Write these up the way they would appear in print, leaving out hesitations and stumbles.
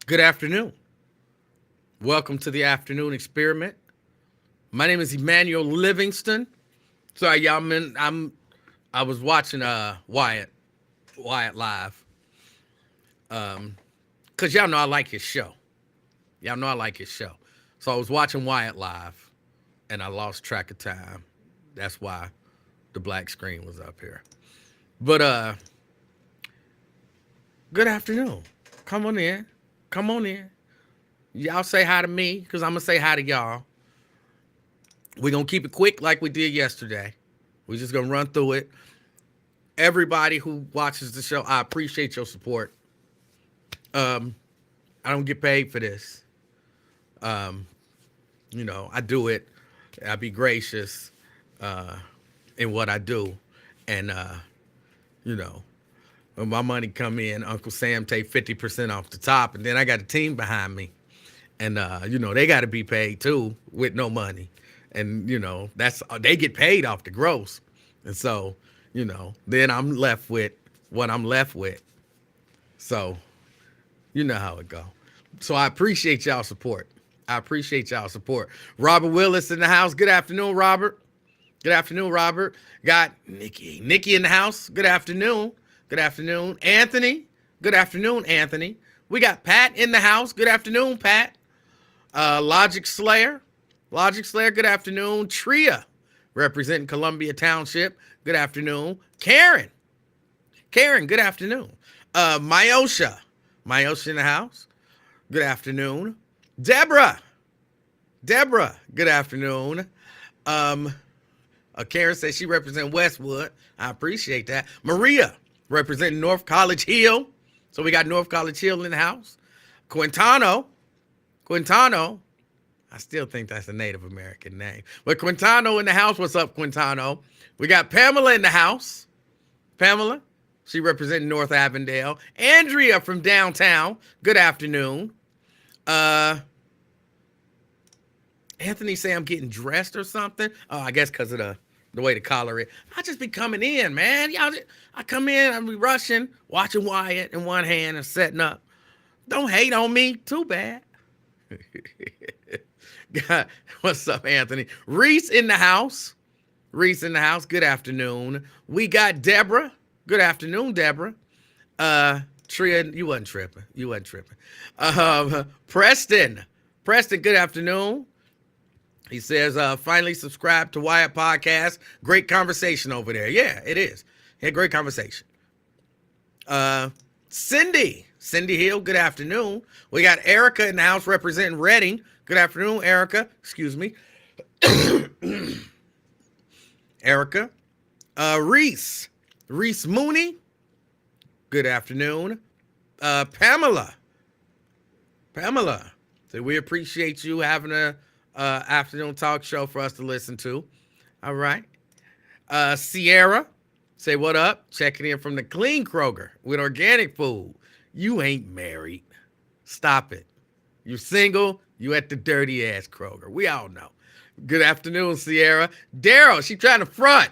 Good afternoon. Welcome to the afternoon experiment. My name is Emanuel Livingston. Sorry, y'all. I was watching Wyatt live. Cause y'all know I like his show. Y'all know I like his show. So I was watching Wyatt live, and I lost track of time. That's why the black screen was up here. But good afternoon. Come on in. Come on in. Y'all say hi to me, cause I'm gonna say hi to y'all. We're going to keep it quick like we did yesterday. We're just going to run through it. Everybody who watches the show, I appreciate your support. I don't get paid for this. I do it. I be gracious in what I do. And, when my money come in, Uncle Sam take 50% off the top. And then I got a team behind me. And, they got to be paid too with no money. And, they get paid off the gross. And so, then I'm left with what I'm left with. So, you know how it go. So I appreciate y'all support. Robert Willis in the house. Good afternoon, Robert. Good afternoon, Robert. Got Nikki in the house. Good afternoon. Good afternoon. Anthony. Good afternoon, Anthony. We got Pat in the house. Good afternoon, Pat. Logic Slayer, good afternoon. Tria, representing Columbia Township, good afternoon. Karen, good afternoon. Myosha in the house, good afternoon. Deborah, good afternoon. Karen says she represents Westwood. I appreciate that. Maria, representing North College Hill. So we got North College Hill in the house. Quintano, I still think that's a Native American name. But Quintano in the house. What's up, Quintano? We got Pamela in the house. Pamela, she representing North Avondale. Andrea from downtown. Good afternoon. Anthony say I'm getting dressed or something. Oh, I guess because of the way the collar is. I just be coming in, man. I come in, I be rushing, watching Wyatt in one hand and setting up. Don't hate on me. Too bad. God, what's up, Anthony? Reese in the house. Good afternoon. We got Deborah. Good afternoon, Deborah. Tria, you wasn't tripping. Preston, good afternoon. He says, finally subscribe to Wyatt Podcast. Great conversation over there. Yeah, it is. Yeah, great conversation. Cindy Hill, good afternoon. We got Erica in the house representing Reading. Good afternoon, Erica. Excuse me. Erica. Reese Mooney. Good afternoon. Pamela. So we appreciate you having a afternoon talk show for us to listen to. All right. Sierra. Say what up. Checking in from the Clean Kroger with organic food. You ain't married. Stop it. You're single. You at the dirty ass Kroger. We all know. Good afternoon, Sierra. Daryl, she trying to front.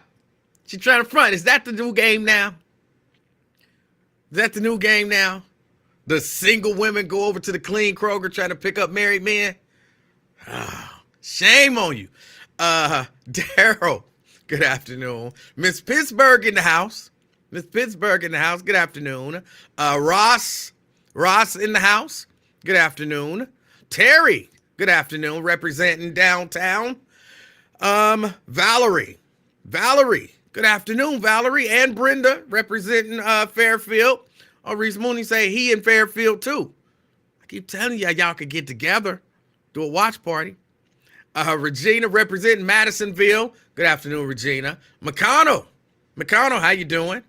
Is that the new game now? The single women go over to the Clean Kroger trying to pick up married men? Oh, shame on you. Daryl, good afternoon. Miss Pittsburgh in the house. Good afternoon. Ross in the house. Good afternoon. Terry, good afternoon, representing downtown. Valerie, good afternoon, Valerie. And Brenda, representing Fairfield. Oh, Reese Mooney say he in Fairfield too. I keep telling y'all could get together, do a watch party. Regina, representing Madisonville. Good afternoon, Regina. McConnell, how you doing?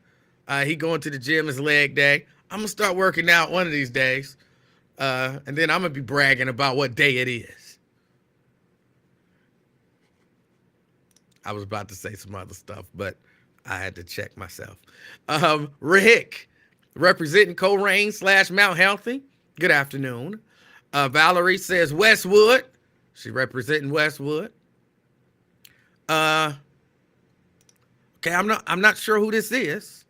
He going to the gym, his leg day. I'm gonna start working out one of these days. And then I'm going to be bragging about what day it is. I was about to say some other stuff, but I had to check myself. Rick, representing Coleraine / Mount Healthy. Good afternoon. Valerie says Westwood. She representing Westwood. Okay, I'm not sure who this is.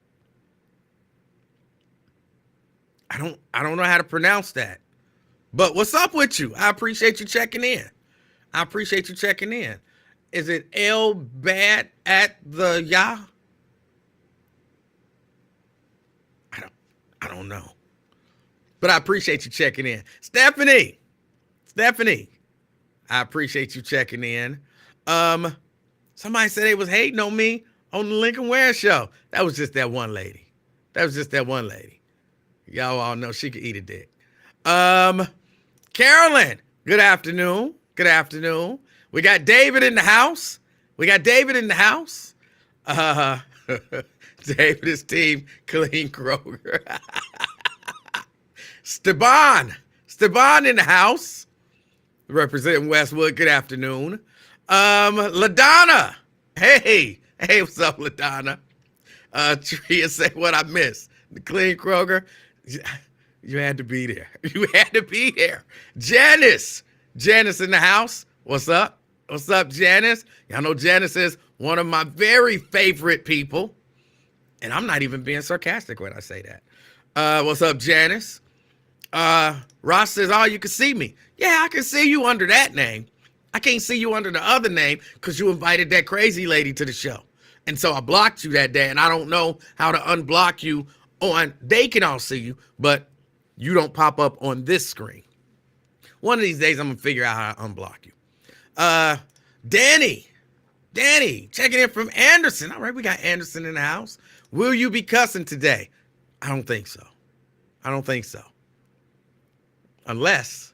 I don't know how to pronounce that. But what's up with you? I appreciate you checking in. I appreciate you checking in. Is it L Bad at the Ya? I don't know. But I appreciate you checking in. Stephanie, I appreciate you checking in. Somebody said they was hating on me on the Lincoln Ware show. That was just that one lady. Y'all all know she could eat a dick. Carolyn, good afternoon. We got David in the house. David's team, Colleen Kroger. Steban in the house, representing Westwood. Good afternoon. LaDonna. Hey, what's up, LaDonna? Tria say what I missed. The Clean Kroger. You had to be there. Janice in the house. What's up, Janice? Y'all know Janice is one of my very favorite people. And I'm not even being sarcastic when I say that. What's up, Janice? Ross says, oh, you can see me. Yeah, I can see you under that name. I can't see you under the other name because you invited that crazy lady to the show. And so I blocked you that day, and I don't know how to unblock you on, they can all see you, but you don't pop up on this screen. One of these days, I'm going to figure out how to unblock you. Danny, checking in from Anderson. All right, we got Anderson in the house. Will you be cussing today? I don't think so. Unless,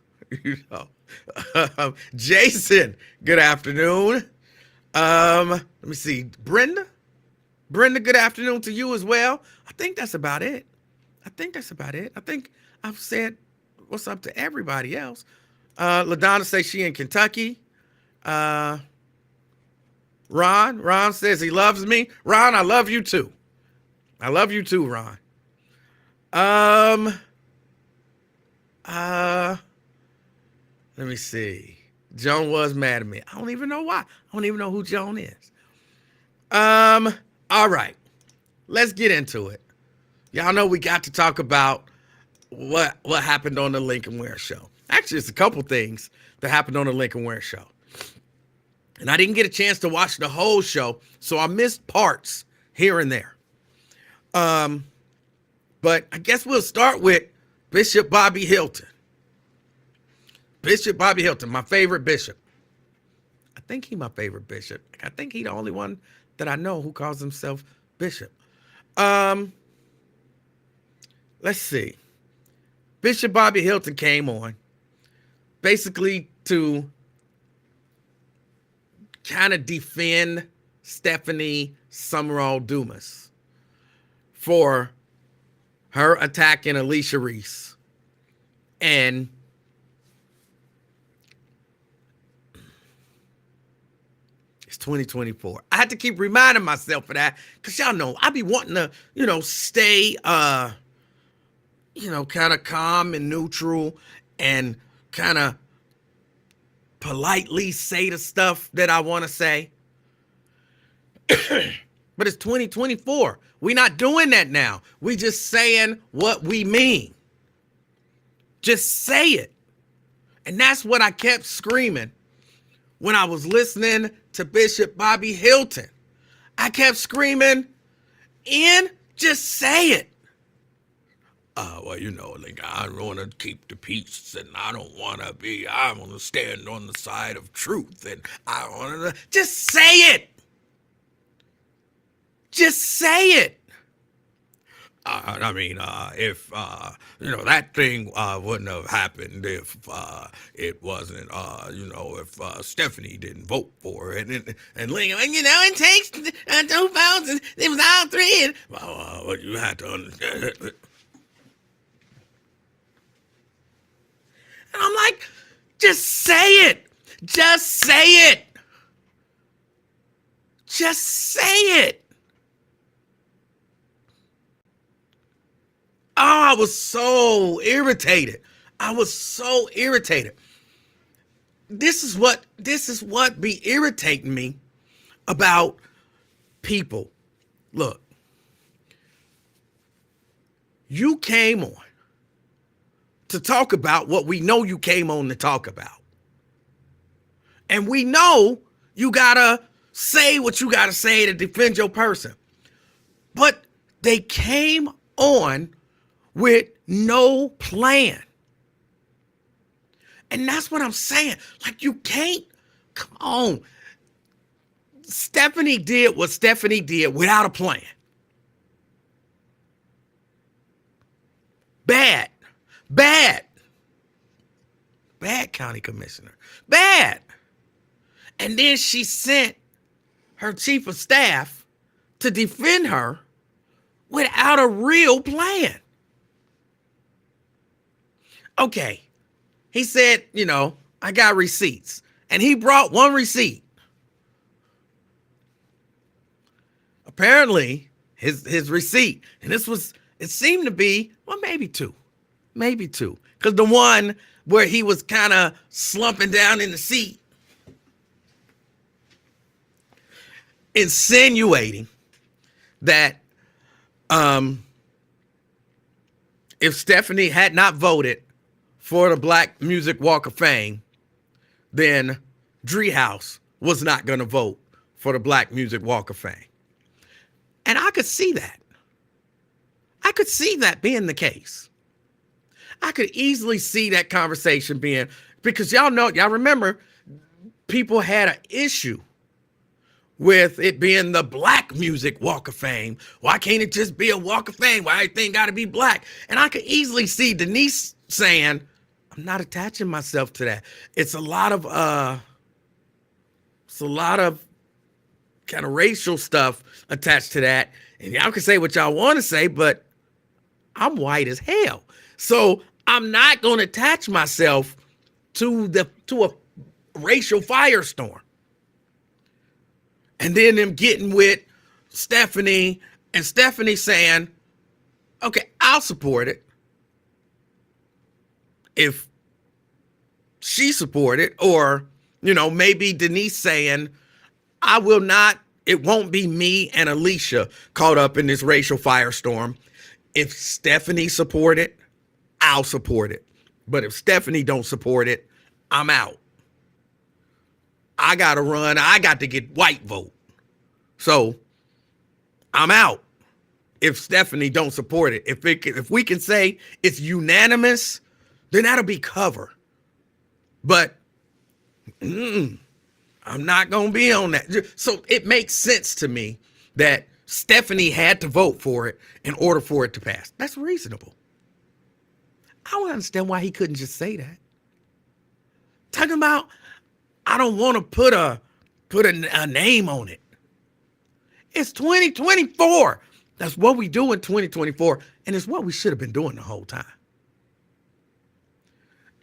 Jason, good afternoon. Let me see. Brenda, good afternoon to you as well. I think that's about it. I think I've said what's up to everybody else. LaDonna says she in Kentucky. Ron says he loves me. Ron, I love you too. Ron. Let me see. Joan was mad at me. I don't even know why. I don't even know who Joan is. All right. Let's get into it. Y'all know we got to talk about what happened on the Lincoln Ware show. Actually, it's a couple things that happened on the Lincoln Ware show. And I didn't get a chance to watch the whole show, so I missed parts here and there. But I guess we'll start with Bishop Bobby Hilton. My favorite bishop. I think he's my favorite bishop. I think he's the only one that I know who calls himself bishop. Let's see. Bishop Bobby Hilton came on basically to kind of defend Stephanie Summerall Dumas for her attacking Alicia Reese. And it's 2024. I had to keep reminding myself of that because y'all know I be wanting to, stay, kind of calm and neutral and kind of politely say the stuff that I want to say. But it's 2024. We're not doing that now. We just saying what we mean. Just say it. And that's what I kept screaming when I was listening to Bishop Bobby Hilton. I kept screaming, just say it. I want to keep the peace, and I want to stand on the side of truth, and I want to just say it. Just say it. If that thing wouldn't have happened if it wasn't, if Stephanie didn't vote for it, and Lincoln, it takes 2 votes, and it was all 3, and what you had to understand. And I'm like, just say it. Just say it. Just say it. Oh, I was so irritated. This is what be irritating me about people. Look, you came on to talk about what we know you came on to talk about. And we know you gotta say what you gotta say to defend your person. But they came on with no plan. And that's what I'm saying. Like, you can't, come on. Stephanie did what Stephanie did without a plan. Bad county commissioner. Bad. And then she sent her chief of staff to defend her without a real plan. Okay. He said, I got receipts. And he brought one receipt. Apparently, his receipt, and it seemed to be, well, maybe two. Because the one where he was kind of slumping down in the seat, insinuating that if Stephanie had not voted for the Black Music Walk of Fame, then Driehaus was not going to vote for the Black Music Walk of Fame. And I could see that. I could see that being the case. I could easily see that conversation being, because y'all remember, people had an issue with it being the Black Music Walk of Fame. Why can't it just be a Walk of Fame? Why everything got to be black? And I could easily see Denise saying, I'm not attaching myself to that. It's a lot of kind of racial stuff attached to that. And y'all can say what y'all want to say, but I'm white as hell. So I'm not going to attach myself to a racial firestorm. And then them getting with Stephanie, and Stephanie saying, okay, I'll support it if she supported, or, maybe Denise saying, I will not, it won't be me and Alicia caught up in this racial firestorm. If Stephanie support it, I'll support it. But if Stephanie don't support it, I'm out. I got to run. I got to get white vote. So I'm out if Stephanie don't support it. If we can say it's unanimous, then that'll be cover. But I'm not going to be on that. So it makes sense to me that Stephanie had to vote for it in order for it to pass. That's reasonable. I don't understand why he couldn't just say that. Talking about, I don't want to put a name on it. It's 2024. That's what we do in 2024. And it's what we should have been doing the whole time.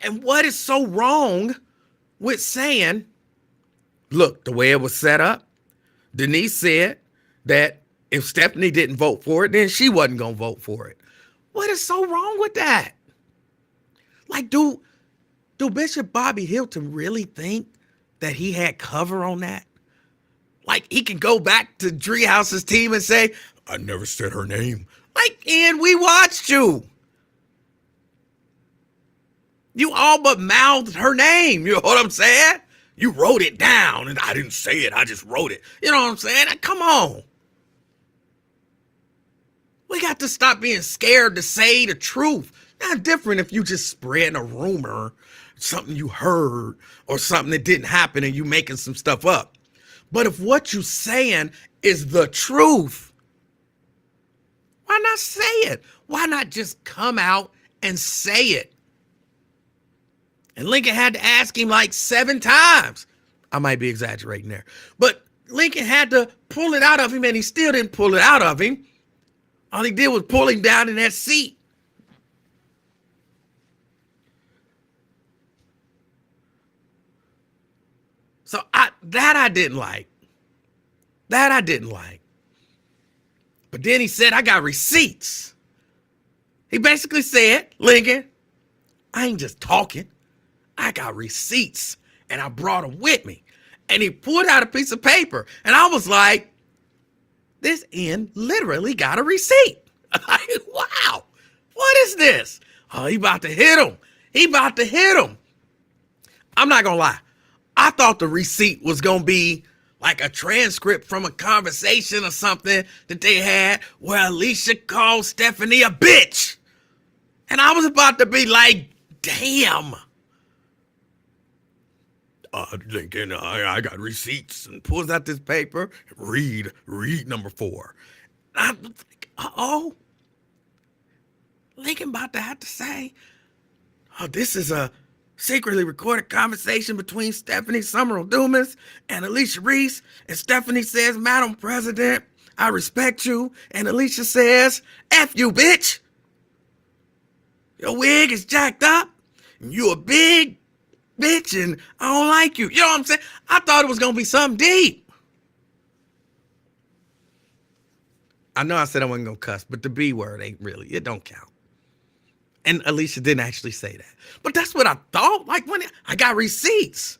And what is so wrong with saying, look, the way it was set up, Denise said that if Stephanie didn't vote for it, then she wasn't going to vote for it. What is so wrong with that? Like, do Bishop Bobby Hilton really think that he had cover on that? Like, he can go back to Driehaus's team and say, I never said her name. Like, and we watched you. You all but mouthed her name. You know what I'm saying? You wrote it down, and I didn't say it. I just wrote it. You know what I'm saying? Come on. We got to stop being scared to say the truth. Not different if you just spreading a rumor, something you heard, or something that didn't happen and you making some stuff up. But if what you saying is the truth, why not say it? Why not just come out and say it? And Lincoln had to ask him like 7 times. I might be exaggerating there. But Lincoln had to pull it out of him, and he still didn't pull it out of him. All he did was pull him down in that seat. So I didn't like. That I didn't like. But then he said, I got receipts. He basically said, Lincoln, I ain't just talking. I got receipts, and I brought them with me. And he pulled out a piece of paper, and I was like, this end literally got a receipt. Wow, what is this? Oh, he about to hit him. He about to hit him. I'm not going to lie. I thought the receipt was going to be like a transcript from a conversation or something that they had where Alicia called Stephanie a bitch. And I was about to be like, damn. Lincoln, I got receipts, and pulls out this paper. Read number 4. I was like, uh-oh. Lincoln about to have to say, oh, this is a secretly recorded conversation between Stephanie Summerall Dumas and Alicia Reese. And Stephanie says, Madam President, I respect you. And Alicia says, F you, bitch. Your wig is jacked up. And you a big bitch and I don't like you. You know what I'm saying? I thought it was going to be something deep. I know I said I wasn't going to cuss, but the B word ain't really, it don't count. And Alicia didn't actually say that. But that's what I thought. Like when I got receipts.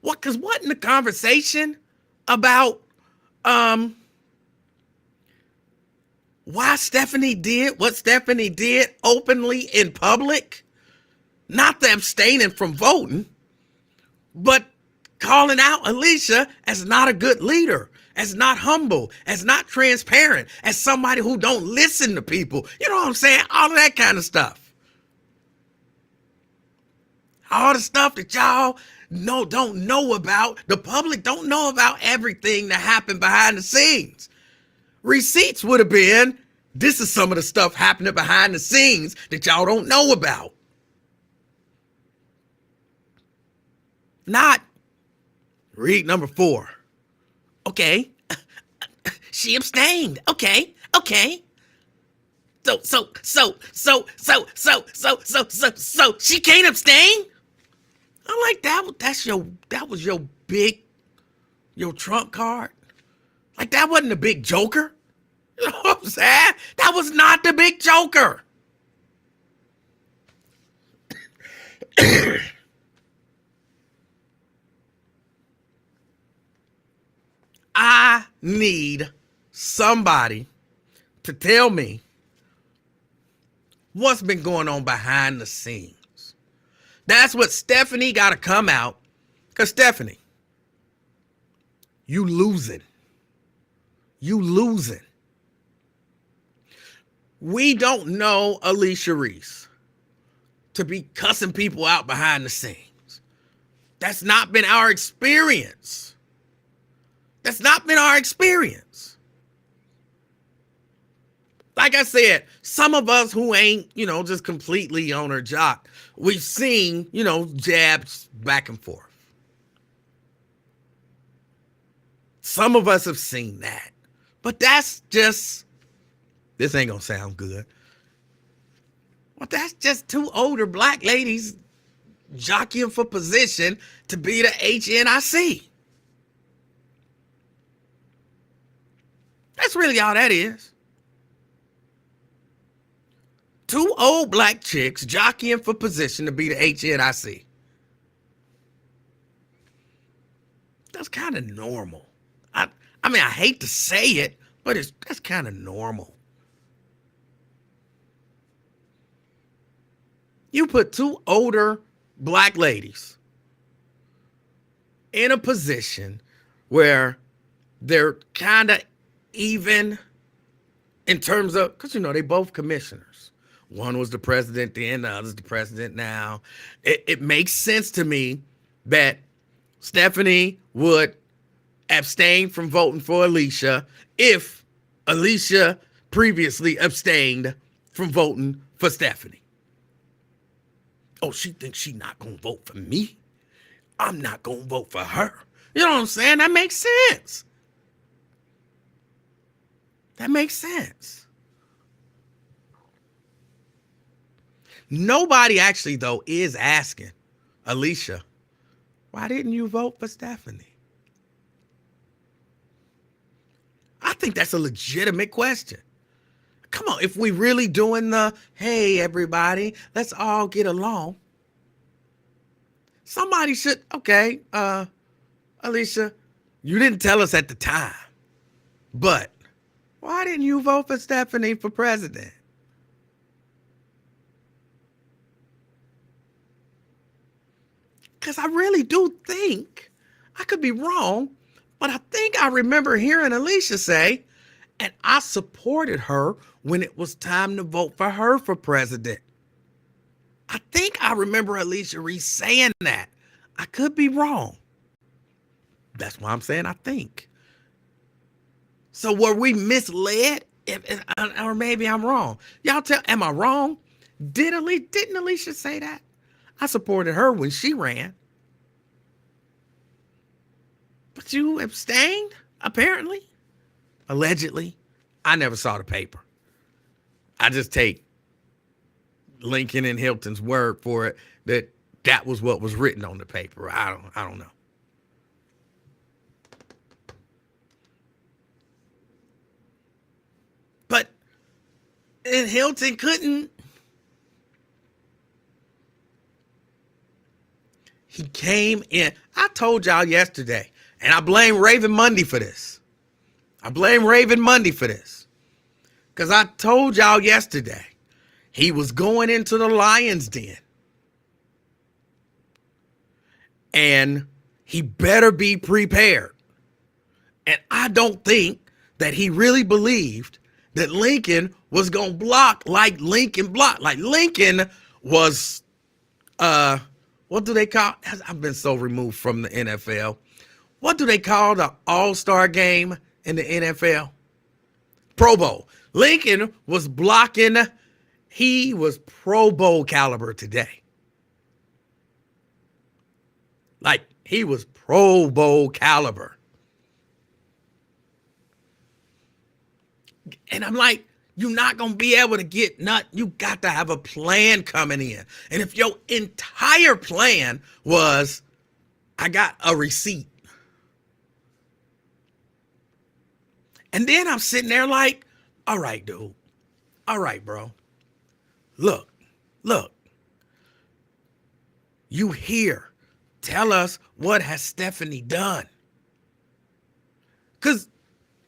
What? Because what in the conversation about why Stephanie did what Stephanie did openly in public? Not the abstaining from voting, but calling out Alicia as not a good leader, as not humble, as not transparent, as somebody who don't listen to people. You know what I'm saying? All of that kind of stuff. All the stuff that y'all don't know about. The public don't know about everything that happened behind the scenes. Receipts would have been, this is some of the stuff happening behind the scenes that y'all don't know about. Not read number 4. Okay. She abstained. Okay. So she can't abstain? I'm like, that was your trump card? Like that wasn't the big joker? You know what I'm saying? That was not the big joker. I need somebody to tell me what's been going on behind the scenes. That's what Stephanie got to come out. Because Stephanie, you losing. We don't know Alicia Reese to be cussing people out behind the scenes. That's not been our experience. Like I said, some of us who ain't, just completely on her jock, we've seen, jabs back and forth. Some of us have seen that. But that's just, this ain't gonna sound good. Well, that's just 2 older black ladies jockeying for position to be the HNIC. That's really all that is. 2 old black chicks jockeying for position to be the HNIC. That's kind of normal. I mean, I hate to say it, but that's kind of normal. You put 2 older black ladies in a position where they're kind of even in terms of, because, they both commissioners. One was the president then, the other's the president now. It makes sense to me that Stephanie would abstain from voting for Alicia if Alicia previously abstained from voting for Stephanie. Oh, she thinks she's not going to vote for me? I'm not going to vote for her. You know what I'm saying? That makes sense. Nobody actually, though, is asking Alicia, why didn't you vote for Stephanie? I think that's a legitimate question. Come on, if we really doing the, hey, everybody, let's all get along. Somebody should, okay, Alicia, you didn't tell us at the time, but why didn't you vote for Stephanie for president? Because I really do think, I could be wrong, but I think I remember hearing Alicia say, and I supported her when it was time to vote for her for president. I think I remember Alicia Reese saying that. I could be wrong. That's why I'm saying I think. So were we misled? Or maybe I'm wrong. Y'all tell, am I wrong? Didn't Alicia say that? I supported her when she ran. But you abstained, apparently. Allegedly. I never saw the paper. I just take Lincoln and Hilton's word for it that was what was written on the paper. I don't know. But and Hilton couldn't. He came in. I told y'all yesterday, and I blame Raven Monday for this. Because I told y'all yesterday, he was going into the lion's den. And he better be prepared. And I don't think that he really believed that Lincoln was going to block like Lincoln blocked. Like Lincoln was, what do they call? I've been so removed from the NFL. What do they call the All-Star game in the NFL? Pro Bowl. Lincoln was blocking. He was Pro Bowl caliber today. Like, he was Pro Bowl caliber. And I'm like, you're not going to be able to get nothing. You got to have a plan coming in. And if your entire plan was, I got a receipt. And then I'm sitting there like, all right, dude. All right, bro. Look. You here. Tell us, what has Stephanie done? Because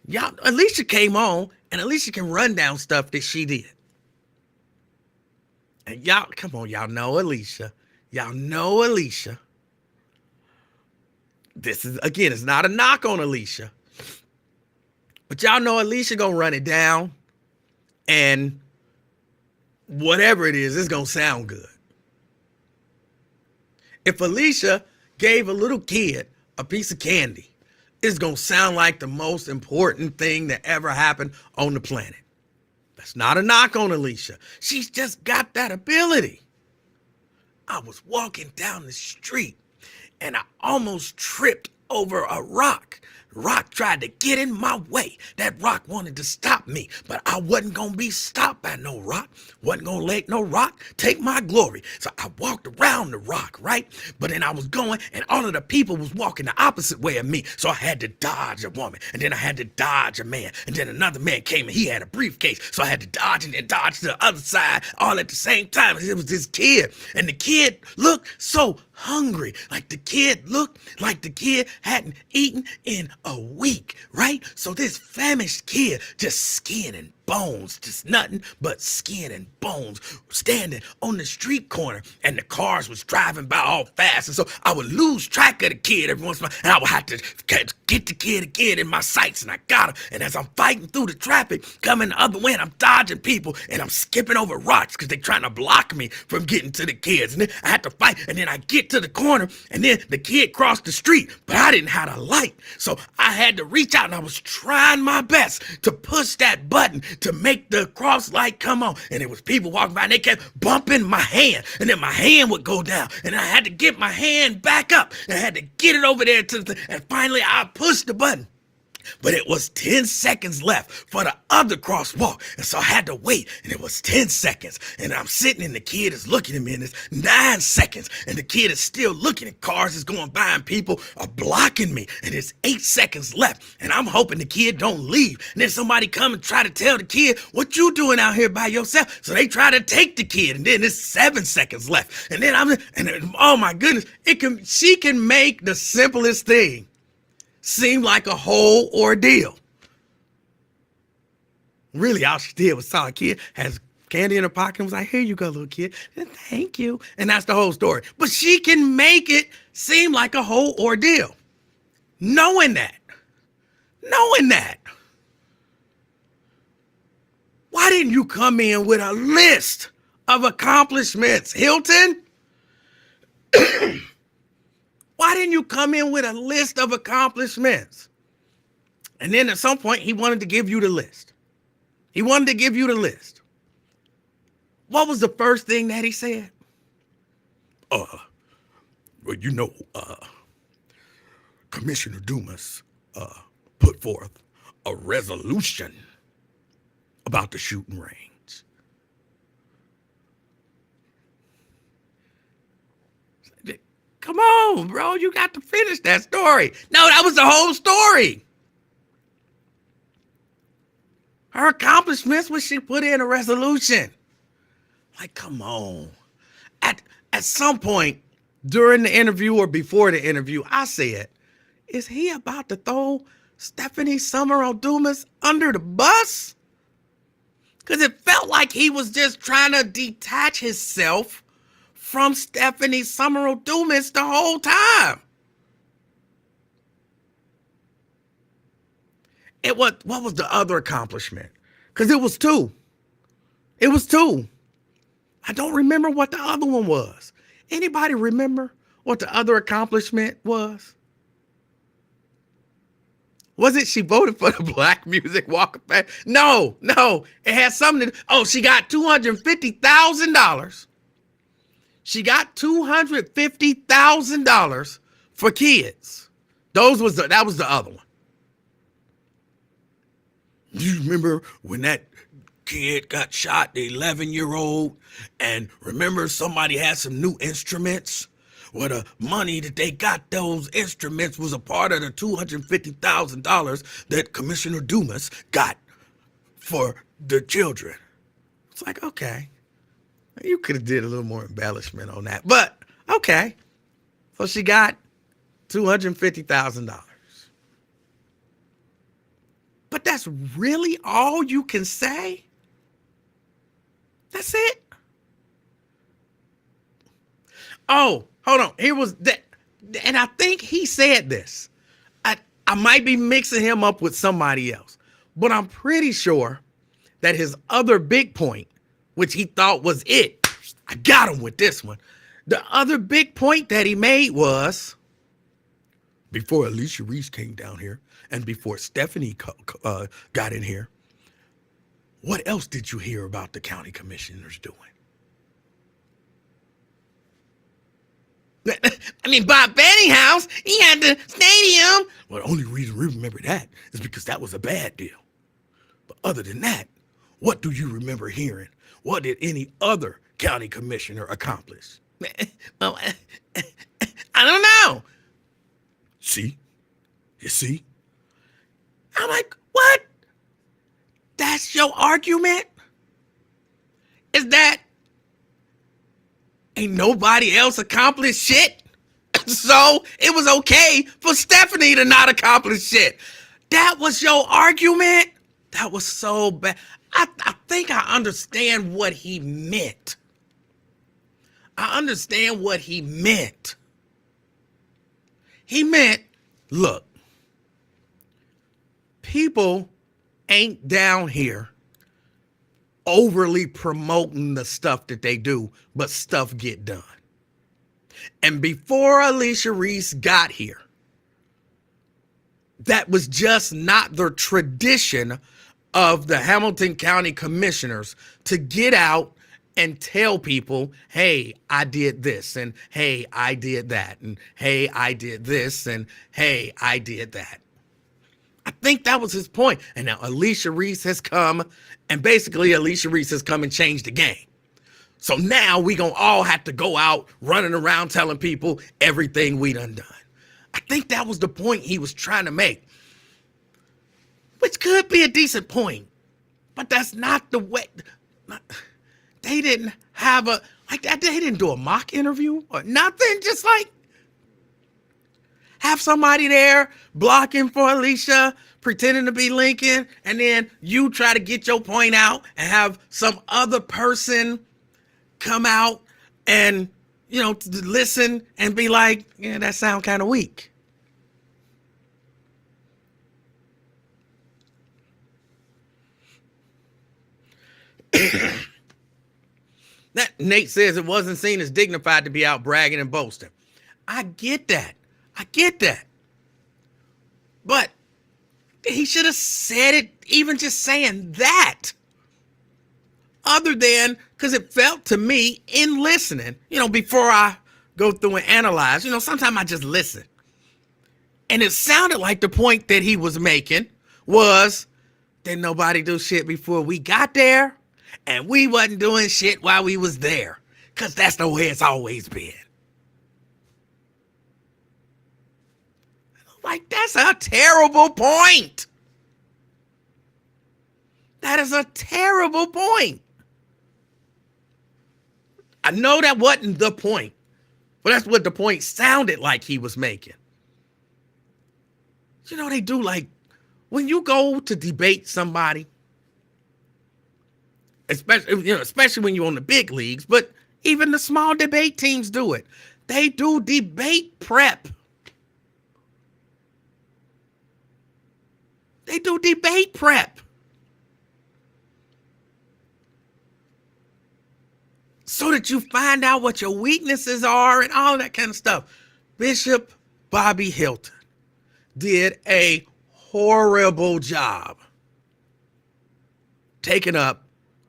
y'all, Alicia came on, and Alicia can run down stuff that she did. And y'all, come on, y'all know Alicia. This is, again, it's not a knock on Alicia. But y'all know Alicia gonna run it down, and whatever it is, it's gonna sound good. If Alicia gave a little kid a piece of candy, it's gonna sound like the most important thing that ever happened on the planet. That's not a knock on Alicia. She's just got that ability. I was walking down the street and I almost tripped over a rock. Rock tried to get in my way. That rock wanted to stop me, but I wasn't going to be stopped by no rock. Wasn't going to let no rock take my glory. So I walked around the rock, right? But then I was going, and all of the people was walking the opposite way of me. So I had to dodge a woman, and then I had to dodge a man. And then another man came, and he had a briefcase. So I had to dodge and then dodge to the other side all at the same time. It was this kid, and the kid looked so hungry. Like the kid looked like the kid hadn't eaten in a week, right? So this famished kid, just skin and bones, just nothing but skin and bones, standing on the street corner, and the cars was driving by all fast, and so I would lose track of the kid every once in a while, and I would have to get the kid again in my sights, and I got him, and as I'm fighting through the traffic, coming the other way, and I'm dodging people, and I'm skipping over rocks, because they're trying to block me from getting to the kids, and then I had to fight, and then I get to the corner, and then the kid crossed the street, but I didn't have a light, so I had to reach out, and I was trying my best to push that button to make the cross light come on. And it was people walking by, and they kept bumping my hand, and then my hand would go down, and I had to get my hand back up, and I had to get it over there to the, and finally I pushed the button. But it was 10 seconds left for the other crosswalk. And so I had to wait. And it was 10 seconds. And I'm sitting and the kid is looking at me and it's 9 seconds. And the kid is still looking at cars is going by and people are blocking me. And it's 8 seconds left. And I'm hoping the kid don't leave. And then somebody come and try to tell the kid, what you doing out here by yourself? So they try to take the kid. And then it's 7 seconds left. And then oh my goodness, she can make the simplest thing seemed like a whole ordeal. Really, all she did was saw a kid, has candy in her pocket, and was like, here you go, little kid. And thank you. And that's the whole story. But she can make it seemed like a whole ordeal. Knowing that, why didn't you come in with a list of accomplishments, Hilton? Why didn't you come in with a list of accomplishments? And then at some point, he wanted to give you the list. What was the first thing that he said? Well, Commissioner Dumas put forth a resolution about the shooting range. Come on, bro. You got to finish that story. No, that was the whole story. Her accomplishments was she put in a resolution. Like, come on. At some point during the interview or before the interview, I said, is he about to throw Stephanie Summerall Dumas under the bus? Because it felt like he was just trying to detach himself from Stephanie Summerall Dumas the whole time. What was the other accomplishment? Because it was two. I don't remember what the other one was. Anybody remember what the other accomplishment was? Was it she voted for the Black Music Walk of Fame? No. It had something to, she got $250,000. She got $250,000 for kids. That was the other one. You remember when that kid got shot, the 11-year-old, and remember somebody had some new instruments? Well, the money that they got those instruments was a part of the $250,000 that Commissioner Dumas got for the children. It's like, okay, you could have did a little more embellishment on that, but okay. So she got $250,000. But that's really all you can say? That's it? Oh, hold on. Here was that. And I think he said this. I might be mixing him up with somebody else, but I'm pretty sure that his other big point, which he thought was it, I got him with this one. The other big point that he made was, before Alicia Reese came down here and before Stephanie got in here, what else did you hear about the county commissioners doing? I mean, Bob Benninghouse, he had the stadium. Well, the only reason we remember that is because that was a bad deal. But other than that, what do you remember hearing? What did any other county commissioner accomplish? Well, I don't know. See? You see? I'm like, what? That's your argument? Is that ain't nobody else accomplished shit? So it was okay for Stephanie to not accomplish shit. That was your argument? That was so bad. I think I understand what he meant. He meant, look, people ain't down here overly promoting the stuff that they do, but stuff get done. And before Alicia Reese got here, that was just not the tradition of the Hamilton County Commissioners to get out and tell people, hey, I did this, and hey, I did that, and hey, I did this, and hey, I did that. I think that was his point. And now Alicia Reese has come, and basically Alicia Reese has come and changed the game. So now we gonna all have to go out running around telling people everything we done. I think that was the point he was trying to make, which could be a decent point, but that's not the way. They didn't have they didn't do a mock interview or nothing. Just like have somebody there blocking for Alicia, pretending to be Lincoln, and then you try to get your point out and have some other person come out and, to listen and be like, yeah, that sound kind of weak. That Nate says it wasn't seen as dignified to be out bragging and boasting. I get that. But he should have said it, even just saying that. Other than, because it felt to me in listening, before I go through and analyze, sometimes I just listen. And it sounded like the point that he was making was, didn't nobody do shit before we got there, and we wasn't doing shit while we was there, because that's the way it's always been. Like, that's a terrible point. That is a terrible point. I know that wasn't the point, but that's what the point sounded like he was making. They do, like, when you go to debate somebody, especially when you're on the big leagues, but even the small debate teams do it. They do debate prep. So that you find out what your weaknesses are and all that kind of stuff. Bishop Bobby Hilton did a horrible job taking up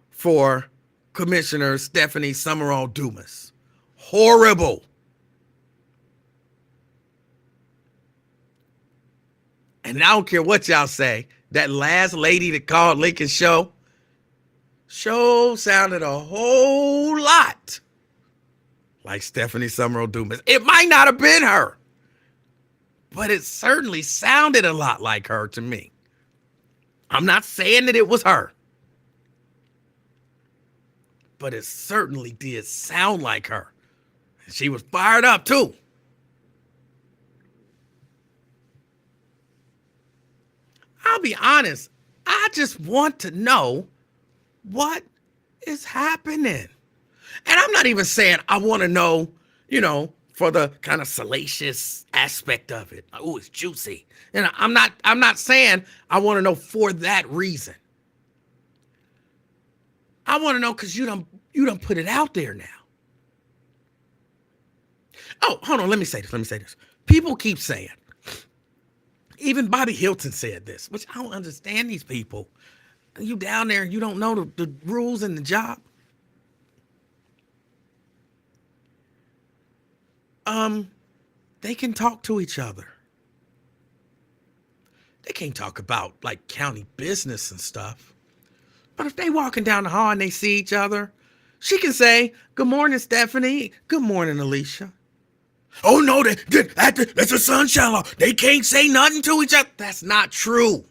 for Commissioner Stephanie Summerall Dumas. Horrible. And I don't care what y'all say, that last lady that called Lincoln's show sounded a whole lot like Stephanie Summerall Dumas. It might not have been her, but it certainly sounded a lot like her to me. I'm not saying that it was her, but it certainly did sound like her. And she was fired up too. I'll be honest, I just want to know what is happening. And I'm not even saying I want to know, for the kind of salacious aspect of it. Oh, it's juicy. And I'm not saying I want to know for that reason. I want to know because you done put it out there now. Oh, hold on. Let me say this. People keep saying, even Bobby Hilton said this, which I don't understand these people. You down there and you don't know the rules in the job. They can talk to each other. They can't talk about like county business and stuff. But if they walking down the hall and they see each other, she can say, "Good morning, Stephanie. Good morning, Alicia." Oh no, that's a sunshine law. They can't say nothing to each other. That's not true.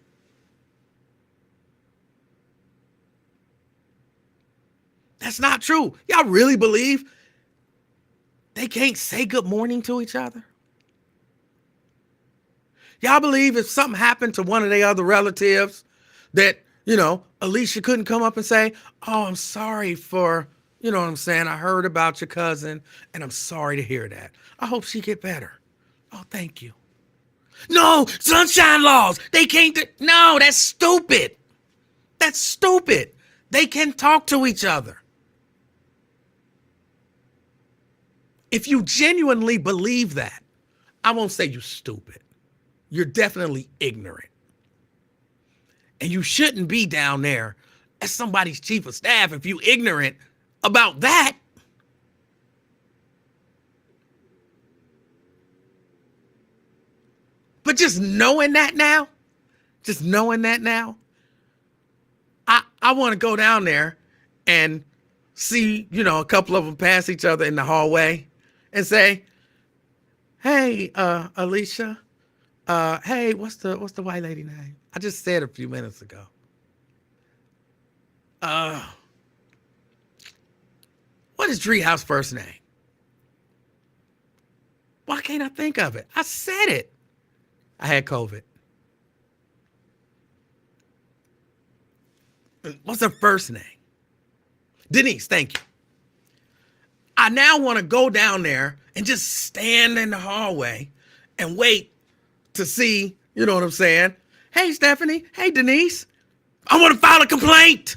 That's not true. Y'all really believe they can't say good morning to each other? Y'all believe if something happened to one of their other relatives that, Alicia couldn't come up and say, "Oh, I'm sorry for, what I'm saying? I heard about your cousin and I'm sorry to hear that. I hope she get better. Oh, thank you." No, sunshine laws. They can't. No, that's stupid. That's stupid. They can talk to each other. If you genuinely believe that, I won't say you're stupid. You're definitely ignorant. And you shouldn't be down there as somebody's chief of staff if you're ignorant about that. But just knowing that now, I want to go down there and see, a couple of them pass each other in the hallway and say, "Hey, Alicia, hey, what's the white lady name? I just said a few minutes ago. What is Driehaus' first name? Why can't I think of it? I said it. I had COVID. What's her first name? Denise, thank you. I now want to go down there and just stand in the hallway and wait to see, you know what I'm saying? Hey, Stephanie. Hey, Denise. I want to file a complaint.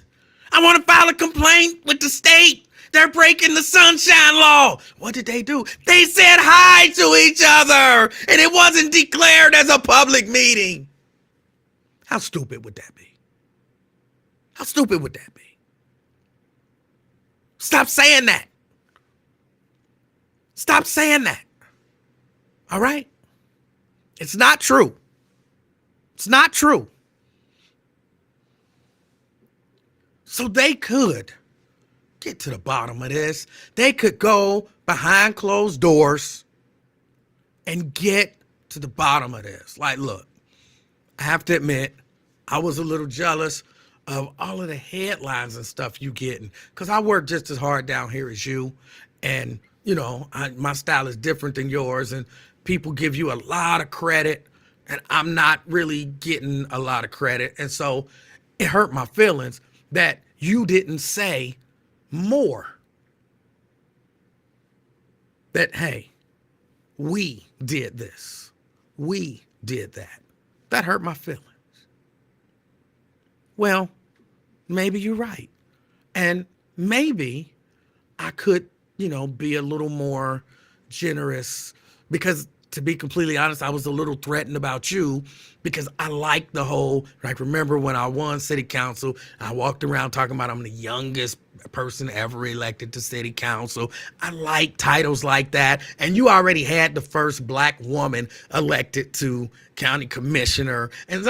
I want to file a complaint with the state. They're breaking the sunshine law. What did they do? They said hi to each other, and it wasn't declared as a public meeting. How stupid would that be? How stupid would that be? Stop saying that. Stop saying that. All right? It's not true. It's not true. So they could get to the bottom of this. They could go behind closed doors and get to the bottom of this. Like, look, I have to admit, I was a little jealous of all of the headlines and stuff you getting, because I work just as hard down here as you. And, you know, my style is different than yours, and people give you a lot of credit, and I'm not really getting a lot of credit. And so it hurt my feelings that you didn't say more. That, hey, we did this. We did that. That hurt my feelings. Well, maybe you're right. And maybe I could, you know, be a little more generous, because to be completely honest, I was a little threatened about you, because I like the whole, like, remember when I won city council, I walked around talking about I'm the youngest person ever elected to city council. I like titles like that. And you already had the first black woman elected to county commissioner. And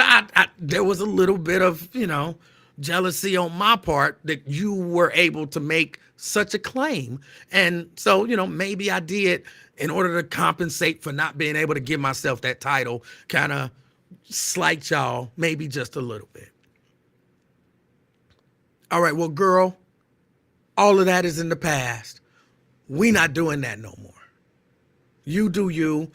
there was a little bit of, you know, jealousy on my part that you were able to make such a claim. And so, you know, maybe I did, in order to compensate for not being able to give myself that title, kind of slight y'all maybe just a little bit. All right, well, girl, all of that is in the past. We not doing that no more. You do you.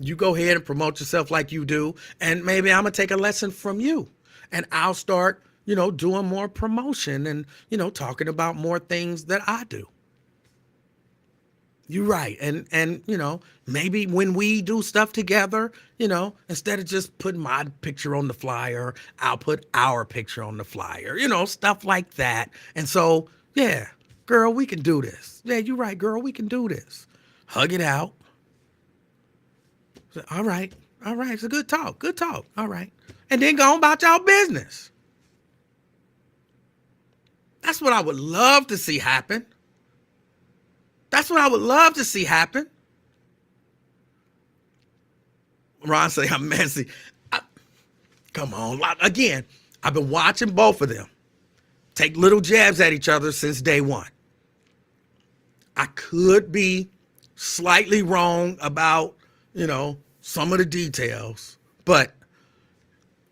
You go ahead and promote yourself like you do, and maybe I'm gonna take a lesson from you, and I'll start, you know, doing more promotion and, you know, talking about more things that I do. You're right. And, you know, maybe when we do stuff together, you know, instead of just putting my picture on the flyer, I'll put our picture on the flyer, you know, stuff like that. And so, yeah, girl, we can do this. Yeah, you're right, girl, we can do this. Hug it out. All right. All right. It's a good talk. Good talk. All right. And then go on about y'all business. That's what I would love to see happen. That's what I would love to see happen. Ron say I'm messy. Come on. Again, I've been watching both of them take little jabs at each other since day one. I could be slightly wrong about, you know, some of the details, but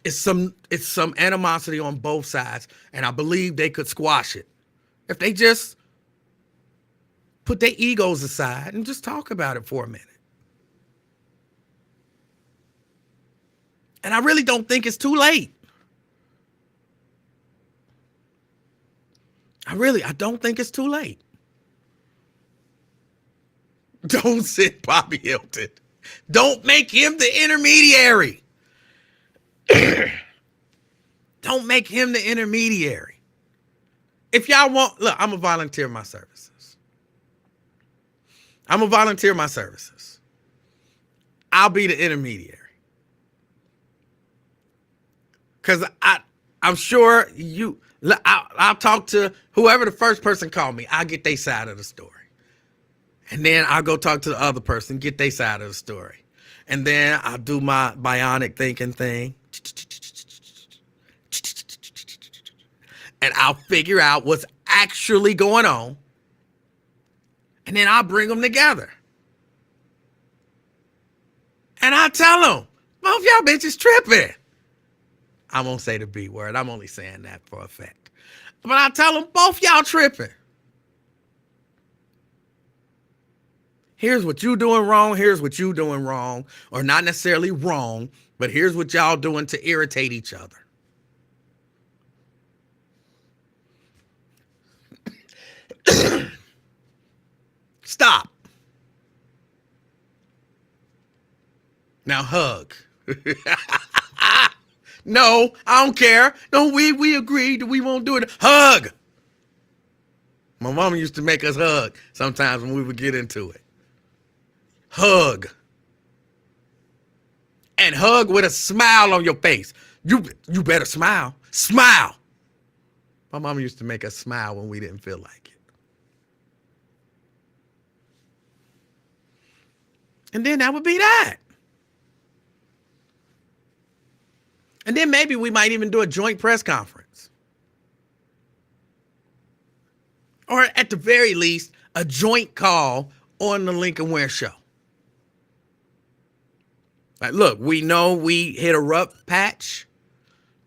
it's some animosity on both sides, and I believe they could squash it if they just put their egos aside and just talk about it for a minute. And I really don't think it's too late. I don't think it's too late. Don't send Bobby Hilton. Don't make him the intermediary. Don't make him the intermediary. If y'all want, look, I'm going to volunteer my services. I'll be the intermediary. Because I'm sure I'll talk to whoever the first person called me. I'll get their side of the story. And then I'll go talk to the other person, get their side of the story. And then I'll do my bionic thinking thing. And I'll figure out what's actually going on. And then I'll bring them together. And I'll tell them, both y'all bitches tripping. I won't say the B word. I'm only saying that for effect. But I'll tell them, both y'all tripping. Here's what you doing wrong. Here's what you doing wrong. Or not necessarily wrong, but here's what y'all doing to irritate each other. Stop. Now hug. No, I don't care. No, we agreed that we won't do it. Hug. My mama used to make us hug sometimes when we would get into it. Hug. And hug with a smile on your face. You better smile. Smile. My mama used to make us smile when we didn't feel like it. And then that would be that. And then maybe we might even do a joint press conference. Or at the very least, a joint call on the Lincoln Ware Show. Like, look, we know we hit a rough patch,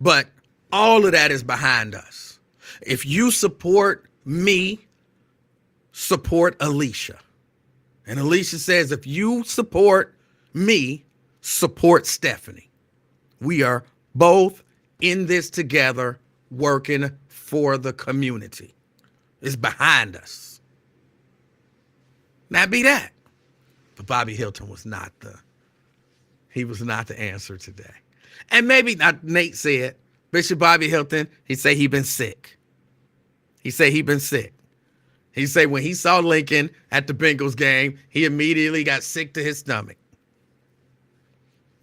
but all of that is behind us. If you support me, support Alicia. And Alicia says, if you support me, support Stephanie. We are both in this together, working for the community. It's behind us. That be that. But Bobby Hilton was not the answer today. And maybe not. Nate said, Bishop Bobby Hilton, he say he been sick. He say he been sick. He say when he saw Lincoln at the Bengals game, he immediately got sick to his stomach.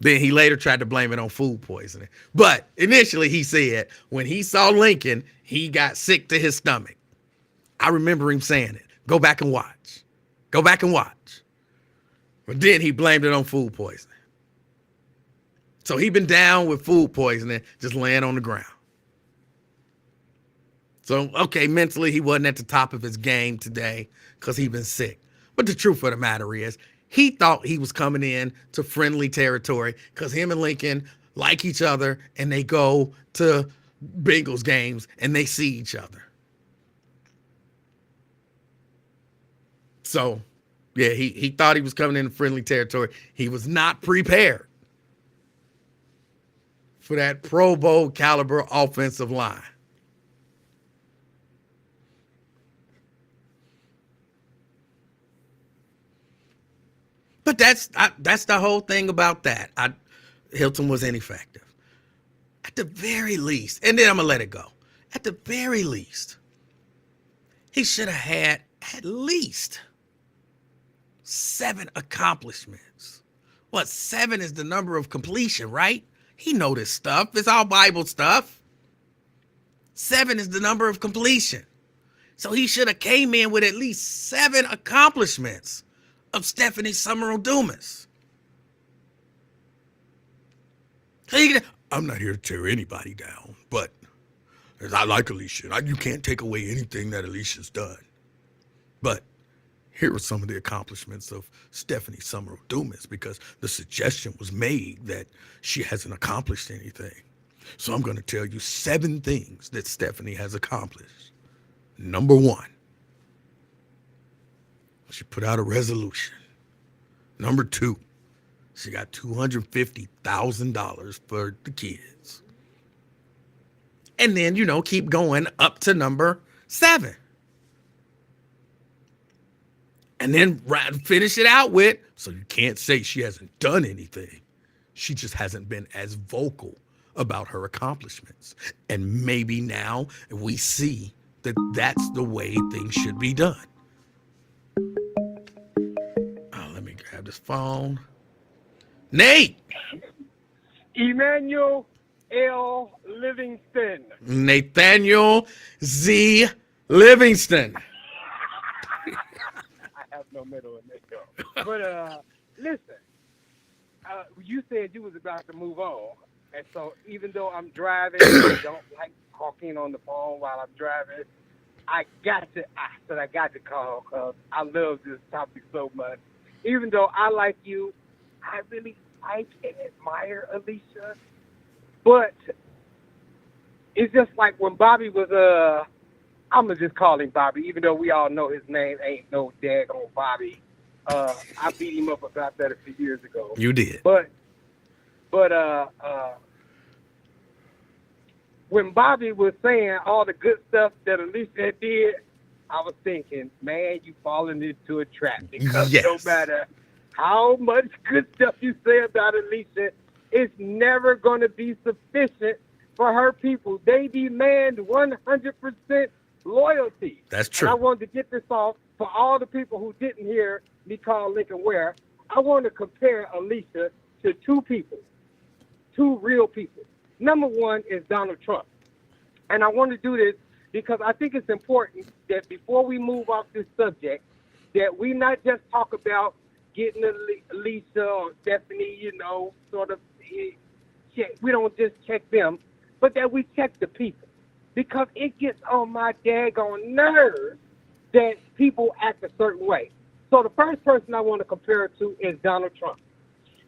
Then he later tried to blame it on food poisoning. But initially he said when he saw Lincoln, he got sick to his stomach. I remember him saying it. Go back and watch. Go back and watch. But then he blamed it on food poisoning. So he been down with food poisoning, just laying on the ground. So, okay, mentally he wasn't at the top of his game today because he been sick. But the truth of the matter is, he thought he was coming in to friendly territory because him and Lincoln like each other and they go to Bengals games and they see each other. So, yeah, he thought he was coming into friendly territory. He was not prepared for that Pro Bowl caliber offensive line. But that's the whole thing about that. Hilton was ineffective. At the very least, and then I'm going to let it go. At the very least, he should have had at least 7 accomplishments. What, 7 is the number of completion, right? He know this stuff. It's all Bible stuff. 7 is the number of completion. So he should have came in with at least 7 accomplishments of Stephanie Summerall Dumas. I'm not here to tear anybody down, but I like Alicia. You can't take away anything that Alicia's done. But here are some of the accomplishments of Stephanie Summerall Dumas, because the suggestion was made that she hasn't accomplished anything. So I'm going to tell you 7 things that Stephanie has accomplished. Number 1, she put out a resolution. Number 2, she got $250,000 for the kids. And then, keep going up to number 7. And then finish it out with, so you can't say she hasn't done anything. She just hasn't been as vocal about her accomplishments. And maybe now we see that that's the way things should be done. Let me grab this phone. Nate! Emanuel L. Livingston. Nathaniel Z. Livingston. I have no middle initial. But listen, you said you was about to move on. And so even though I'm driving, I don't like talking on the phone while I'm driving, I got to call because I love this topic so much. Even though I like you, I really like and admire Alicia. But it's just like when Bobby was, I'm going to just call him Bobby, even though we all know his name ain't no daggone Bobby. I beat him up about that a few years ago. You did. But when Bobby was saying all the good stuff that Alicia did, I was thinking, man, you falling into a trap because no Yes. matter how much good stuff you say about Alicia, it's never going to be sufficient for her people. They demand 100% loyalty. That's And I true. wanted to get this off for all the people who didn't hear me call Lincoln Ware. I want to compare Alicia to two people, two real people. Number one is Donald Trump. And I want to do this because I think it's important that before we move off this subject, that we not just talk about getting Lisa or Stephanie, sort of check. We don't just check them, but that we check the people. Because it gets on my daggone nerves that people act a certain way. So the first person I want to compare it to is Donald Trump.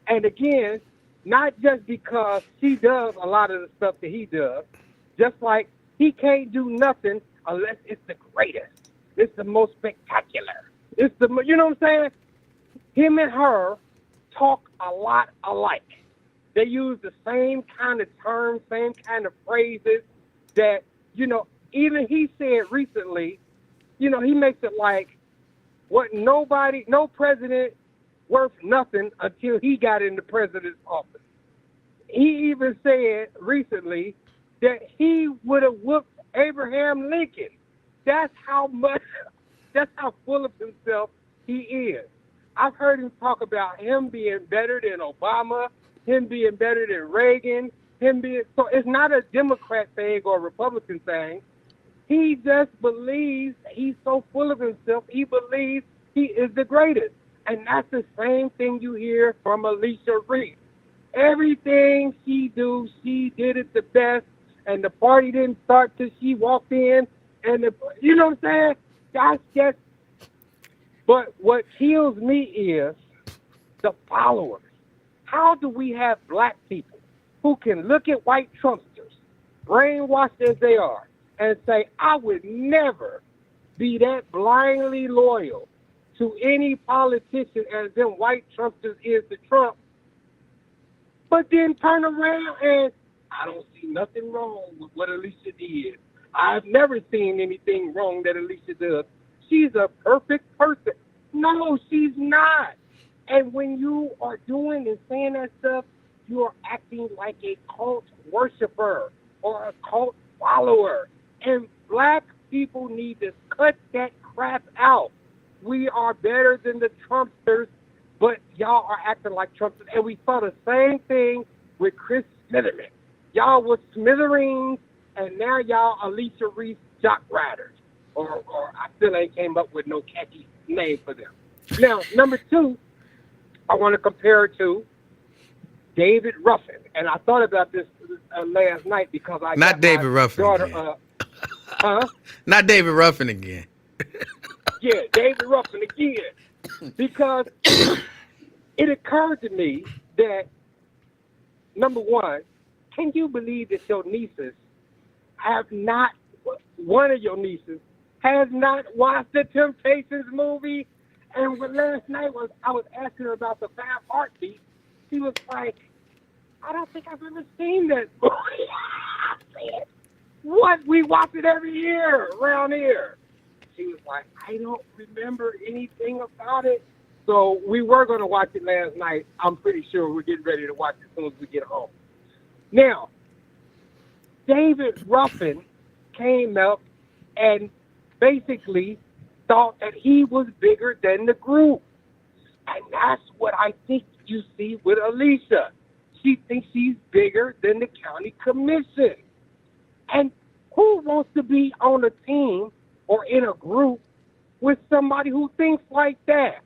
And again, not just because she does a lot of the stuff that he does, just like he can't do nothing unless it's the greatest. It's the most spectacular. You know what I'm saying? Him and her talk a lot alike. They use the same kind of terms, same kind of phrases that, even he said recently, he makes it like no president worth nothing until he got in the president's office. He even said recently that he would have whooped Abraham Lincoln. That's how full of himself he is. I've heard him talk about him being better than Obama, him being better than Reagan, so it's not a Democrat thing or a Republican thing. He just believes, he's so full of himself, he believes he is the greatest. And that's the same thing you hear from Alicia Reese. Everything she did it the best, and the party didn't start till she walked in, and you know what I'm saying? That's just, but what kills me is the followers. How do we have black people who can look at white Trumpsters, brainwashed as they are, and say, I would never be that blindly loyal to any politician as them white Trumpsters is to Trump, but then turn around and I don't see nothing wrong with what Alicia did. I've never seen anything wrong that Alicia does. She's a perfect person. No, she's not. And when you are doing and saying that stuff, you are acting like a cult worshiper or a cult follower. And black people need to cut that crap out. We are better than the Trumpsters, but y'all are acting like Trumpsters. And we saw the same thing with Chris Smitherman. Y'all was smithereens, and now y'all Alicia Reese jock riders. Or I still ain't came up with no catchy name for them. Now, number two, I want to compare it to David Ruffin. And I thought about this last night because I Not got David my Ruffin daughter. again. Not David Ruffin again. Yeah, David Ruffin again. Because it occurred to me that, number one, can you believe that your nieces have not, one of your nieces has not watched the Temptations movie? And last night I was asking her about the 5 Heartbeats. She was like, I don't think I've ever seen that movie. I said, what? We watch it every year around here. She was like, I don't remember anything about it. So we were going to watch it last night. I'm pretty sure we're getting ready to watch it as soon as we get home. Now, David Ruffin came up and basically thought that he was bigger than the group. And that's what I think you see with Alicia. She thinks she's bigger than the county commission. And who wants to be on a team or in a group with somebody who thinks like that?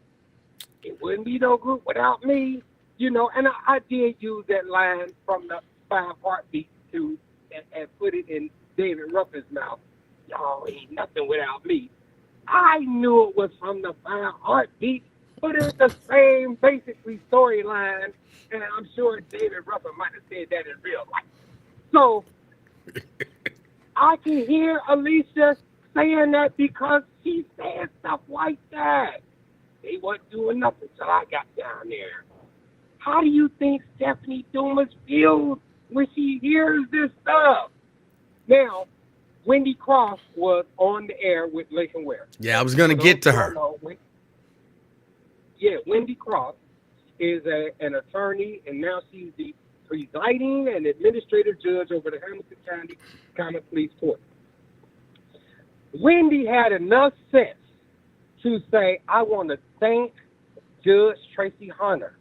It wouldn't be no group without me, And I did use that line from the 5 Heartbeats too, and put it in David Ruffin's mouth. Y'all ain't nothing without me. I knew it was from the 5 Heartbeats, but it's the same basically storyline, and I'm sure David Ruffin might have said that in real life. So I can hear Alicia saying that because she said stuff like that. They wasn't doing nothing till I got down there. How do you think Stephanie Dumas feels when she hears this stuff? Now, Wendy Cross was on the air with Lakin Ware. Yeah, I was going to get to her. Wendy Cross is an attorney, and now she's the presiding and administrative judge over the Hamilton County Common Police Court. Wendy had enough sense to say, I want to thank Judge Tracy Hunter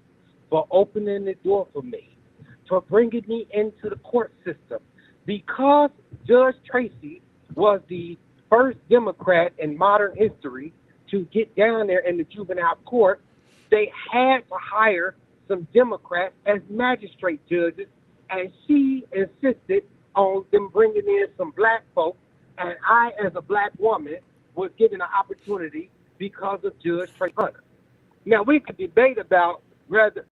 for opening the door for me, for bringing me into the court system. Because Judge Tracy was the first Democrat in modern history to get down there in the juvenile court, they had to hire some Democrats as magistrate judges, and she insisted on them bringing in some black folks, and I, as a black woman, was given an opportunity because of Judge Tracy Hunter. Now, we could debate about whether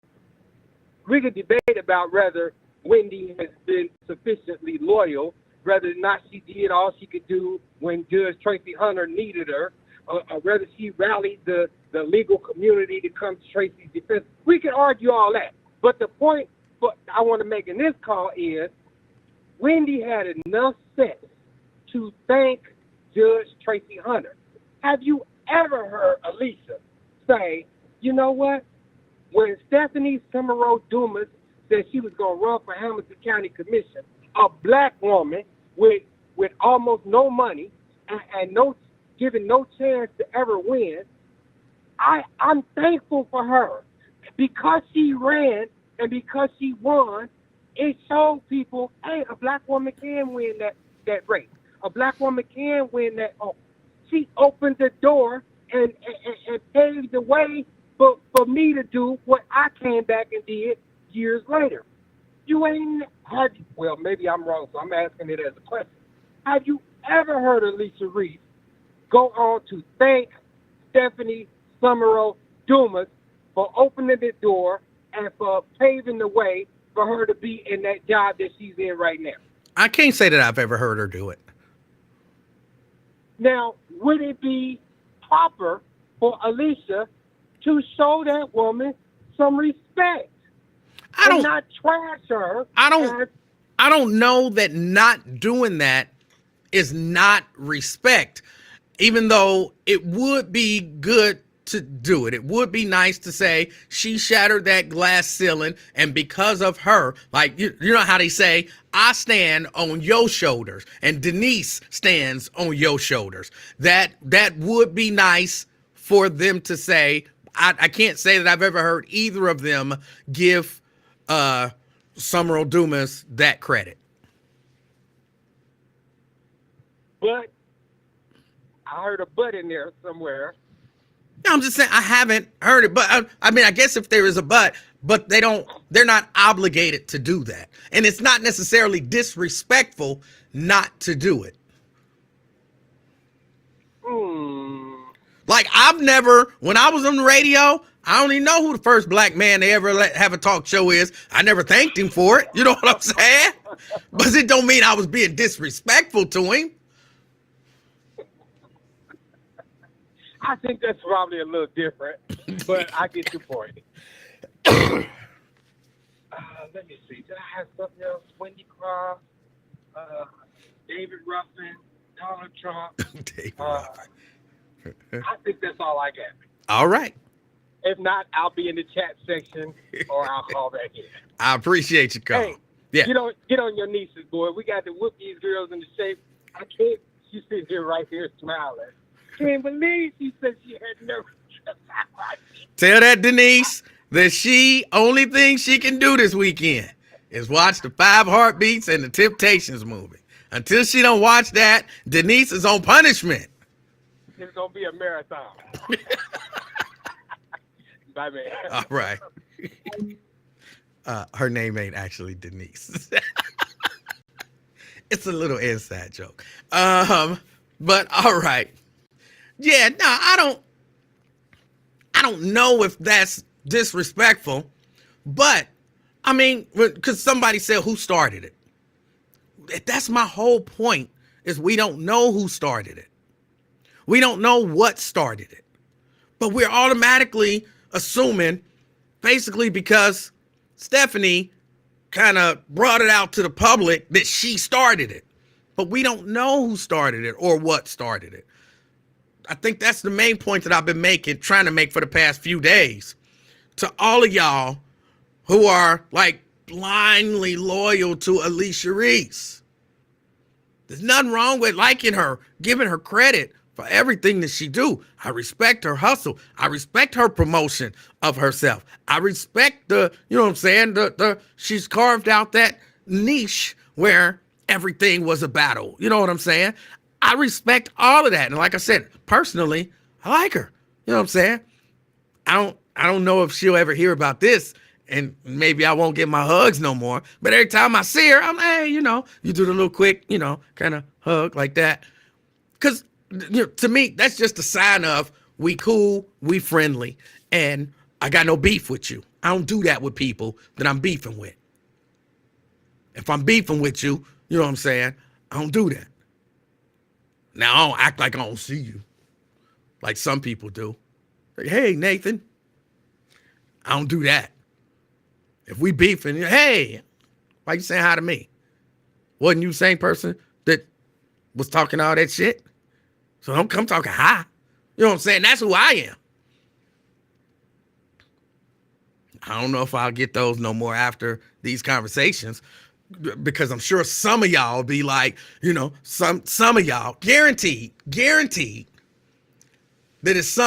Wendy has been sufficiently loyal, whether or not she did all she could do when Judge Tracy Hunter needed her, or whether she rallied the legal community to come to Tracy's defense. We can argue all that. But the point I want to make in this call is Wendy had enough sense to thank Judge Tracy Hunter. Have you ever heard Alicia say, you know what? When Stephanie Summerall Dumas said she was going to run for Hamilton County Commission, a black woman with almost no money and no given no chance to ever win, I'm thankful for her. Because she ran and because she won, it showed people, hey, a black woman can win that race. A black woman can win that. Oh, she opened the door and paved the way for me to do what I came back and did years later. Well, maybe I'm wrong, so I'm asking it as a question. Have you ever heard Alicia Reese go on to thank Stephanie Summerall Dumas for opening the door and for paving the way for her to be in that job that she's in right now? I can't say that I've ever heard her do it. Now, would it be proper for Alicia to show that woman some respect? And not trash her. I don't know that not doing that is not respect, even though it would be good to do it. It would be nice to say she shattered that glass ceiling, and because of her, like you know how they say, I stand on your shoulders and Denise stands on your shoulders. That would be nice for them to say. I can't say that I've ever heard either of them give Summerall Dumas that credit. But I heard a but in there somewhere. No, I'm just saying I haven't heard it, but I mean, I guess if there is a but they're not obligated to do that. And it's not necessarily disrespectful not to do it. Like when I was on the radio, I don't even know who the first black man to ever have a talk show is. I never thanked him for it. You know what I'm saying? But it don't mean I was being disrespectful to him. I think that's probably a little different, but I get your point. Let me see. Did I have something else? Wendy Cross, David Ruffin, Donald Trump. David Ruffin. I think that's all I got. All right. If not, I'll be in the chat section or I'll call back in. I appreciate you, Cole. Hey, yeah. Get on your nieces, boy. We got to whoop these girls into shape. I can't. She's sitting here right here smiling. Can't believe she said she had no. Tell that Denise that only thing she can do this weekend is watch the 5 Heartbeats and the Temptations movie. Until she don't watch that, Denise is on punishment. It's gonna be a marathon. Bye, man. All right. Her name ain't actually Denise. It's a little inside joke. But all right. Yeah, no, I don't know if that's disrespectful, but I mean, because somebody said who started it. That's my whole point, is we don't know who started it. We don't know what started it, but we're automatically assuming, basically because Stephanie kind of brought it out to the public, that she started it. but we don't know who started it or what started it. I think that's the main point that I've been trying to make for the past few days. To all of y'all who are like blindly loyal to Alicia Reese. There's nothing wrong with liking her, giving her credit for everything that she do. I respect her hustle. I respect her promotion of herself. I respect the, you know what I'm saying? She's carved out that niche where everything was a battle. You know what I'm saying? I respect all of that. And like I said, personally, I like her. You know what I'm saying? I don't know if she'll ever hear about this, and maybe I won't get my hugs no more. But every time I see her, I'm, hey, you do the little quick, kind of hug like that. Because to me, that's just a sign of we cool, we friendly, and I got no beef with you. I don't do that with people that I'm beefing with. If I'm beefing with you, you know what I'm saying? I don't do that. Now, I don't act like I don't see you, like some people do. Like, hey, Nathan. I don't do that. If we beefing, hey, why you saying hi to me? Wasn't you the same person that was talking all that shit? So don't come talking hi. You know what I'm saying? That's who I am. I don't know if I'll get those no more after these conversations, because I'm sure some of y'all will be like, some of y'all, guaranteed, that is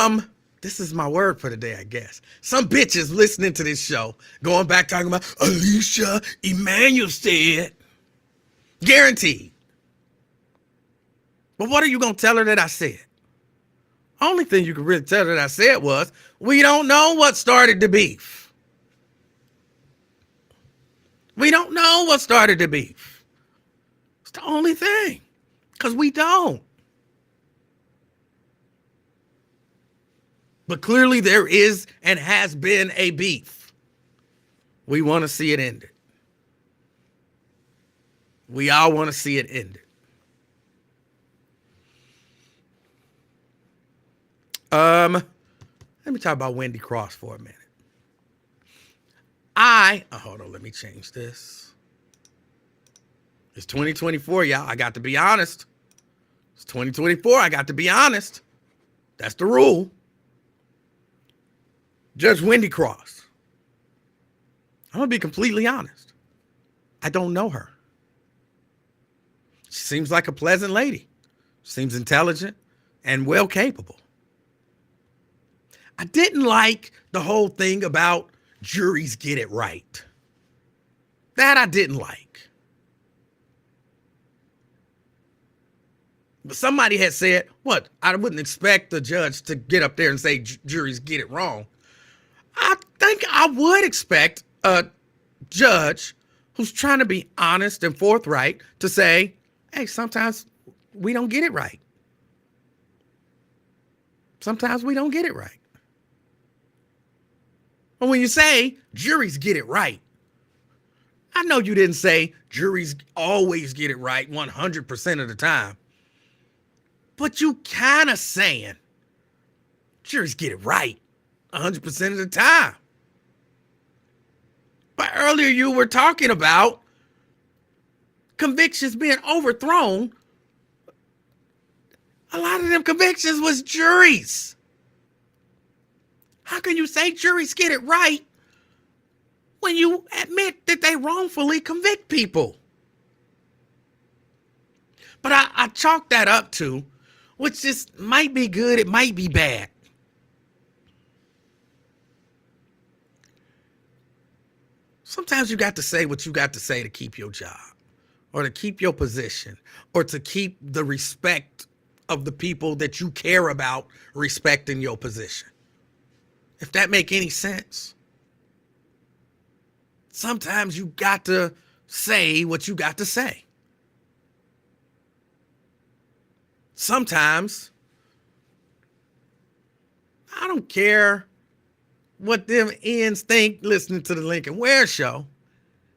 this is my word for the day, I guess. Some bitches listening to this show, going back talking about Alicia Emanuel said. Guaranteed. But what are you going to tell her that I said? Only thing you can really tell her that I said was, we don't know what started the beef. We don't know what started the beef. It's the only thing. Because we don't. But clearly there is and has been a beef. We want to see it ended. We all want to see it ended. Let me talk about Wendy Cross for a minute. Hold on, let me change this. It's 2024, y'all. I got to be honest. It's 2024. I got to be honest. That's the rule. Judge Wendy Cross. I'm going to be completely honest. I don't know her. She seems like a pleasant lady. Seems intelligent and well capable. I didn't like the whole thing about juries get it right. That I didn't like. But somebody had said, what? I wouldn't expect the judge to get up there and say juries get it wrong. I think I would expect a judge who's trying to be honest and forthright to say, hey, sometimes we don't get it right. Sometimes we don't get it right. But when you say juries get it right, I know you didn't say juries always get it right 100% of the time. But you kind of saying juries get it right 100% of the time. But earlier you were talking about convictions being overthrown. A lot of them convictions was juries. How can you say juries get it right when you admit that they wrongfully convict people? But I chalk that up to, which just might be good, it might be bad. Sometimes you got to say what you got to say to keep your job, or to keep your position, or to keep the respect of the people that you care about respecting your position. If that make any sense. Sometimes you got to say what you got to say. Sometimes I don't care what them ends think listening to the Lincoln Ware show.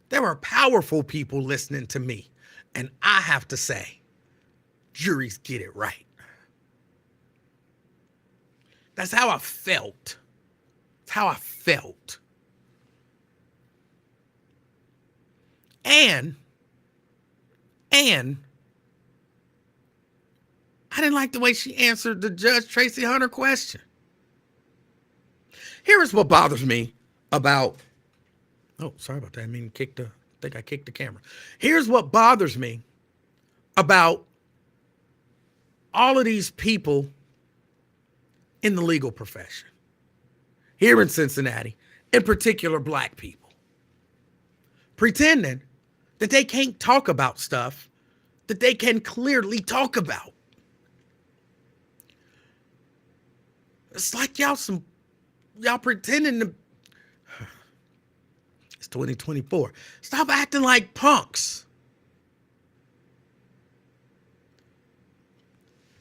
There are powerful people listening to me, and I have to say, juries get it right. That's how I felt. That's how I felt. And I didn't like the way she answered the Judge Tracy Hunter question. Here is what bothers me about, oh, sorry about that. I think I kicked the camera. Here's what bothers me about all of these people in the legal profession here in Cincinnati, in particular black people, pretending that they can't talk about stuff that they can clearly talk about. It's like y'all pretending to, it's 2024. Stop acting like punks.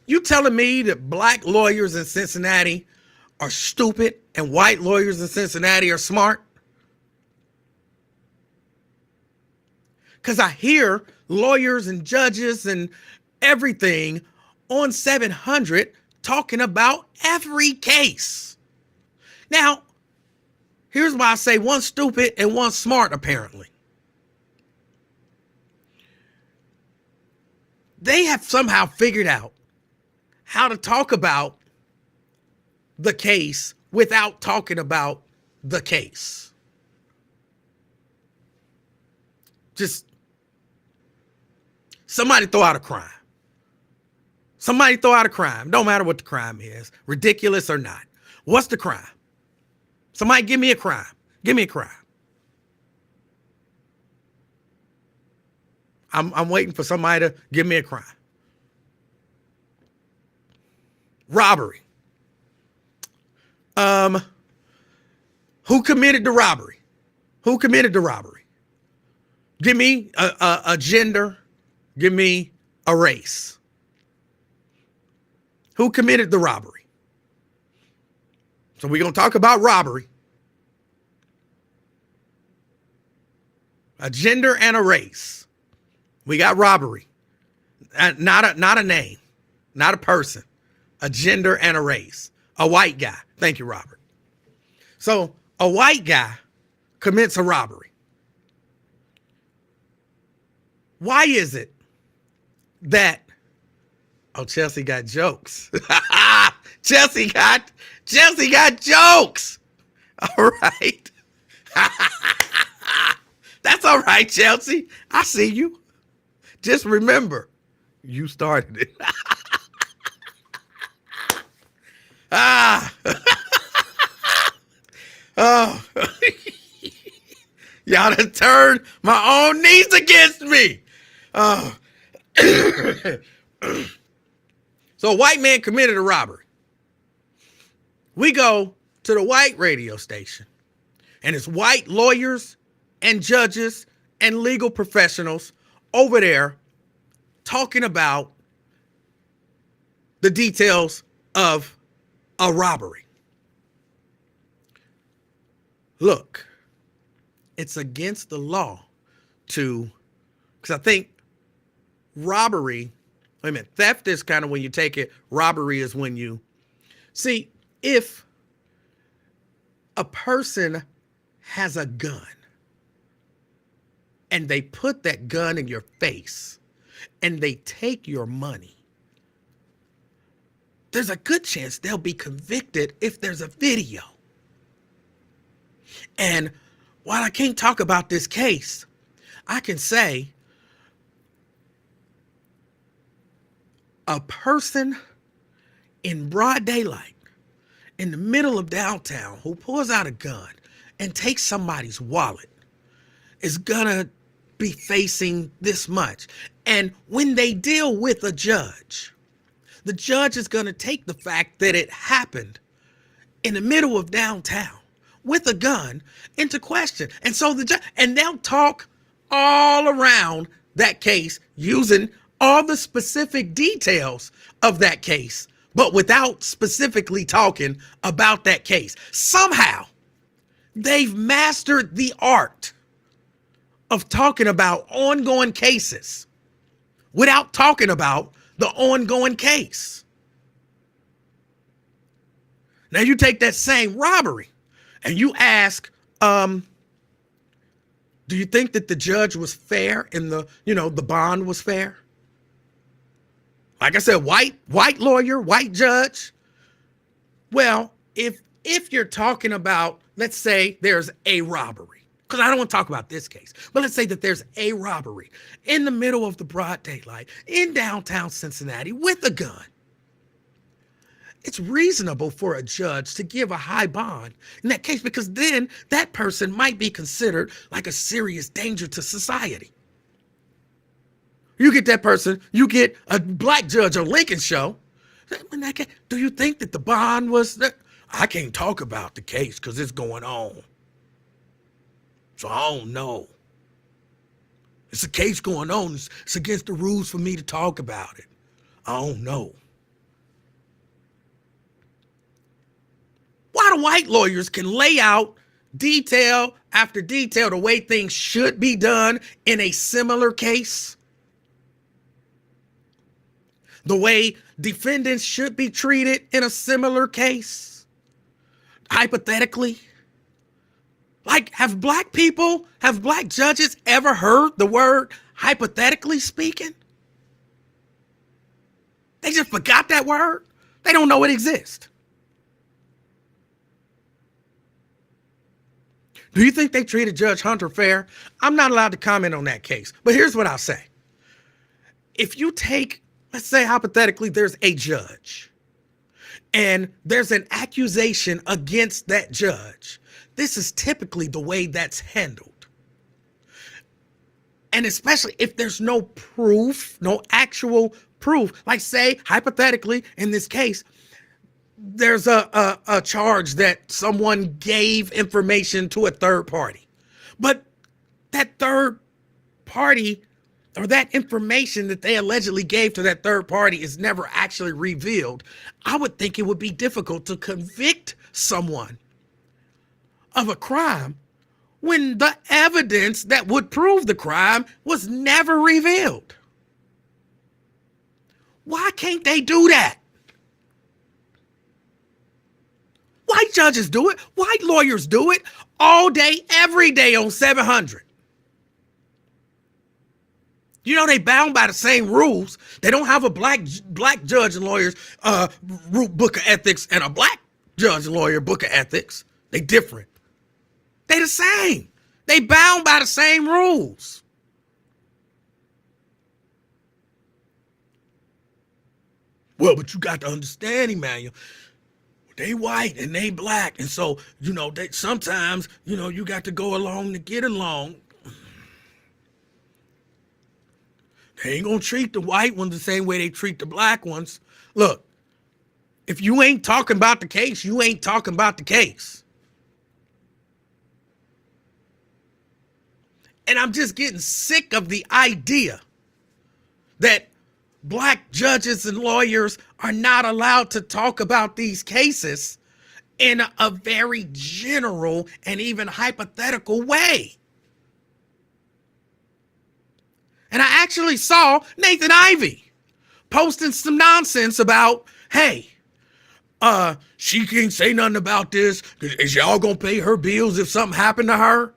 You telling me that black lawyers in Cincinnati are stupid and white lawyers in Cincinnati are smart? Because I hear lawyers and judges and everything on 700 talking about every case. Now, here's why I say one's stupid and one's smart, apparently. They have somehow figured out how to talk about the case without talking about the case. Just somebody throw out a crime. Somebody throw out a crime. Don't matter what the crime is, ridiculous or not. What's the crime? Somebody give me a crime. Give me a crime. I'm waiting for somebody to give me a crime. Robbery. Who committed the robbery? Who committed the robbery? Give me a gender. Give me a race. Who committed the robbery? So we're going to talk about robbery. A gender and a race. We got robbery. Not a name. Not a person. A gender and a race. A white guy. Thank you, Robert. So a white guy commits a robbery. Why is it that, oh, Chelsea got jokes. Chelsea got jokes. All right. That's all right, Chelsea. I see you. Just remember, you started it. Oh. Y'all done turned my own knees against me. Oh. So a white man committed a robbery. We go to the white radio station, and it's white lawyers and judges and legal professionals over there talking about the details of a robbery. Look, it's against the law to, because I think robbery, theft is kind of when you take it, robbery is when you, see, if a person has a gun and they put that gun in your face and they take your money, there's a good chance they'll be convicted if there's a video. And while I can't talk about this case, I can say a person in broad daylight in the middle of downtown who pulls out a gun and takes somebody's wallet is gonna be facing this much. And when they deal with a judge, the judge is gonna take the fact that it happened in the middle of downtown with a gun into question. And so the judge, and they'll talk all around that case using all the specific details of that case, but without specifically talking about that case. Somehow, they've mastered the art of talking about ongoing cases without talking about the ongoing case. Now you take that same robbery and you ask, do you think that the judge was fair in the bond was fair? Like I said, white lawyer, white judge. Well, if you're talking about, let's say there's a robbery, because I don't want to talk about this case, but let's say that there's a robbery in the middle of the broad daylight in downtown Cincinnati with a gun. It's reasonable for a judge to give a high bond in that case, because then that person might be considered like a serious danger to society. You get that person, you get a black judge on Lincoln show. Do you think that the bond was that? I can't talk about the case because it's going on. So I don't know. It's a case going on. It's against the rules for me to talk about it. I don't know. Why the white lawyers can lay out detail after detail the way things should be done in a similar case, the way defendants should be treated in a similar case, hypothetically. Like, have black judges ever heard the word hypothetically speaking? They just forgot that word. They don't know it exists. Do you think they treated Judge Hunter fair? I'm not allowed to comment on that case, but here's what I'll say. If you take, let's say hypothetically, there's a judge and there's an accusation against that judge. This is typically the way that's handled. And especially if there's no proof, no actual proof, like say hypothetically in this case, there's a charge that someone gave information to a third party, but that third party or that information that they allegedly gave to that third party is never actually revealed. I would think it would be difficult to convict someone of a crime when the evidence that would prove the crime was never revealed. Why can't they do that? White judges do it. White lawyers do it all day, every day on 700. You know, they bound by the same rules. They don't have a black judge and lawyers book of ethics and a black judge and lawyer book of ethics. They different. They the same. They bound by the same rules. Well, but you got to understand, Emanuel, they white and they black. And so, you know, they sometimes, you know, you got to go along to get along. They ain't gonna treat the white ones the same way they treat the black ones. Look, if you ain't talking about the case, you ain't talking about the case. And I'm just getting sick of the idea that black judges and lawyers are not allowed to talk about these cases in a very general and even hypothetical way. And I actually saw Nathan Ivey posting some nonsense about, hey, she can't say nothing about this. Is y'all gonna pay her bills if something happened to her?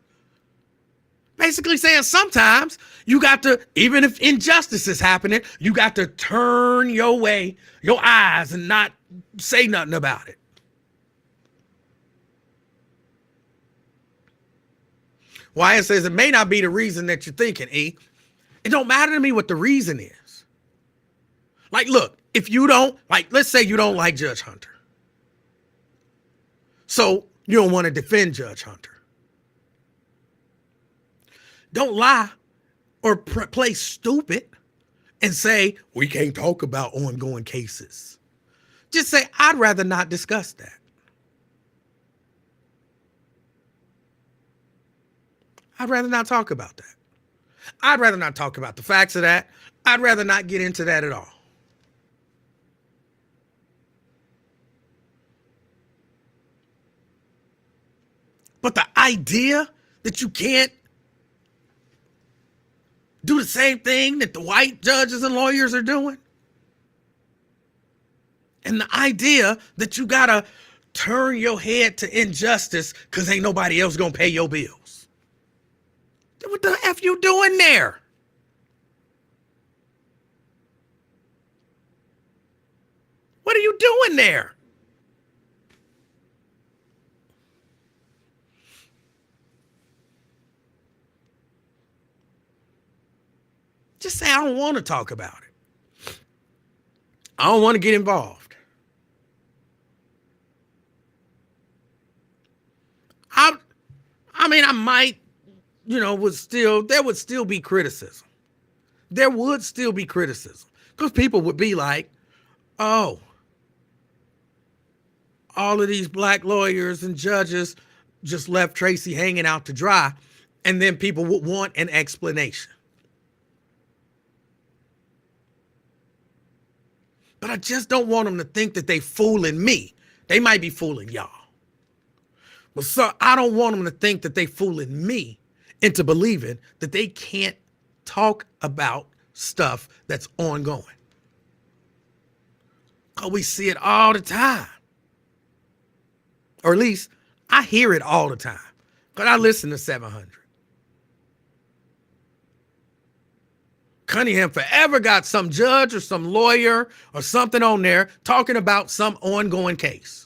Basically saying sometimes you got to, even if injustice is happening, you got to turn your eyes and not say nothing about it. Wyatt says it may not be the reason that you're thinking, E. It don't matter to me what the reason is. Like, look, if you don't, like, let's say you don't like Judge Hunter. So you don't want to defend Judge Hunter. Don't lie or play stupid and say, we can't talk about ongoing cases. Just say, I'd rather not discuss that. I'd rather not talk about that. I'd rather not talk about the facts of that. I'd rather not get into that at all. But the idea that you can't do the same thing that the white judges and lawyers are doing, and the idea that you gotta turn your head to injustice because ain't nobody else gonna pay your bills. What the F you doing there? What are you doing there? Just say, I don't want to talk about it. I don't want to get involved. I might, there would still be criticism. There would still be criticism because people would be like, oh, all of these black lawyers and judges just left Tracy hanging out to dry. And then people would want an explanation. But I just don't want them to think that they fooling me. They might be fooling y'all. But so I don't want them to think that they fooling me into believing that they can't talk about stuff that's ongoing. Oh, we see it all the time. Or at least I hear it all the time. Because I listen to 700. Cunningham forever got some judge or some lawyer or something on there talking about some ongoing case.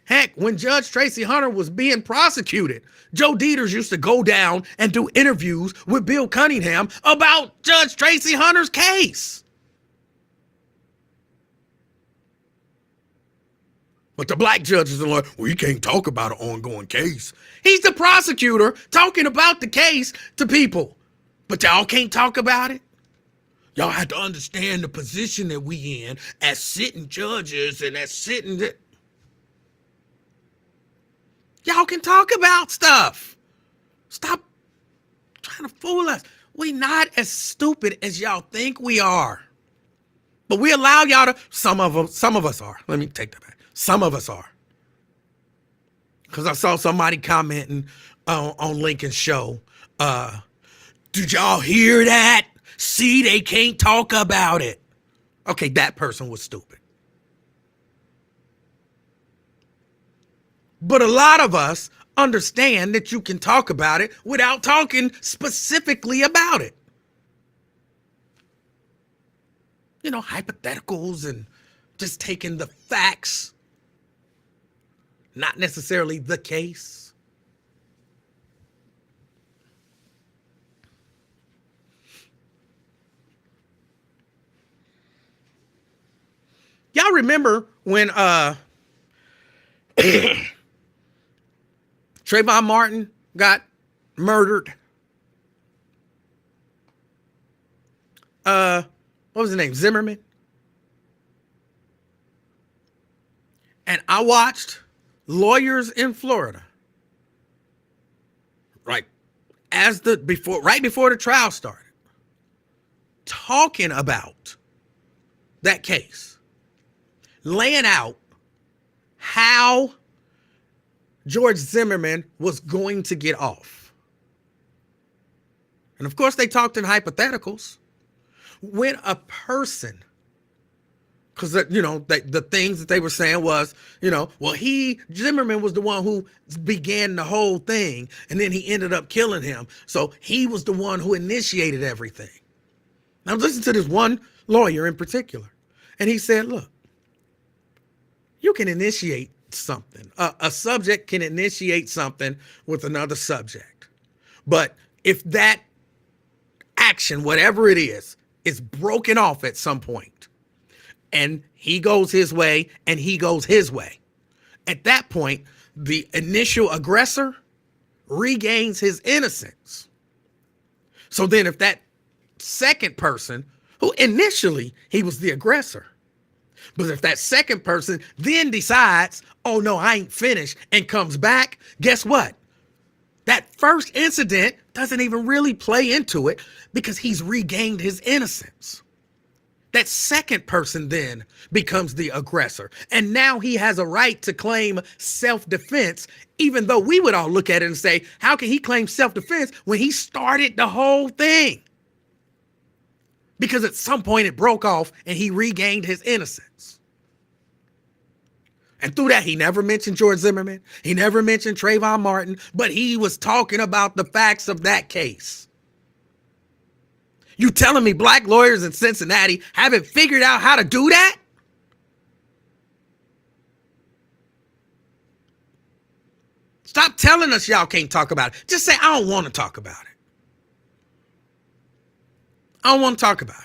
Heck, when Judge Tracy Hunter was being prosecuted, Joe Dieters used to go down and do interviews with Bill Cunningham about Judge Tracy Hunter's case. But the black judges are like, well, you can't talk about an ongoing case. He's the prosecutor talking about the case to people. But y'all can't talk about it? Y'all have to understand the position that we in as sitting judges and as sitting... Y'all can talk about stuff. Stop trying to fool us. We not as stupid as y'all think we are. But we allow y'all to, some of us are. Let me take that back. Some of us are. Because I saw somebody commenting on Lincoln's show. Did y'all hear that? See, they can't talk about it. Okay, that person was stupid. But a lot of us understand that you can talk about it without talking specifically about it. You know, hypotheticals and just taking the facts, not necessarily the case. Y'all remember when Trayvon Martin got murdered? What was his name? Zimmerman. And I watched lawyers in Florida, right before the trial started, talking about that case, laying out how George Zimmerman was going to get off. And of course, they talked in hypotheticals. When a person, because the things that they were saying was, Zimmerman was the one who began the whole thing, and then he ended up killing him. So he was the one who initiated everything. Now listen to this one lawyer in particular, and he said, look, you can initiate something. A subject can initiate something with another subject. But if that action, whatever it is broken off at some point, and he goes his way and he goes his way, at that point, the initial aggressor regains his innocence. So then if that second person, who initially he was the aggressor, but if that second person then decides, oh no, I ain't finished, and comes back, guess what? That first incident doesn't even really play into it because he's regained his innocence. That second person then becomes the aggressor. And now he has a right to claim self-defense, even though we would all look at it and say, how can he claim self-defense when he started the whole thing? Because at some point it broke off and he regained his innocence. And through that, he never mentioned George Zimmerman. He never mentioned Trayvon Martin, but he was talking about the facts of that case. You telling me black lawyers in Cincinnati haven't figured out how to do that? Stop telling us y'all can't talk about it. Just say, I don't want to talk about it. I don't want to talk about it.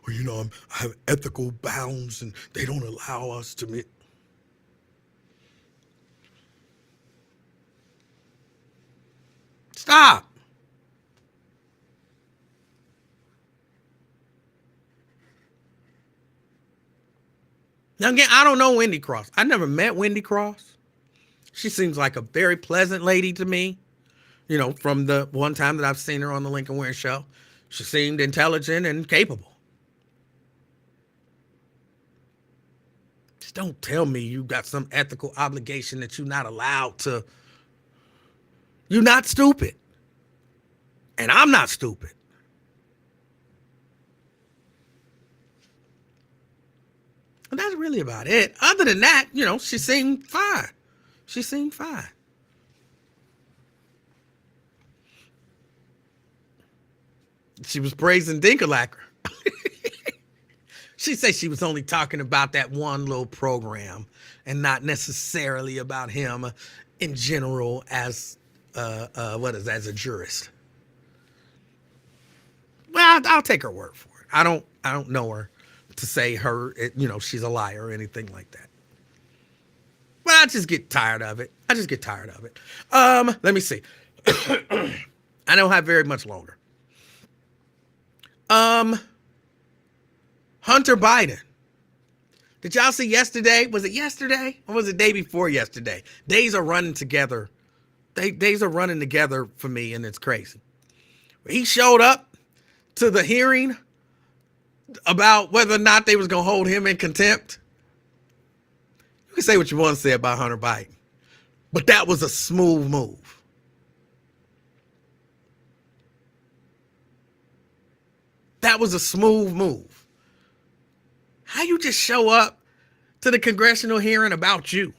Well, I have ethical bounds and they don't allow us to meet. Stop. Now, again, I don't know Wendy Cross. I never met Wendy Cross. She seems like a very pleasant lady to me. From the one time that I've seen her on the Lincoln Ware show, she seemed intelligent and capable. Just don't tell me you got some ethical obligation that you're not allowed to. You're not stupid. And I'm not stupid. And that's really about it. Other than that, she seemed fine. She seemed fine. She was praising Dinklelacker. She said she was only talking about that one little program and not necessarily about him in general as as a jurist. Well, I'll take her word for it. I don't know her to say she's a liar or anything like that. Well, I just get tired of it. Let me see. I don't have very much longer. Hunter Biden. Did y'all see yesterday? Was it yesterday or was it day before yesterday? Days are running together. Days are running together for me, and it's crazy. He showed up to the hearing about whether or not they was going to hold him in contempt. You can say what you want to say about Hunter Biden, but that was a smooth move. That was a smooth move. How you just show up to the congressional hearing about you?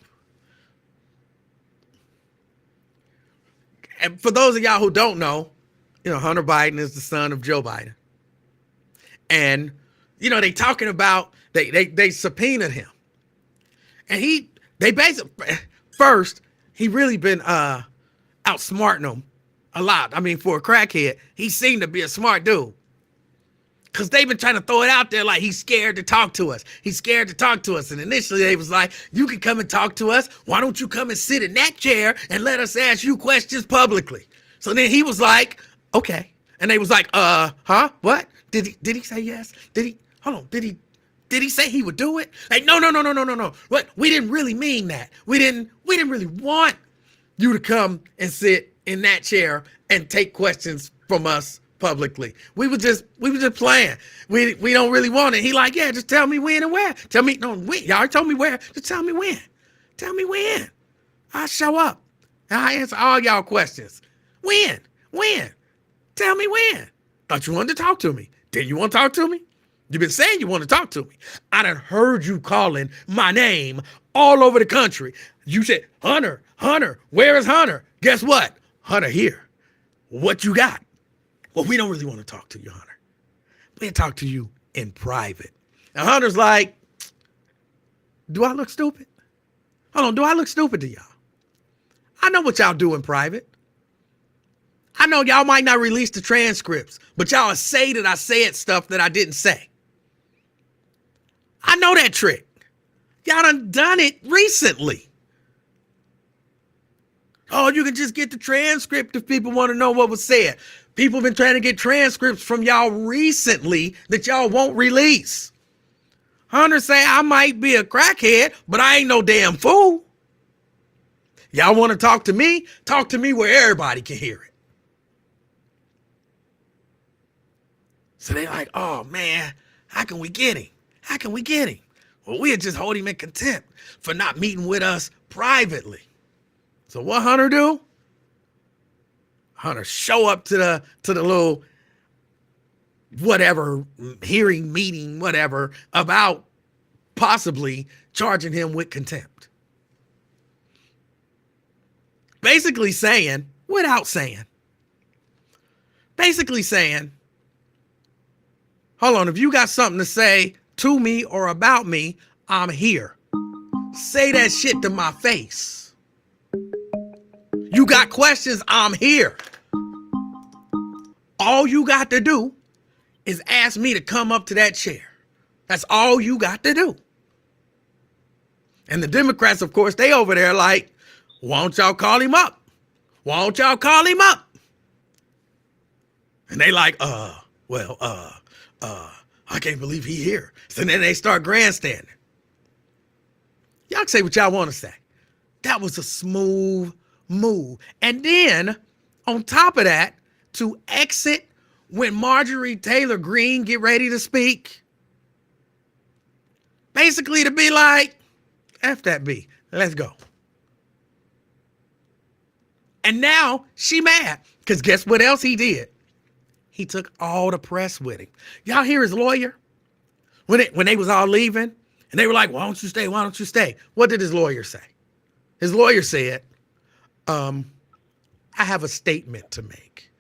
And for those of y'all who don't know, Hunter Biden is the son of Joe Biden. And, they talking about, they subpoenaed him. And they basically, first, he really been outsmarting them a lot. I mean, for a crackhead, he seemed to be a smart dude. Because they've been trying to throw it out there like he's scared to talk to us. He's scared to talk to us. And initially they was like, you can come and talk to us. Why don't you come and sit in that chair and let us ask you questions publicly? So then he was like, okay. And they was like, huh? What? Did he say yes? Did he say he would do it? Like, no. What? We didn't really mean that. We didn't really want you to come and sit in that chair and take questions from us publicly. We were just playing. We don't really want it. He like, yeah, just tell me when and where. Tell me, no, when. Y'all told me where. Just tell me when. Tell me when. I'll show up. I'll answer all y'all questions. When? Tell me when. Thought you wanted to talk to me. Didn't you want to talk to me? You've been saying you want to talk to me. I done heard you calling my name all over the country. You said, Hunter, where is Hunter? Guess what? Hunter here. What you got? Well, we don't really want to talk to you, Hunter. We'll talk to you in private. Now, Hunter's like, do I look stupid? Hold on, do I look stupid to y'all? I know what y'all do in private. I know y'all might not release the transcripts, but y'all say that I said stuff that I didn't say. I know that trick. Y'all done it recently. Oh, you can just get the transcript if people want to know what was said. People have been trying to get transcripts from y'all recently that y'all won't release. Hunter say, I might be a crackhead, but I ain't no damn fool. Y'all want to talk to me? Talk to me where everybody can hear it. So they like, oh man, how can we get him? Well, we'll just hold him in contempt for not meeting with us privately. So what Hunter do? Hunter show up to the little whatever hearing meeting, whatever, about possibly charging him with contempt. Basically saying, without saying, Basically saying, hold on, if you got something to say to me or about me, I'm here. Say that shit to my face. You got questions, I'm here. All you got to do is ask me to come up to that chair. That's all you got to do. And the Democrats, of course, they over there like, why don't y'all call him up? Why don't y'all call him up? And they like, I can't believe he here. So then they start grandstanding. Y'all can say what y'all want to say. That was a smooth move. And then, on top of that, to exit when Marjorie Taylor Greene get ready to speak, basically to be like, F that B, let's go. And now she mad, because guess what else he did? He took all the press with him. Y'all hear his lawyer? When they was all leaving, and they were like, why don't you stay? Why don't you stay? What did his lawyer say? His lawyer said, I have a statement to make.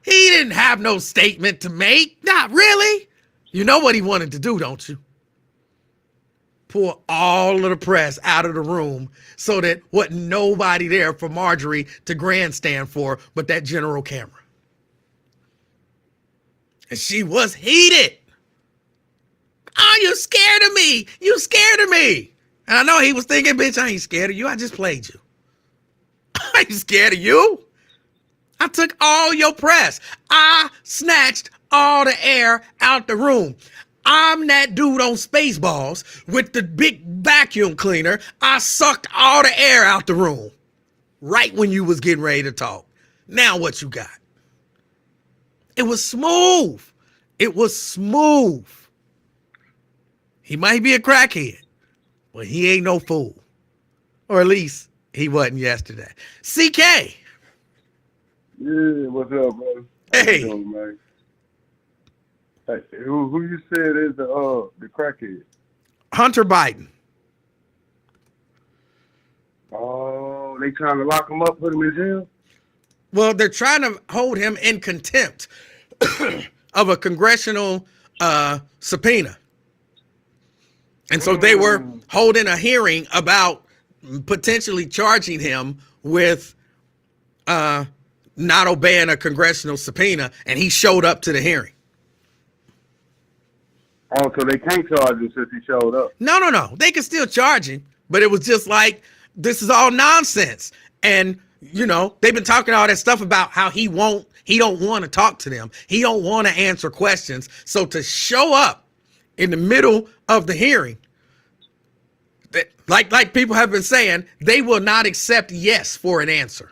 He didn't have no statement to make. Not really. You know what he wanted to do, don't you? Pull all of the press out of the room so that wasn't nobody there for Marjorie to grandstand for but that general camera. And she was heated. Oh, you scared of me. You scared of me. And I know he was thinking, bitch, I ain't scared of you. I just played you. I ain't scared of you. I took all your press. I snatched all the air out the room. I'm that dude on Spaceballs with the big vacuum cleaner. I sucked all the air out the room right when you was getting ready to talk. Now what you got? It was smooth. It was smooth. He might be a crackhead, but he ain't no fool. Or at least he wasn't yesterday. CK. Yeah, what's up, brother? Hey. How you doing, man? Hey, who you said is the crackhead? Hunter Biden. Oh, they trying to lock him up, put him in jail? Well, they're trying to hold him in contempt of a congressional subpoena. And so they were holding a hearing about potentially charging him with not obeying a congressional subpoena, and he showed up to the hearing. Oh, so they can't charge him since he showed up. No. They can still charge him, but it was just like, this is all nonsense. And, you know, they've been talking all that stuff about how he don't want to talk to them. He don't want to answer questions. So to show up in the middle of the hearing, like people have been saying, they will not accept yes for an answer.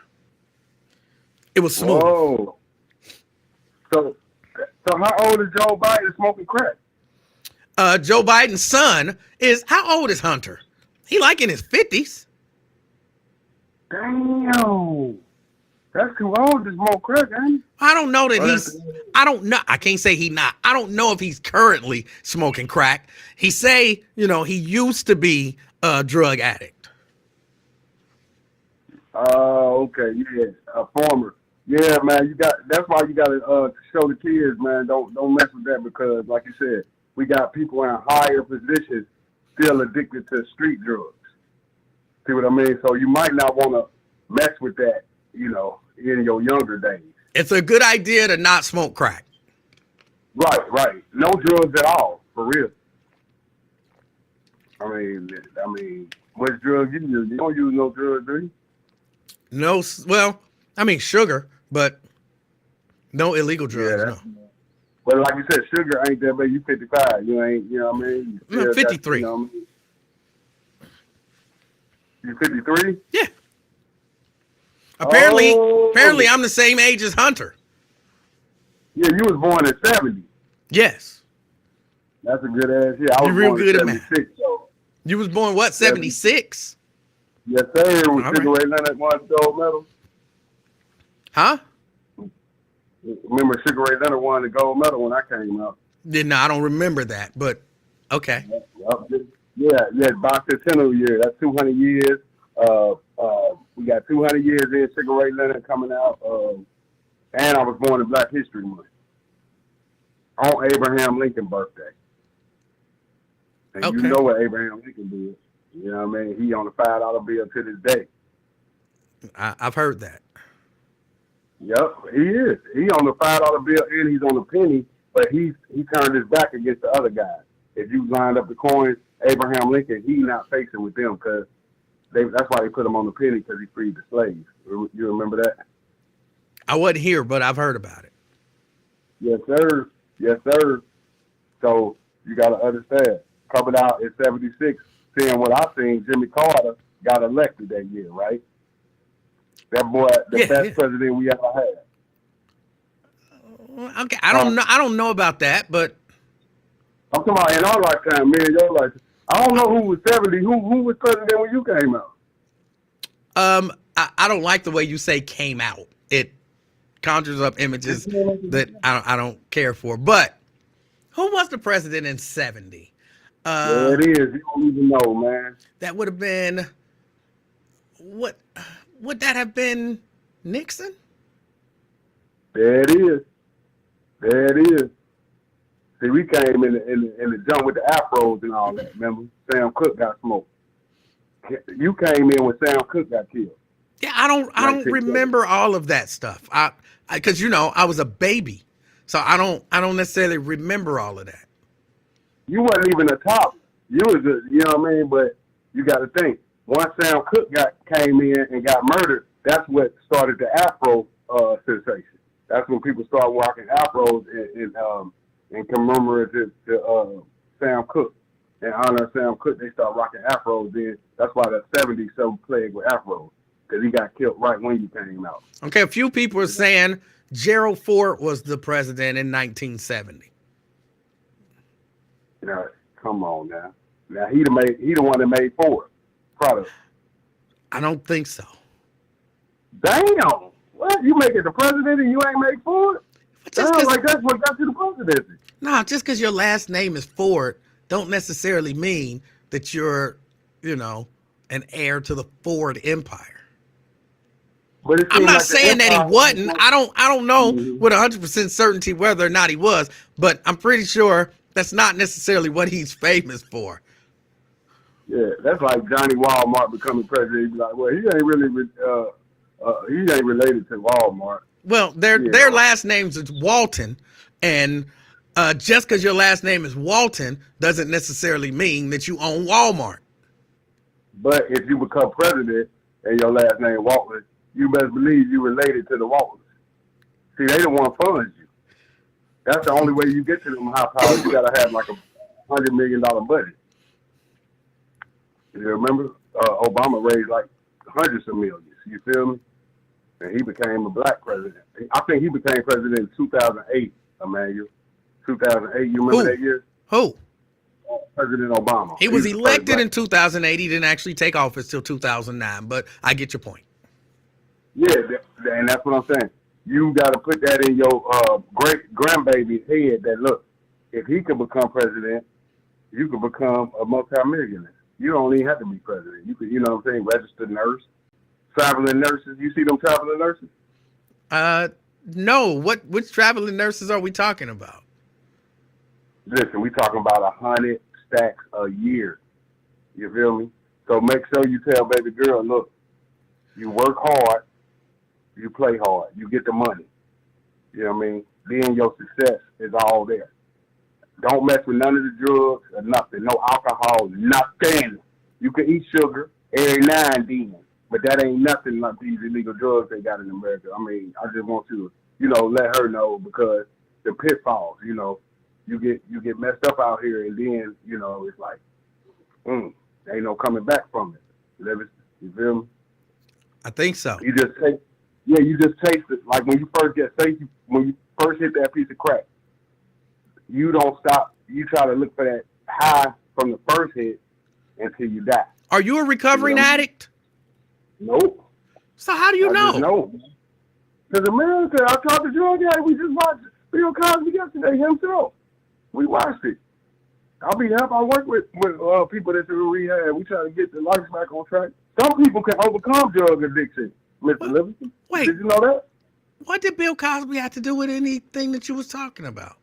It was smooth. Whoa. So how old is Joe Biden smoking crack? Joe Biden's son is, how old is Hunter? He like in his 50s. Damn. That's too old to smoke crack, ain't it? I don't know that I don't know. I can't say he not. I don't know if he's currently smoking crack. He say, you know, he used to be a drug addict. Oh, okay, yeah, a former. Yeah, man, that's why you got to show the kids, man, don't mess with that, because like you said, we got people in higher positions still addicted to street drugs. See what I mean? So you might not want to mess with that, you know, in your younger days. It's a good idea to not smoke crack. Right. No drugs at all, for real. I mean, what drugs you use? You don't use no drugs, do you? No, well, I mean sugar, but no illegal drugs. Yeah, no. But like you said, sugar ain't that bad. You 55. You ain't, you know what I mean? I'm 53. You know what I mean? You 53? Yeah. Apparently, I'm the same age as Hunter. Yeah, you was born in 70. Yes. That's a good ass. Yeah, I was You're real born good in at 76. So. You was born what? 76? Yes, sir. With All Sugar right. Ray Leonard won the gold medal. Huh? Remember, Sugar Ray Leonard won the gold medal when I came out. No, I don't remember that, but okay. Yeah, bicentennial year. That's 200 years. We got 200 years in Sugar Ray Leonard coming out. And I was born in Black History Month on Abraham Lincoln's birthday. And you Okay. know what Abraham Lincoln did. You know what I mean? He on the $5 bill to this day. I've heard that. Yep, he is. He on the $5 bill and he's on the penny, but he turned his back against the other guys. If you lined up the coins, Abraham Lincoln, he not facing with them because that's why they put him on the penny because he freed the slaves. You remember that? I wasn't here, but I've heard about it. Yes, sir. Yes, sir. So you got to understand. Coming out in '76, seeing what I seen, Jimmy Carter got elected that year, right? That boy, the best president we ever had. Okay, I don't know about that, but I'm talking about in our lifetime, me and your lifetime. I don't know who was 70. Who was president when you came out? I don't like the way you say "came out." It conjures up images that I don't care for. But who was the president in '70? Yeah, it is. You don't even know, man. That would have been what? Would that have been Nixon? There it is. There it is. See, we came in the jump with the afros and all that. Remember, Sam Cooke got smoked. You came in when Sam Cooke got killed. Yeah, I don't remember all of that stuff. Because I was a baby, so I don't necessarily remember all of that. You wasn't even a top. You was you know what I mean? But you got to think. Once Sam Cooke came in and got murdered, that's what started the Afro sensation. That's when people started rocking Afros in commemorative to Sam Cooke. In honor of Sam Cooke, they started rocking Afros then. That's why the 70s so plagued with Afros, because he got killed right when you came out. Okay, a few people are saying Gerald Ford was the president in 1970. Come on now. Now he the one that made Ford product. I don't think so. Damn. What? You make it the president and you ain't make Ford? Sounds like that's what got you the presidency. Nah, just because your last name is Ford don't necessarily mean that you're, an heir to the Ford empire. But I'm not saying that he wasn't. I don't know with 100% certainty whether or not he was, but I'm pretty sure that's not necessarily what he's famous for. Yeah, that's like Johnny Walmart becoming president. He'd be like, well, he ain't really, he ain't related to Walmart. Well, their last names is Walton, and just because your last name is Walton doesn't necessarily mean that you own Walmart. But if you become president and your last name Walton, you best believe you related to the Waltons. See, they don't want to fund you. That's the only way you get to them high powers. You got to have like a $100 million budget. You remember? Obama raised like hundreds of millions. You feel me? And he became a black president. I think he became president in 2008, Emanuel. 2008, you remember that year? Who? President Obama. He was elected in 2008. He didn't actually take office till 2009, but I get your point. Yeah, and that's what I'm saying. You got to put that in your great grandbaby's head that, look, if he could become president, you could become a multimillionaire. You don't even have to be president. You could, you know what I'm saying, registered nurse, traveling nurses. You see them traveling nurses? No. Which traveling nurses are we talking about? Listen, we talking about 100 stacks a year. You feel me? So make sure you tell baby girl, look, you work hard, you play hard, you get the money. You know what I mean? Then your success is all there. Don't mess with none of the drugs or nothing. No alcohol, nothing. You can eat sugar every now and then, but that ain't nothing like these illegal drugs they got in America. I mean, I just want to, let her know, because the pitfalls, you get messed up out here, and then, it's like, there ain't no coming back from it. You feel me? I think so. You just taste it. Like when you first when you first hit that piece of crack, you don't stop. You try to look for that high from the first hit until you die. Are you a recovering addict? Nope. So how do you know? No. Because America, I talked to drug addict. We just watched Bill Cosby yesterday himself. We watched it. I work with people that's in rehab. We try to get their lives back on track. Some people can overcome drug addiction, Mr. Livingston. Wait. Did you know that? What did Bill Cosby have to do with anything that you was talking about?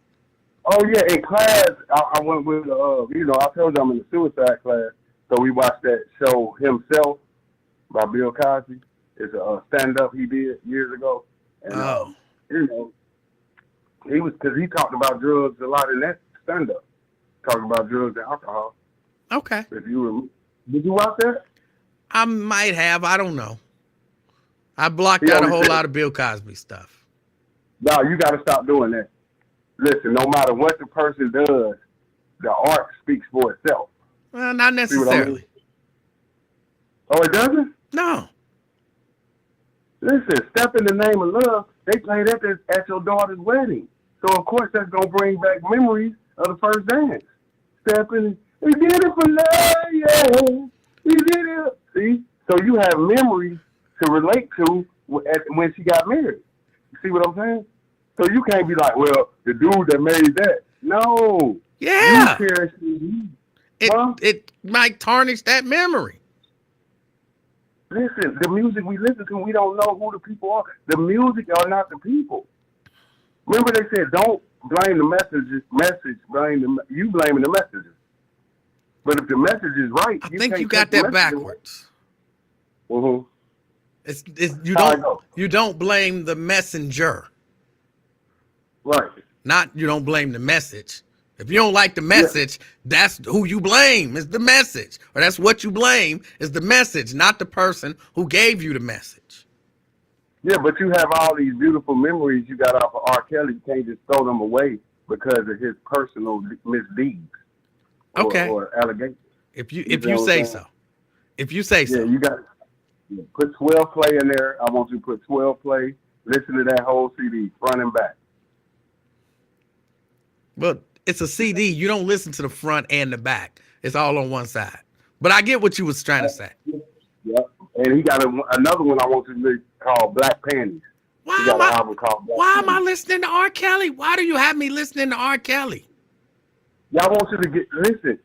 Oh yeah, in class, I went with I told you I'm in the suicide class, so we watched that show Himself by Bill Cosby. It's a stand up he did years ago, and Oh, he was because he talked about drugs a lot in that stand up, talking about drugs and alcohol. okay. If you remember, did you watch that? I might have. I don't know. I blocked He out a always whole said, lot of Bill Cosby stuff. "No, you got to stop doing that. Listen, no matter what the person does, the art speaks for itself." Well, not See what I mean? necessarily. Oh, it doesn't? No. Listen, Step in the Name of Love, they played that at your daughter's wedding. So, of course, that's going to bring back memories of the first dance. Step in, he did it for love, yeah. He did it. See? So you have memories to relate to when she got married. You see what I'm saying? So you can't be like, well, the dude that made that. No. Yeah. You cherish it. It might tarnish that memory. Listen, the music we listen to, we don't know who the people are. The music are not the people. Remember they said, don't blame the you blaming the messages. But if the message is right, I think you got that backwards. Mm-hmm. You don't blame the messenger. Right. Not you don't blame the message. If you don't like the message, that's who you blame is the message. Or that's what you blame is the message, not the person who gave you the message. Yeah, but you have all these beautiful memories you got off of R. Kelly. You can't just throw them away because of his personal misdeeds or allegations. If you say so. If you say so. Yeah, you got to put 12 play in there. I want you to put 12 play. Listen to that whole CD, front and back. Well, it's a CD. You don't listen to the front and the back. It's all on one side. But I get what you was trying to say. Yeah, and he got another one I want you to listen called Black Panties. Why am I listening to R. Kelly? Why do you have me listening to R. Kelly? Yeah, I want you to listen.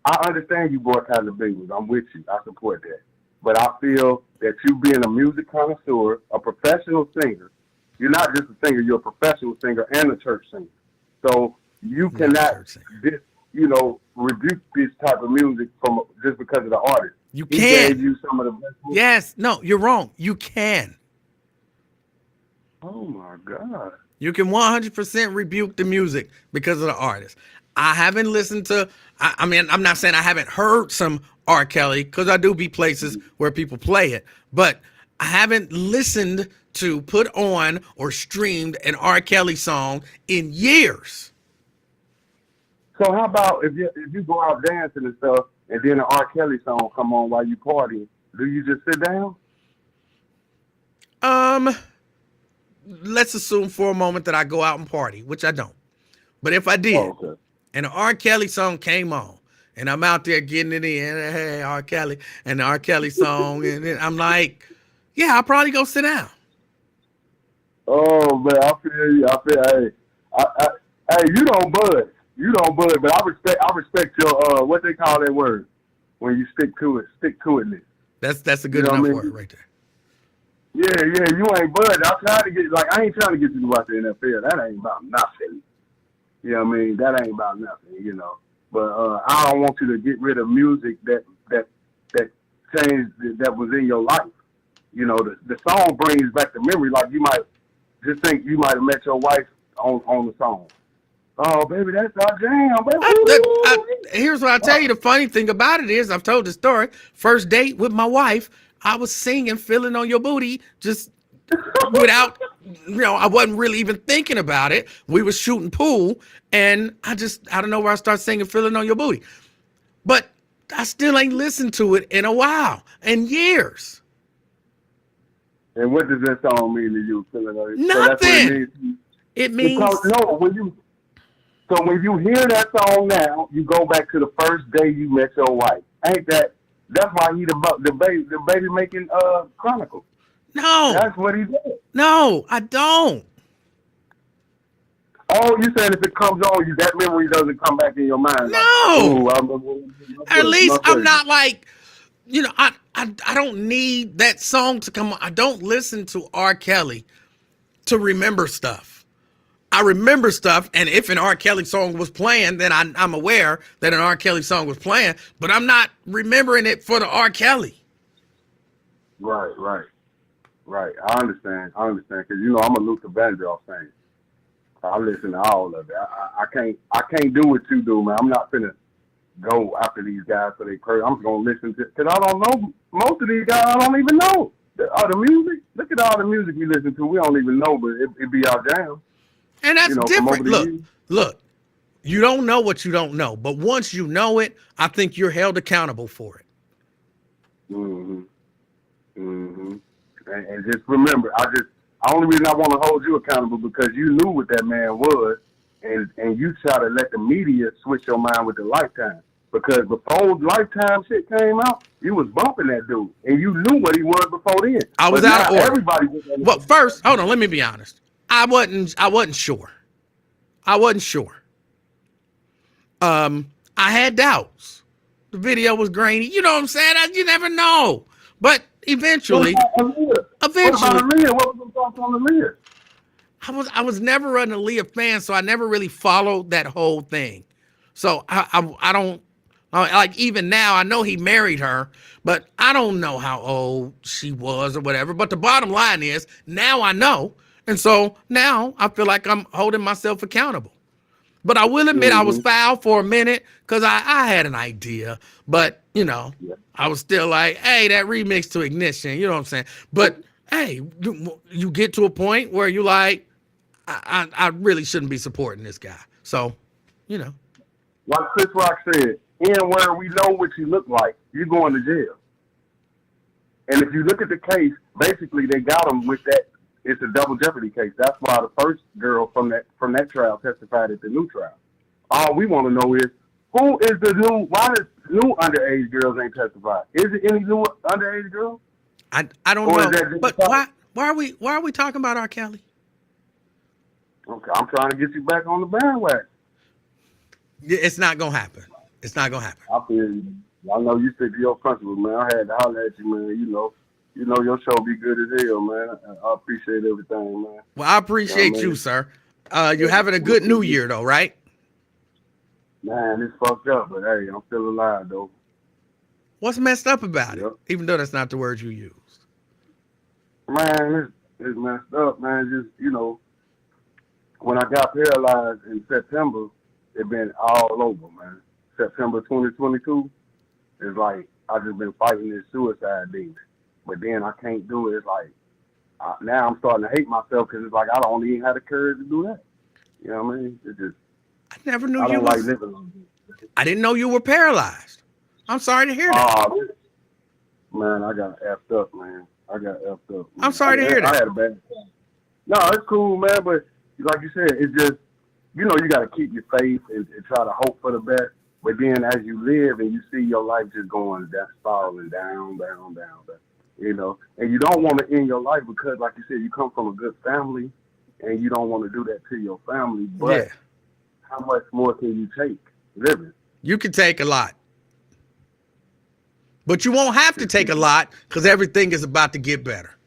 I understand you boycott the Bengals. I'm with you. I support that. But I feel that you being a music connoisseur, a professional singer, you're not just a singer, you're a professional singer and a church singer. So you cannot, rebuke this type of music from just because of the artist. You he can. Gave you some of the best music. Yes. No, you're wrong. You can. Oh, my God. You can 100% rebuke the music because of the artist. I haven't listened to, I mean, I'm not saying I haven't heard some R. Kelly because I do be places where people play it, but I haven't listened to, put on, or streamed an R. Kelly song in years. So how about if you go out dancing and stuff and then an R. Kelly song come on while you partying, do you just sit down? Let's assume for a moment that I go out and party, which I don't. But if I did, and an R. Kelly song came on, and I'm out there getting it in, hey, R. Kelly, and the R. Kelly song, and then I'm like, yeah, I'll probably go sit down. Oh, man, I feel you. Hey, you don't budge. You don't budge, but I respect your, what they call that word, when you stick to it. That's a good enough word right there. Yeah, you ain't budge. I ain't trying to get you to watch the NFL. That ain't about nothing. You know what I mean? That ain't about nothing, But I don't want you to get rid of music that changed, that was in your life. The song brings back the memory. Like you might just think you might have met your wife on the song. Oh, baby, that's our jam, baby. Here's what I'll tell you. The funny thing about it is, I've told the story. First date with my wife, I was singing "Feeling on Your Booty" just without, I wasn't really even thinking about it. We were shooting pool, and I don't know where I started singing "Feeling on Your Booty," but I still ain't listened to it in a while, in years. And what does that song mean to you? Feeling on Nothing. So that's what it means. It means when you hear that song now, you go back to the first day you met your wife. Ain't that? That's why he the baby making chronicle. No, that's what he did. No, I don't. Oh, you saying if it comes on you, that memory doesn't come back in your mind? No. Like, at least I'm not like, I don't need that song to come on. I don't listen to R. Kelly to remember stuff. I remember stuff, and if an R. Kelly song was playing, then I'm aware that an R. Kelly song was playing, but I'm not remembering it for the R. Kelly. Right. I understand. Because I'm a Luther Vandross fan. I listen to all of it. I can't do what you do, man. I'm not finna go after these guys for their career. I'm just gonna listen to, because I don't know most of these guys. I don't even know the music. Look at all the music we listen to. We don't even know, but it be our jam. And that's different. Years. Look, you don't know what you don't know, but once you know it, I think you're held accountable for it. And just remember, only reason I want to hold you accountable because you knew what that man was, and you try to let the media switch your mind with the Lifetime. Because before Lifetime shit came out, you was bumping that dude, and you knew what he was before then. I was out of order. Everybody was well, first, hold on, let me be honest. I wasn't sure. I had doubts. The video was grainy. You know what I'm saying? You never know. But eventually. What about Aaliyah? What was your thoughts on Aaliyah? I was never an Aaliyah fan, so I never really followed that whole thing. So I don't like, even now I know he married her, but I don't know how old she was or whatever. But the bottom line is now I know, and so now I feel like I'm holding myself accountable. But I will admit I was foul for a minute because I had an idea, but I was still like, hey, that remix to Ignition, you know what I'm saying? But hey, you get to a point where you like, I really shouldn't be supporting this guy. So, Like Chris Rock said, where we know what you look like, you're going to jail. And if you look at the case, basically they got him with that. It's a double jeopardy case. That's why the first girl from that trial testified at the new trial. All we want to know is why does new underage girls ain't testified? Is it any new underage girls? I don't know. But why are we talking about R. Kelly? Okay, I'm trying to get you back on the bandwagon. It's not gonna happen. It's not gonna happen. I feel you. I know you stick to your principles, man. I had to holler at you, man. You know your show be good as hell, man. I appreciate everything, man. Well, I appreciate you, sir. You're having a good New Year, though, right? Man, it's fucked up, but hey, I'm still alive, though. What's messed up about it? Even though that's not the word you used. Man, it's messed up, man. Just, when I got paralyzed in September, it been all over, man. September 2022, it's like I just been fighting this suicide demon. But then I can't do it. It's like, now I'm starting to hate myself because it's like I don't even have the courage to do that. You know what I mean? It's just, I never knew I you don't was. like living like this. I didn't know you were paralyzed. I'm sorry to hear that. Man, I got effed up, man. Man. I'm sorry to hear that. I had a bad time. No, it's cool, man. But like you said, it's just, you got to keep your faith and try to hope for the best. But then as you live and you see your life just going down, spiraling down. And you don't want to end your life because, like you said, you come from a good family and you don't want to do that to your family. But how much more can you take living? You can take a lot. But you won't have to take a lot because everything is about to get better.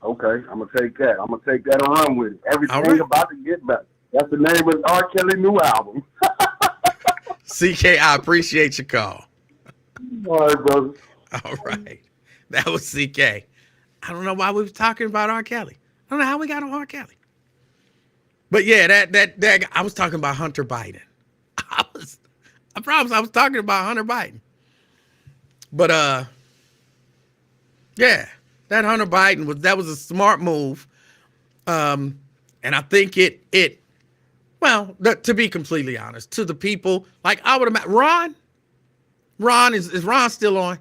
Okay, I'm going to take that. I'm going to take that and run with it. Everything about to get better. That's the name of R. Kelly new album. CK, I appreciate your call. All right, brother. All right. That was CK. I don't know why we were talking about R. Kelly. I don't know how we got on R. Kelly. But yeah, that I was talking about Hunter Biden. I promise I was talking about Hunter Biden. But yeah, that Hunter Biden was a smart move. And I think to be completely honest, to the people, like I would imagine Ron is Ron still on?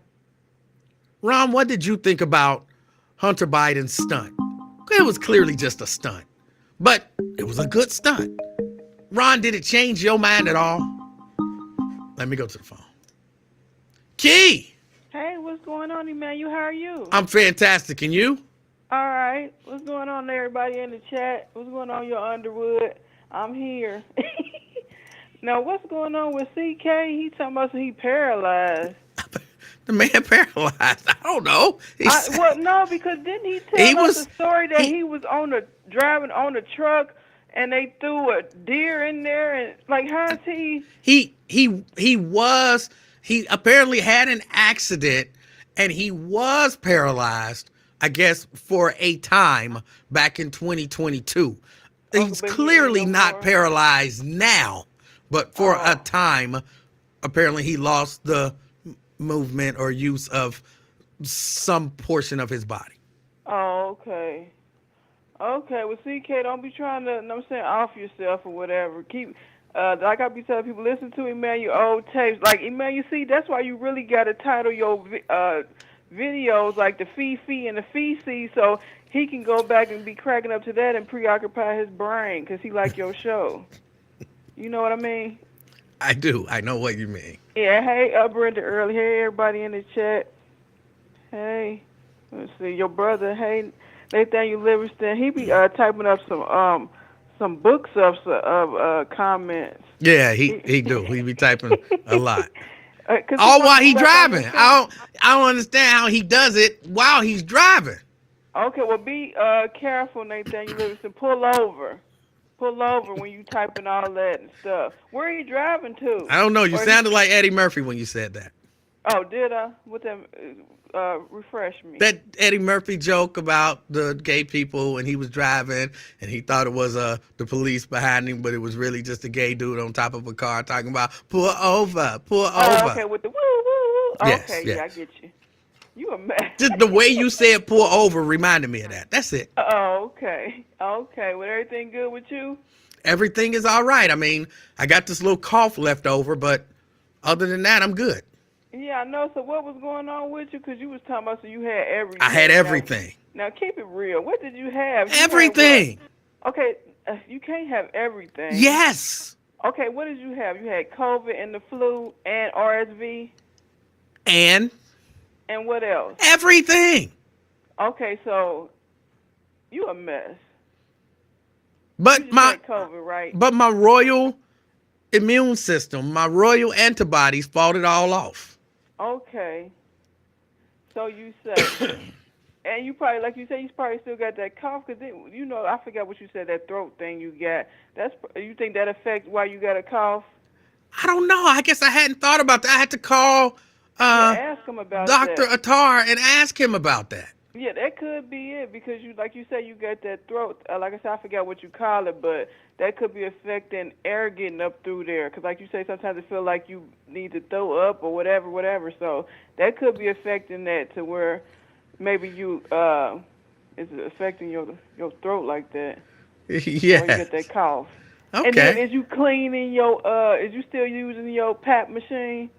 Ron, what did you think about Hunter Biden's stunt? It was clearly just a stunt, but it was a good stunt. Ron, did it change your mind at all? Let me go to the phone. Key! Hey, what's going on, Emanuel? How are you? I'm fantastic, and you? All right. What's going on, everybody in the chat? What's going on, your Underwood? I'm here. Now, what's going on with CK? He talking about he paralyzed. The man paralyzed. I don't know. Well, no, because didn't he He tell us was- a story that he- he was driving on a truck and they threw a deer in there and like how is he? He apparently had an accident and he was paralyzed, I guess, for a time back in 2022. He's but he clearly ain't no not more. paralyzed now, but for a Oh. time, apparently he lost the movement or use of some portion of his body. Oh, okay. Okay, well, CK, don't be trying to, I'm saying, off yourself or whatever. Keep, like I be telling people, listen to Emanuel old tapes. Like, Emanuel, see, that's why you really got to title your videos like the Fifi and the Feces so he can go back and be cracking up to that and preoccupy his brain because he like your show. You know what I mean? I do. I know what you mean. Yeah, hey, Brenda Early. Hey, everybody in the chat. Hey, let's see, your brother, hey, Nathaniel Livingston, he be typing up some books of comments. Yeah, he do. He be typing a lot. 'Cause All while he back on driving. his phone. I don't understand how he does it while he's driving. Okay, well, be careful, Nathaniel Livingston. Pull over when you typing all that and stuff. Where are you driving to? I don't know. You Or sounded like Eddie Murphy when you said that. Oh, did I? What that? Refresh me. That Eddie Murphy joke about the gay people and he was driving and he thought it was the police behind him, but it was really just a gay dude on top of a car talking about pull over. Oh, okay, with the woo woo woo. Yes, Okay, yes. yeah, I get you. You a mess. Just the way you said pull over reminded me of that. That's it. Oh, okay. Okay. Well, everything good with you? Everything is all right. I mean, I got this little cough left over, but other than that, I'm good. Yeah, I know. So what was going on with you? Because you was talking about so you had everything. I had everything. Now keep it real. What did you have? You had Everything. what? Okay, you can't have everything. Yes. Okay, what did you have? You had COVID and the flu and RSV And and what else? everything. Okay, so you a mess. You But just my had COVID, right? but my royal immune system, my royal antibodies fought it all off. Okay. So you say, and you probably, like you said, you probably still got that cough because you know, I forgot what you said, that throat thing you got. You think that affects why you got a cough? I don't know. I guess I hadn't thought about that. I had to call Ask him about Dr. that. Attar and ask him about that. Yeah, that could be it because you, like you said, you got that throat. Like I said, I forgot what you call it, but that could be affecting air getting up through there. Because, like you say, sometimes it feel like you need to throw up or whatever. So that could be affecting that to where maybe you is affecting your throat like that. Or you Yeah. get that cough. And then Okay. is you cleaning your is you still using your pap machine?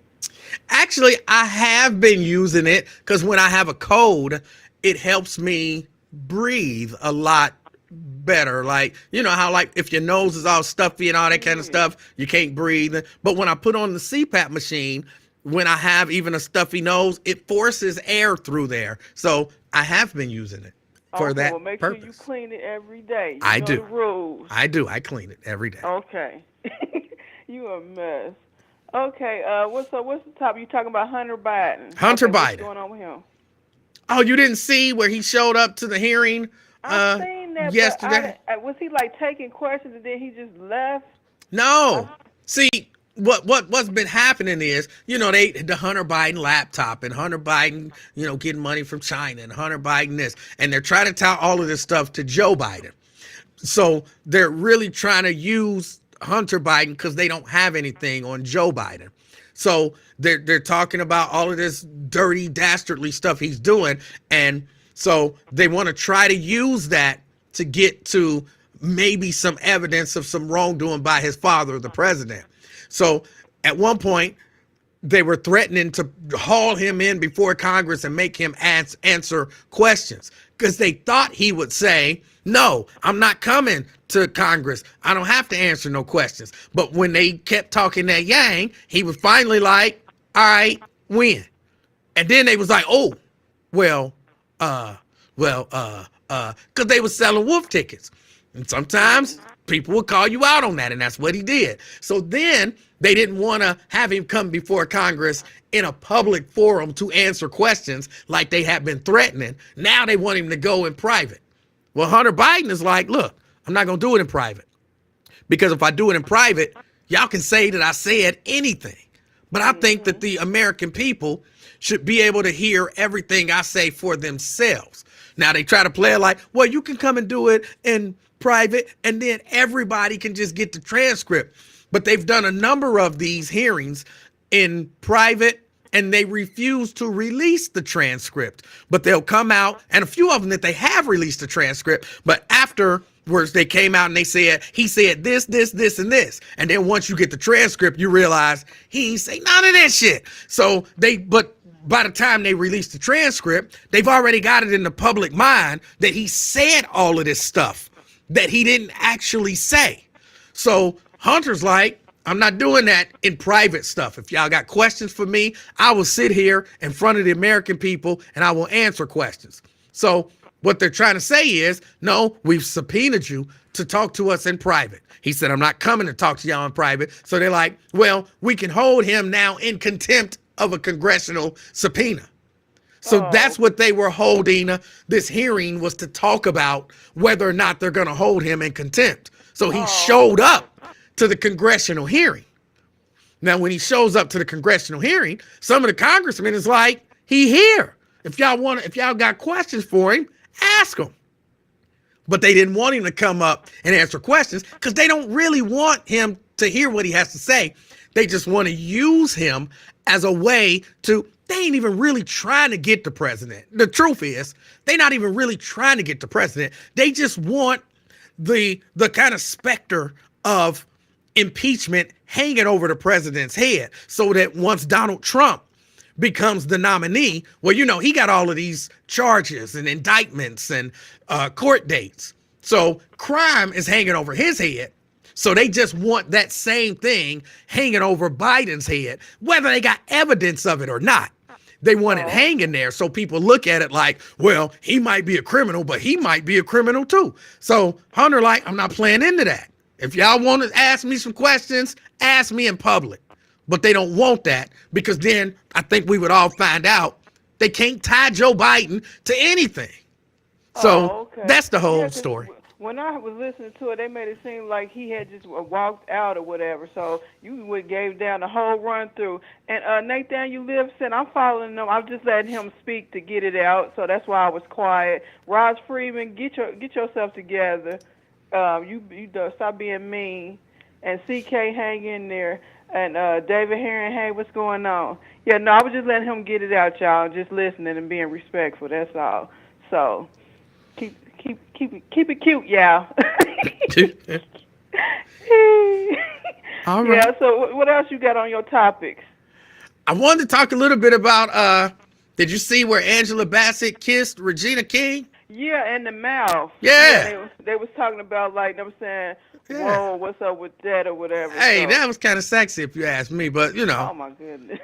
Actually, I have been using it because when I have a cold, it helps me breathe a lot better. Like, you know how like if your nose is all stuffy and all that kind of stuff, you can't breathe. But when I put on the CPAP machine, when I have even a stuffy nose, it forces air through there. So I have been using it for Okay, that well, make purpose. sure you clean it every day. You I know do. the rules. I do. I clean it every day. Okay. You a mess. Okay, what's the topic? You talking about Hunter Biden? Hunter Okay, Biden. What's going on with him? Oh, you didn't see where he showed up to the hearing I seen that, yesterday? but was he like taking questions and then he just left? No. See, what's been happening is, you know, the Hunter Biden laptop and Hunter Biden, you know, getting money from China and Hunter Biden this, and they're trying to tell all of this stuff to Joe Biden. So they're really trying to use Hunter Biden because they don't have anything on Joe Biden. So they're talking about all of this dirty, dastardly stuff he's doing, and so they want to try to use that to get to maybe some evidence of some wrongdoing by his father, the president. So at one point, they were threatening to haul him in before Congress and make him answer questions because they thought he would say, no, I'm not coming to Congress. I don't have to answer no questions. But when they kept talking that yang, he was finally like, all right, when? And then they was like, oh, because they was selling wolf tickets. And sometimes people will call you out on that, and that's what he did. So then they didn't want to have him come before Congress in a public forum to answer questions like they had been threatening. Now they want him to go in private. Well, Hunter Biden is like, look, I'm not going to do it in private, because if I do it in private, y'all can say that I said anything. But I think that the American people should be able to hear everything I say for themselves. Now they try to play it like, well, you can come and do it in private and then everybody can just get the transcript. But they've done a number of these hearings in private and they refuse to release the transcript. But they'll come out, and a few of them that they have released the transcript, but afterwards they came out and they said, he said this, this, this, and this. And then once you get the transcript, you realize he ain't say none of that shit. So but by the time they release the transcript, they've already got it in the public mind that he said all of this stuff that he didn't actually say. So Hunter's like, I'm not doing that in private stuff. If y'all got questions for me, I will sit here in front of the American people and I will answer questions. So what they're trying to say is, no, we've subpoenaed you to talk to us in private. He said, I'm not coming to talk to y'all in private. So they're like, well, we can hold him now in contempt of a congressional subpoena. So that's what they were holding. This hearing was to talk about whether or not they're going to hold him in contempt. So he showed up to the congressional hearing. Now, when he shows up to the congressional hearing, some of the congressmen is like, he here. If y'all got questions for him, ask him. But they didn't want him to come up and answer questions because they don't really want him to hear what he has to say. They just want to use him as a way to, they ain't even really trying to get the president. The truth is, they're not even really trying to get the president. They just want the kind of specter of impeachment hanging over the president's head so that once Donald Trump becomes the nominee, well, you know, he got all of these charges and indictments and court dates. So crime is hanging over his head. So they just want that same thing hanging over Biden's head, whether they got evidence of it or not. They want it hanging there so people look at it like, well, he might be a criminal, but he might be a criminal too. So Hunter like, I'm not playing into that. If y'all want to ask me some questions, ask me in public. But they don't want that because then I think we would all find out they can't tie Joe Biden to anything. So that's the whole story. When I was listening to it, they made it seem like he had just walked out or whatever. So you gave down the whole run through. And Nathaniel Livingston, I'm following him. I'm just letting him speak to get it out. So that's why I was quiet. Roz Freeman, get yourself together. You stop being mean. And CK, hang in there. And David Herring, hey, what's going on? Yeah, no, I was just letting him get it out, y'all. Just listening and being respectful. That's all. So keep it cute, y'all. All right. Yeah. So what else you got on your topics? I wanted to talk a little bit about. Did you see where Angela Bassett kissed Regina King? Yeah, in the mouth. Yeah. They was talking about like they were saying, whoa, what's up with that or whatever. Hey, so. that was kind of sexy if you ask me, but you know. Oh my goodness.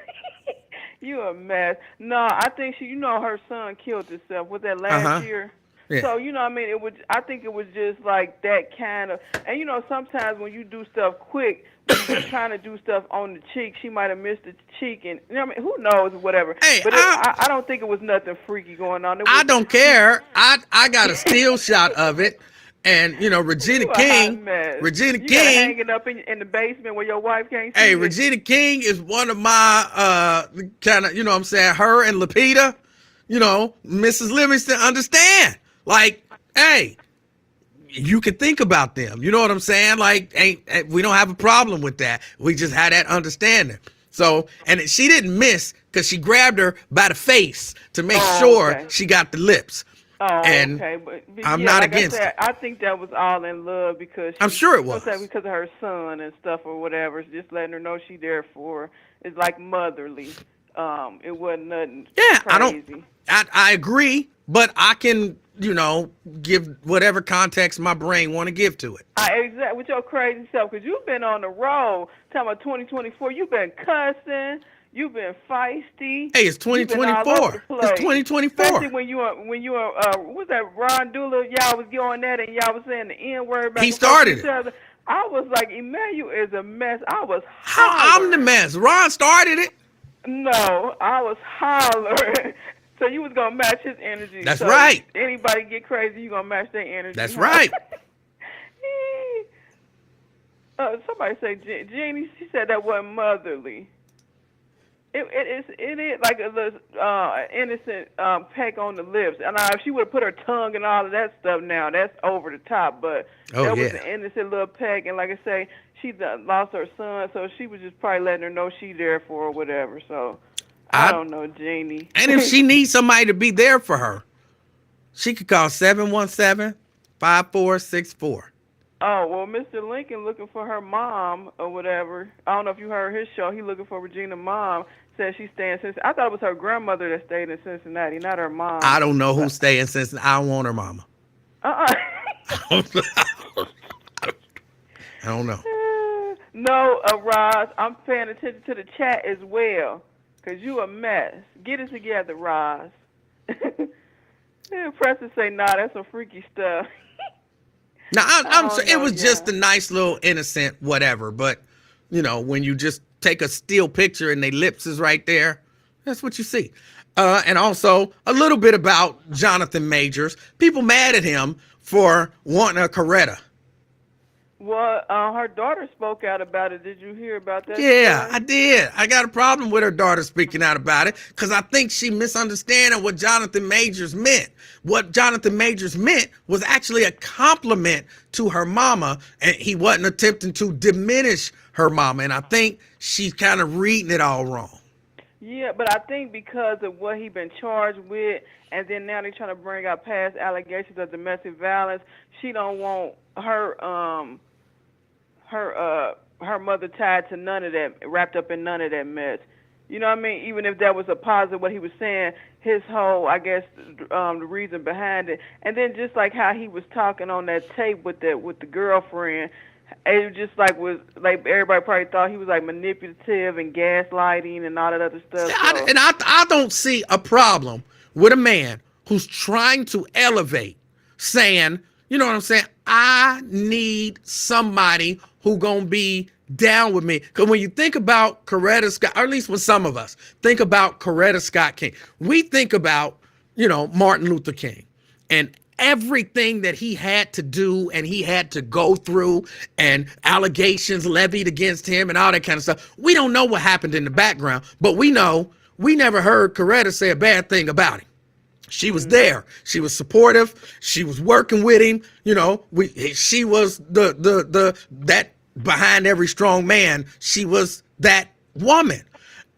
You a mess. No, I think her son killed himself. Was that last year? Yeah. So, I think it was just like that kind of, and sometimes when you do stuff quick, when you're trying to do stuff on the cheek, she might have missed the cheek, and who knows, whatever. Hey, but I don't think it was nothing freaky going on. I don't care. I got a still shot of it, and Regina King hanging up in the basement where your wife can't see. Hey, Regina King is one of my kind of, her and Lupita, Mrs. Livingston understand. Like, hey, you can think about them. You know what I'm saying? Like, we don't have a problem with that. We just had that understanding. So, and she didn't miss because she grabbed her by the face to make sure she got the lips. Oh, and okay. But I'm not like against it. I think that was all in love because I'm sure it was because of her son and stuff or whatever. Just letting her know she there for her. It's like motherly. It wasn't nothing crazy. I agree, but I can give whatever context my brain want to give to it. Exactly, with your crazy self, because you've been on the road. Talking about 2024, you've been cussing. You've been feisty. Hey, it's You've been all over the 2024. place. It's 2024. Especially when you were what was that Ron Dula? Y'all was going at it and y'all was saying the N word back He and forth to started each it. other. I was like, Emanuel is a mess. I was How I'm the hollering. mess? Ron started it. No, I was hollering. So you was gonna match his energy. That's so right. Anybody get crazy, you gonna match their energy. That's huh? right. Somebody say Jeannie. She said that wasn't motherly. It is like a little innocent peck on the lips. And if she would have put her tongue and all of that stuff, now that's over the top. But that was an innocent little peck. And like I say, she lost her son, so she was just probably letting her know she's there for her or whatever. So I don't know, Jeannie. And if she needs somebody to be there for her, she could call 717-5464. Oh, well, Mr. Lincoln looking for her mom or whatever. I don't know if you heard his show. He looking for Regina's mom. Said she's staying in Cincinnati. I thought it was her grandmother that stayed in Cincinnati, not her mom. I don't know who's staying since I don't want her mama. I don't know. No, Roz, I'm paying attention to the chat as well, because you a mess. Get it together, Roz. Preston say, nah, that's some freaky stuff. Now, it was just a nice little innocent whatever, but, you know, when you just take a still picture and their lips is right there, that's what you see. And also a little bit about Jonathan Majors. People mad at him for wanting a Coretta. Well, her daughter spoke out about it. Did you hear about that? Yeah, story? I did. I got a problem with her daughter speaking out about it because I think she misunderstanding what Jonathan Majors meant. What Jonathan Majors meant was actually a compliment to her mama, and he wasn't attempting to diminish her mama. And I think she's kind of reading it all wrong. Yeah, but I think because of what he been charged with, and then now they're trying to bring out past allegations of domestic violence, she don't want her mother tied to none of that, wrapped up in none of that mess. You know what I mean? Even if that was a positive, what he was saying, his whole, I guess, the reason behind it, and then just like how he was talking on that tape with the girlfriend, it was just like everybody probably thought he was like manipulative and gaslighting and all that other stuff. I don't see a problem with a man who's trying to elevate, saying, you know what I'm saying? I need somebody who gonna be down with me. Because when you think about Coretta Scott, or at least when some of us think about Coretta Scott King, we think about, you know, Martin Luther King and everything that he had to do and he had to go through and allegations levied against him and all that kind of stuff. We don't know what happened in the background, but we know we never heard Coretta say a bad thing about him. She was there. She was supportive. She was working with him. You know, she was that behind every strong man. She was that woman.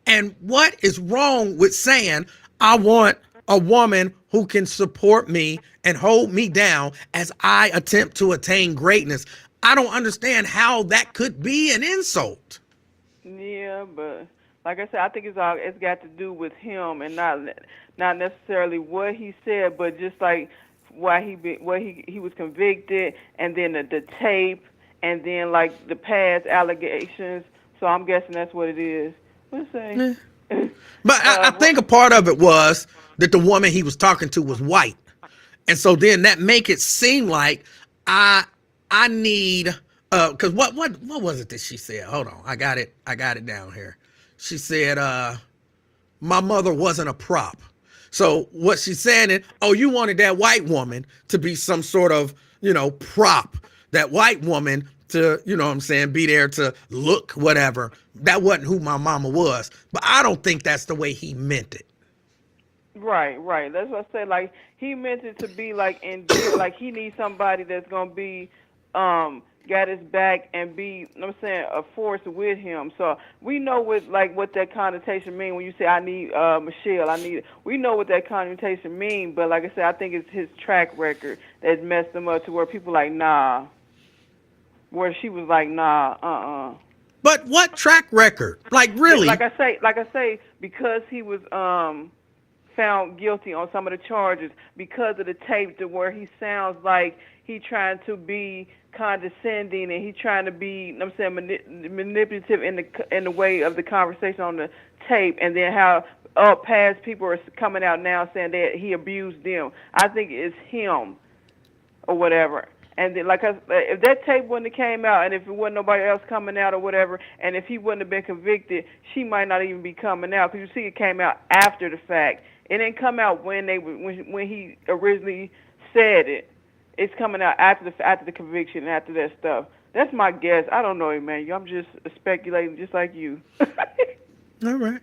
And what is wrong with saying, I want a woman who can support me and hold me down as I attempt to attain greatness? I don't understand how that could be an insult. Yeah, but like I said, I think it's got to do with him and not necessarily what he said, but just like why he was convicted, and then the tape, and then like the past allegations. So I'm guessing that's what it is. Let's say. But I think a part of it was that the woman he was talking to was white, and so then that make it seem like I need because what was it that she said? Hold on, I got it down here. She said my mother wasn't a prop. So what she's saying is, oh, you wanted that white woman to be some sort of, you know, prop. That white woman to, you know what I'm saying, be there to look whatever. That wasn't who my mama was. But I don't think that's the way he meant it. Right. That's what I say. Like, he meant it to be like like he needs somebody that's gonna be got his back and be, you know what I'm saying, a force with him. So we know what that connotation mean when you say I need Michelle, we know what that connotation mean, but like I said, I think it's his track record that messed him up to where people like, nah. Where she was like, nah, But what track record? Like really? Like I say, because he was found guilty on some of the charges because of the tape to where he sounds like he trying to be condescending and he trying to be, I'm saying, manipulative in the way of the conversation on the tape, and then how past people are coming out now saying that he abused them. I think it's him or whatever. And then, like if that tape wouldn't have came out, and if it wasn't nobody else coming out or whatever, and if he wouldn't have been convicted, she might not even be coming out. Because you see, it came out after the fact. It didn't come out when he originally said it. It's coming out after the conviction and after that stuff. That's my guess. I don't know, Emmanuel. I'm just speculating, just like you. All right.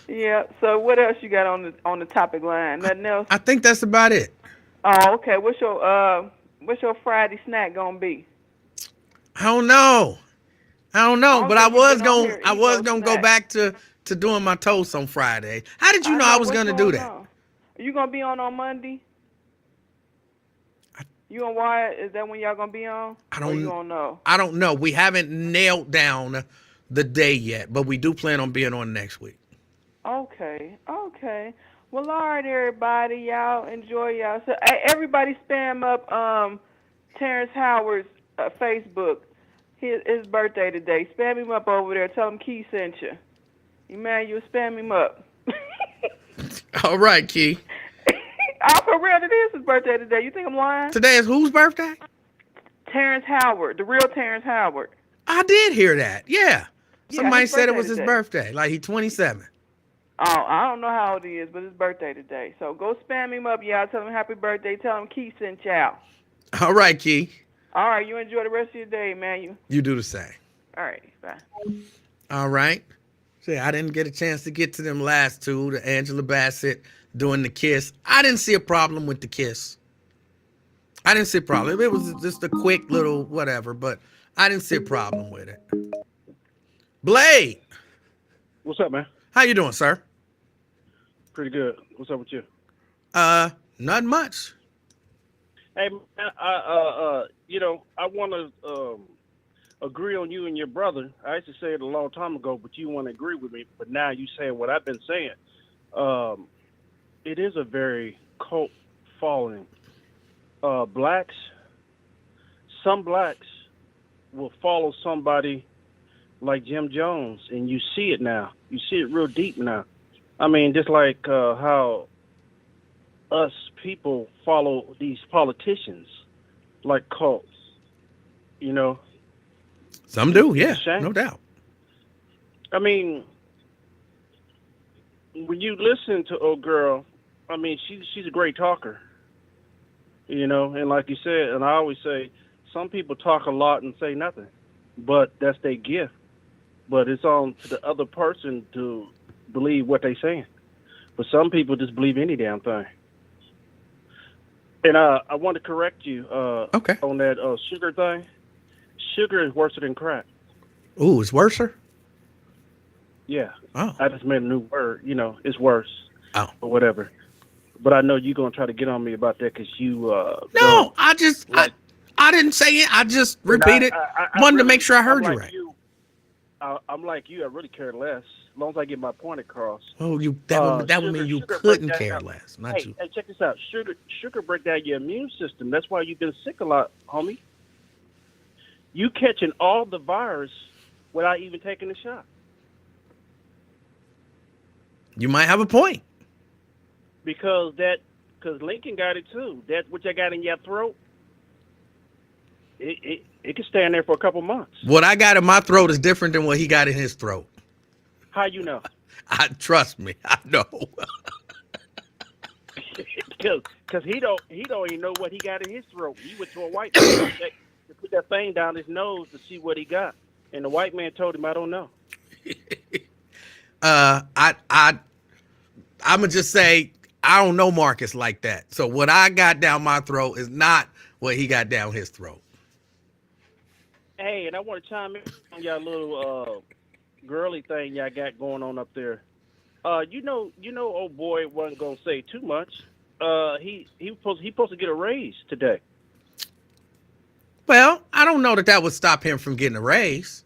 Yeah. So what else you got on the topic line? Nothing else? I think that's about it. Oh, okay. What's your Friday snack gonna be? I don't know, but I was gonna go snack. back to doing my toast on Friday. How did you know I was gonna do that? Are you gonna be on Monday? You and Wyatt, is that when y'all gonna be on? You don't know? I don't know. We haven't nailed down the day yet, but we do plan on being on next week. Okay. Well, all right, everybody. Y'all enjoy y'all. So, everybody spam up Terrence Howard's Facebook. His birthday today. Spam him up over there. Tell him Key sent you. Emmanuel, spam him up. All right, Key. For real, it is his birthday today. You think I'm lying? Today is whose birthday? Terrence Howard, the real Terrence Howard. I did hear that. Yeah. Somebody said it was his today. birthday. Like he's 27. Oh, I don't know how old he is, but his birthday today. So go spam him up, y'all. Tell him happy birthday. Tell him Key sent y'all. All right, Key. All right, you enjoy the rest of your day, man. You do the same. All right, bye. All right. See, I didn't get a chance to get to them last two, the Angela Bassett doing the kiss. I didn't see a problem with the kiss. I didn't see a problem. It was just a quick little whatever, but I didn't see a problem with it. Blade. What's up, man? How you doing, sir? Pretty good. What's up with you? Not much. Hey, man, I want to agree on you and your brother. I used to say it a long time ago, but you want to agree with me. But now you saying what I've been saying. It is a very cult following. Some blacks will follow somebody like Jim Jones, and you see it now. You see it real deep now. I mean, just like how us people follow these politicians like cults, you know. Some do, yeah, no doubt. I mean, when you listen to old girl, I mean, she's a great talker, you know. And like you said, and I always say, some people talk a lot and say nothing, but that's their gift. But it's on to the other person to believe what they're saying. But some people just believe any damn thing. And I want to correct you Okay. on that sugar thing. Sugar is worse than crack. Ooh, it's worser? Yeah. Oh. I just made a new word. You know, it's worse. Oh. Or whatever. But I know you're going to try to get on me about that because you... no, I didn't say it. I just repeated. I Wanted to really, make sure I heard I'm you like right. I'm like you. I really care less. As long as I get my point across. Oh, that would mean you couldn't care less. Not you. Hey, check this out. Sugar break down your immune system. That's why you've been sick a lot, homie. You catching all the virus without even taking the shot. You might have a point. Because Lincoln got it too. That what you got in your throat, it can stay in there for a couple months. What I got in my throat is different than what he got in his throat. How you know? Trust me, I know. Because he don't even know what he got in his throat. He went to a white man to put that thing down his nose to see what he got, and the white man told him, "I don't know." I'm gonna just say I don't know Marcus like that. So what I got down my throat is not what he got down his throat. Hey, and I want to chime in on y'all little girly thing y'all got going on up there. You know, old boy wasn't gonna say too much. He supposed to get a raise today. Well, I don't know that would stop him from getting a raise.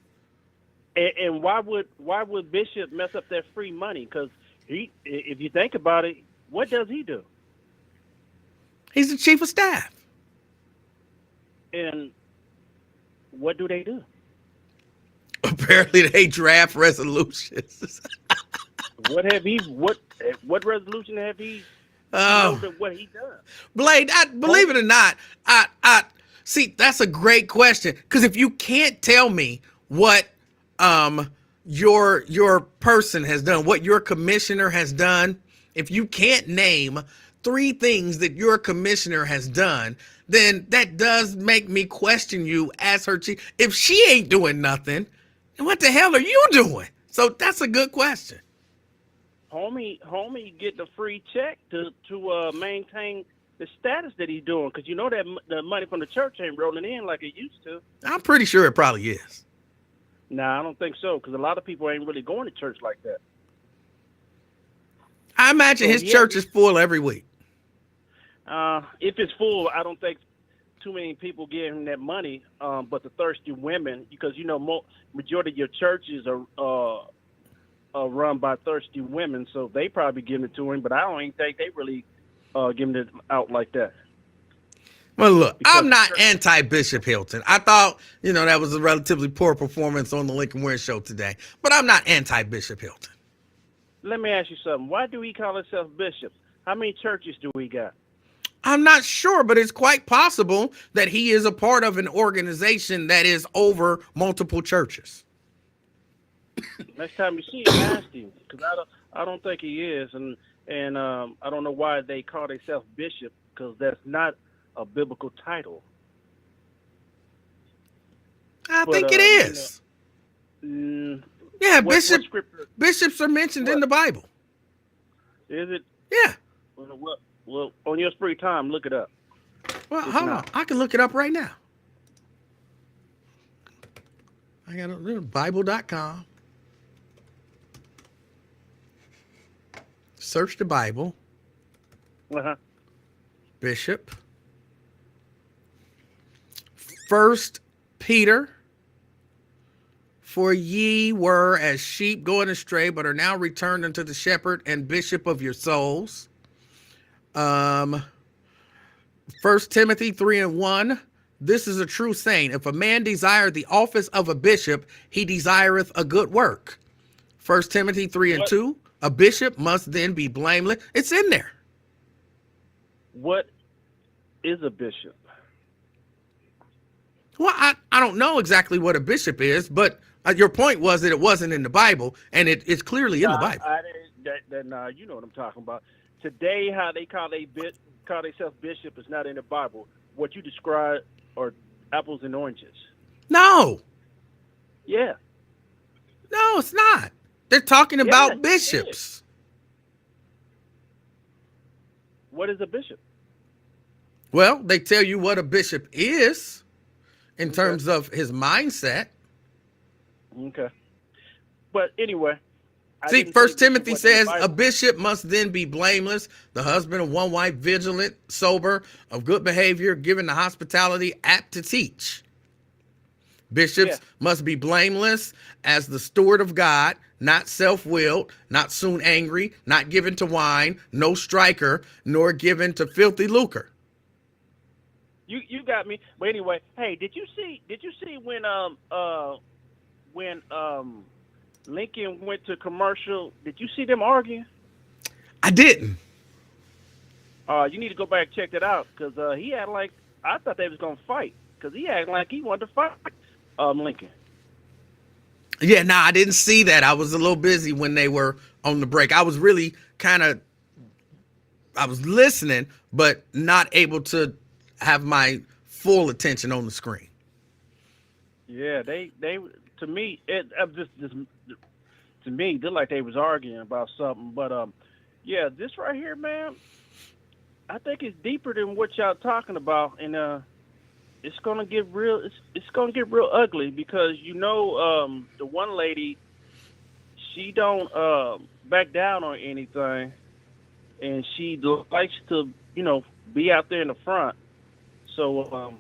And why would Bishop mess up that free money? Because if you think about it, What does he do? He's the chief of staff. And what do they do? Apparently, they draft resolutions. What resolution have he? Oh, What he done? Blade, believe it or not, I see that's a great question. Because if you can't tell me what your person has done, what your commissioner has done, if you can't name 3 things that your commissioner has done, then that does make me question you as her chief. If she ain't doing nothing, then what the hell are you doing? So that's a good question. Homie get the free check to maintain the status that he's doing, because you know that the money from the church ain't rolling in like it used to. I'm pretty sure it probably is. Nah, I don't think so, because a lot of people ain't really going to church like that. I imagine his church is full every week. If it's full, I don't think too many people give him that money. But the thirsty women, because you know majority of your churches are run by thirsty women, so they probably giving it to him. But I don't even think they really giving it out like that. Well, look, Because I'm not anti-Bishop Hilton. I thought, that was a relatively poor performance on the Lincoln Ware show today. But I'm not anti-Bishop Hilton. Let me ask you something. Why do he call himself bishop? How many churches do we got? I'm not sure, but it's quite possible that he is a part of an organization that is over multiple churches. Next time you see him, ask him, because I don't think he is, and I don't know why they call themselves bishop, because that's not a biblical title. I think it is. Yeah, bishops are mentioned in the Bible. Is it? Yeah. Well, on your free time, look it up. Well, hold on. I can look it up right now. I got Bible.com. Search the Bible. Uh-huh. Bishop. 1 Peter. For ye were as sheep going astray, but are now returned unto the shepherd and bishop of your souls. 1 Timothy 3:1. This is a true saying. If a man desire the office of a bishop, he desireth a good work. 1 Timothy 3:2. A bishop must then be blameless. It's in there. What is a bishop? Well, I don't know exactly what a bishop is, but your point was that it wasn't in the Bible, and it's clearly in the Bible. You know what I'm talking about. Today, how they call themselves bishop is not in the Bible. What you describe are apples and oranges. No. Yeah. No, it's not. They're talking about bishops. What is a bishop? Well, they tell you what a bishop is in terms of his mindset. Okay. But anyway. See, 1 Timothy says a bishop must then be blameless, the husband of one wife, vigilant, sober, of good behavior, given to hospitality, apt to teach. Bishops must be blameless as the steward of God, not self-willed, not soon angry, not given to wine, no striker, nor given to filthy lucre. You got me. But anyway, hey, did you see when Lincoln went to commercial, did you see them arguing? I didn't. You need to go back and check that out, because he had I thought they was going to fight, because he acted like he wanted to fight Lincoln. Yeah, I didn't see that. I was a little busy when they were on the break. I was really I was listening, but not able to have my full attention on the screen. Yeah, they to me, to me, they're like they was arguing about something. But yeah, this right here, man, I think it's deeper than what y'all talking about, and it's gonna get real. It's gonna get real ugly, because the one lady, she don't back down on anything, and she likes to be out there in the front. So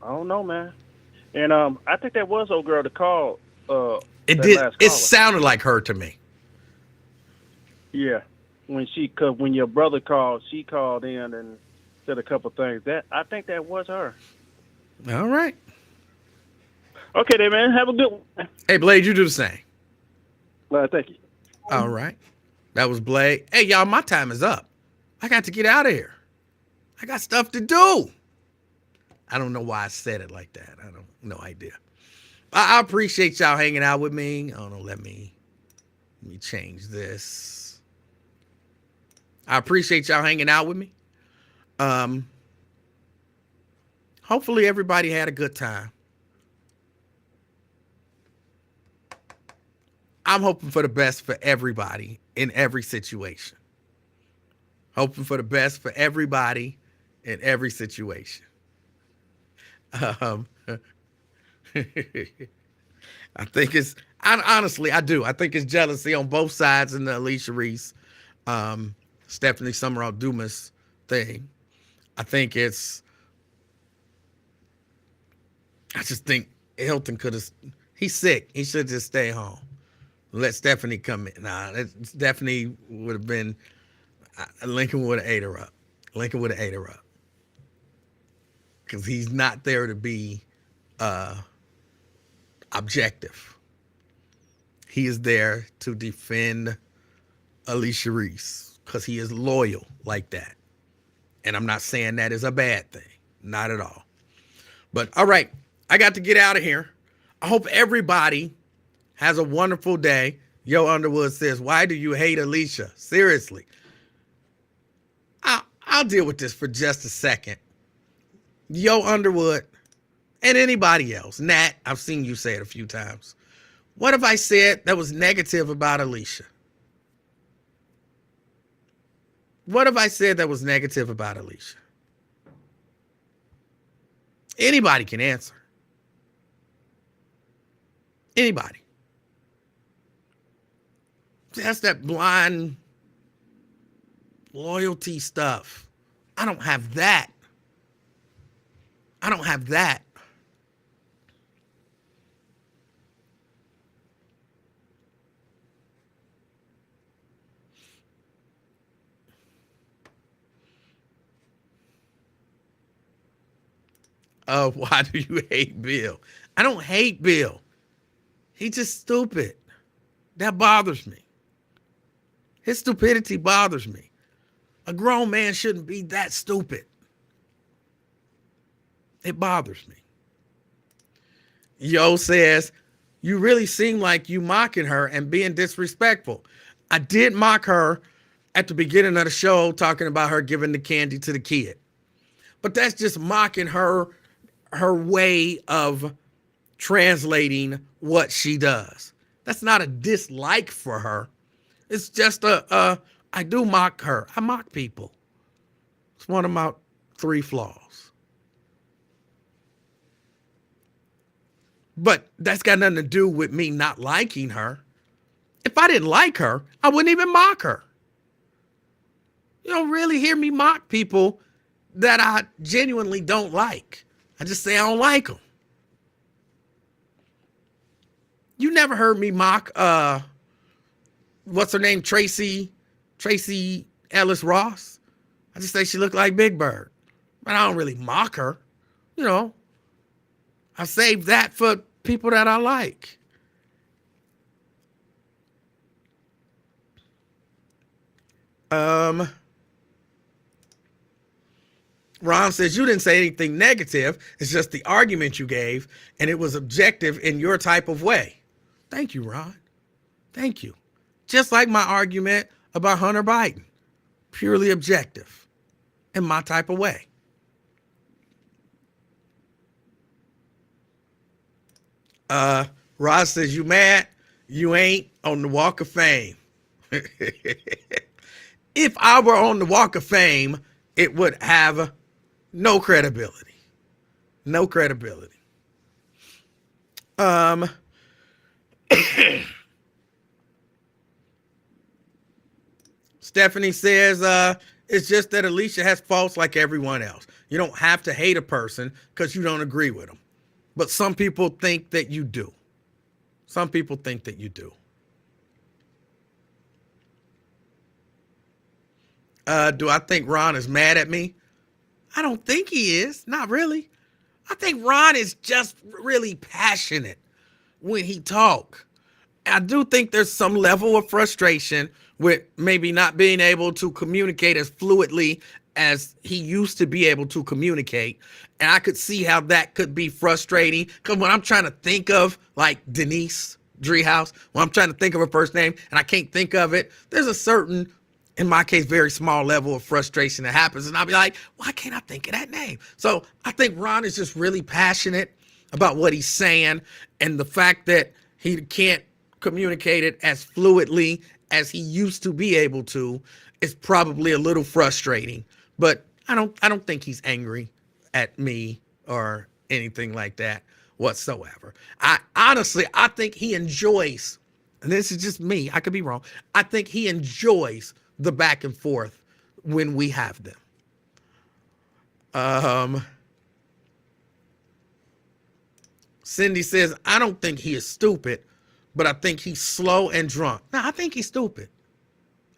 I don't know, man. And I think that was old girl to call. It did. It sounded like her to me. Yeah. when your brother called, she called in and said a couple things. That I think that was her. All right. Okay, then, man. Have a good one. Hey, Blade, you do the same. Thank you. All right. That was Blade. Hey, y'all, my time is up. I got to get out of here. I got stuff to do. I don't know why I said it like that. I don't, no idea. I appreciate y'all hanging out with me. Oh no, let me change this. I appreciate y'all hanging out with me. Hopefully everybody had a good time. I'm hoping for the best for everybody in every situation. Hoping for the best for everybody in every situation. I think it's, honestly, I do. I think it's jealousy on both sides in the Alicia Reese, Stephanie Summerall Dumas thing. I think it's, I just think Hilton could have, he's sick. He should just stay home. Let Stephanie come in. Nah, Stephanie would have been, Lincoln would have ate her up. Lincoln would have ate her up. Because he's not there to be objective. He is there to defend Alicia Reese because he is loyal like that. And I'm not saying that is a bad thing. Not at all. But all right, I got to get out of here. I hope everybody has a wonderful day. Yo Underwood says, why do you hate Alicia? Seriously. I'll deal with this for just a second. Yo Underwood and anybody else. Nat, I've seen you say it a few times. What have I said that was negative about Alicia? What have I said that was negative about Alicia? Anybody can answer. Anybody. That's that blind loyalty stuff. I don't have that. I don't have that. Why do you hate Bill? I don't hate Bill. He's just stupid. That bothers me. His stupidity bothers me. A grown man shouldn't be that stupid. It bothers me. Yo says, you really seem like you mocking her and being disrespectful. I did mock her at the beginning of the show, talking about her giving the candy to the kid. But that's just mocking her way of translating what she does. That's not a dislike for her. It's just I do mock her. I mock people. It's one of my 3 flaws. But that's got nothing to do with me not liking her. If I didn't like her, I wouldn't even mock her. You don't really hear me mock people that I genuinely don't like. I just say I don't like them. You never heard me mock, what's her name? Tracy Ellis Ross. I just say she looked like Big Bird. But I don't really mock her. You know, I saved that for people that I like. Ron says, you didn't say anything negative. It's just the argument you gave, and it was objective in your type of way. Thank you, Ron. Thank you. Just like my argument about Hunter Biden. Purely objective in my type of way. Ross says, you mad? You ain't on the Walk of Fame. If I were on the Walk of Fame, it would have no credibility. No credibility. Stephanie says, it's just that Alicia has faults like everyone else. You don't have to hate a person because you don't agree with them. But some people think that you do. Some people think that you do. Do I think Ron is mad at me? I don't think he is. Not really. I think Ron is just really passionate when he talk. I do think there's some level of frustration with maybe not being able to communicate as fluidly as he used to be able to communicate. And I could see how that could be frustrating. Because when I'm trying to think of like Denise Driehaus, when I'm trying to think of her first name and I can't think of it, there's a certain, in my case, very small level of frustration that happens. And I'll be like, why can't I think of that name? So I think Ron is just really passionate about what he's saying. And the fact that he can't communicate it as fluidly as he used to be able to is probably a little frustrating. But I don't think he's angry at me or anything like that whatsoever. I think he enjoys, and this is just me, I could be wrong. I think he enjoys the back and forth when we have them. Cindy says, I don't think he is stupid, but I think he's slow and drunk. No, I think he's stupid.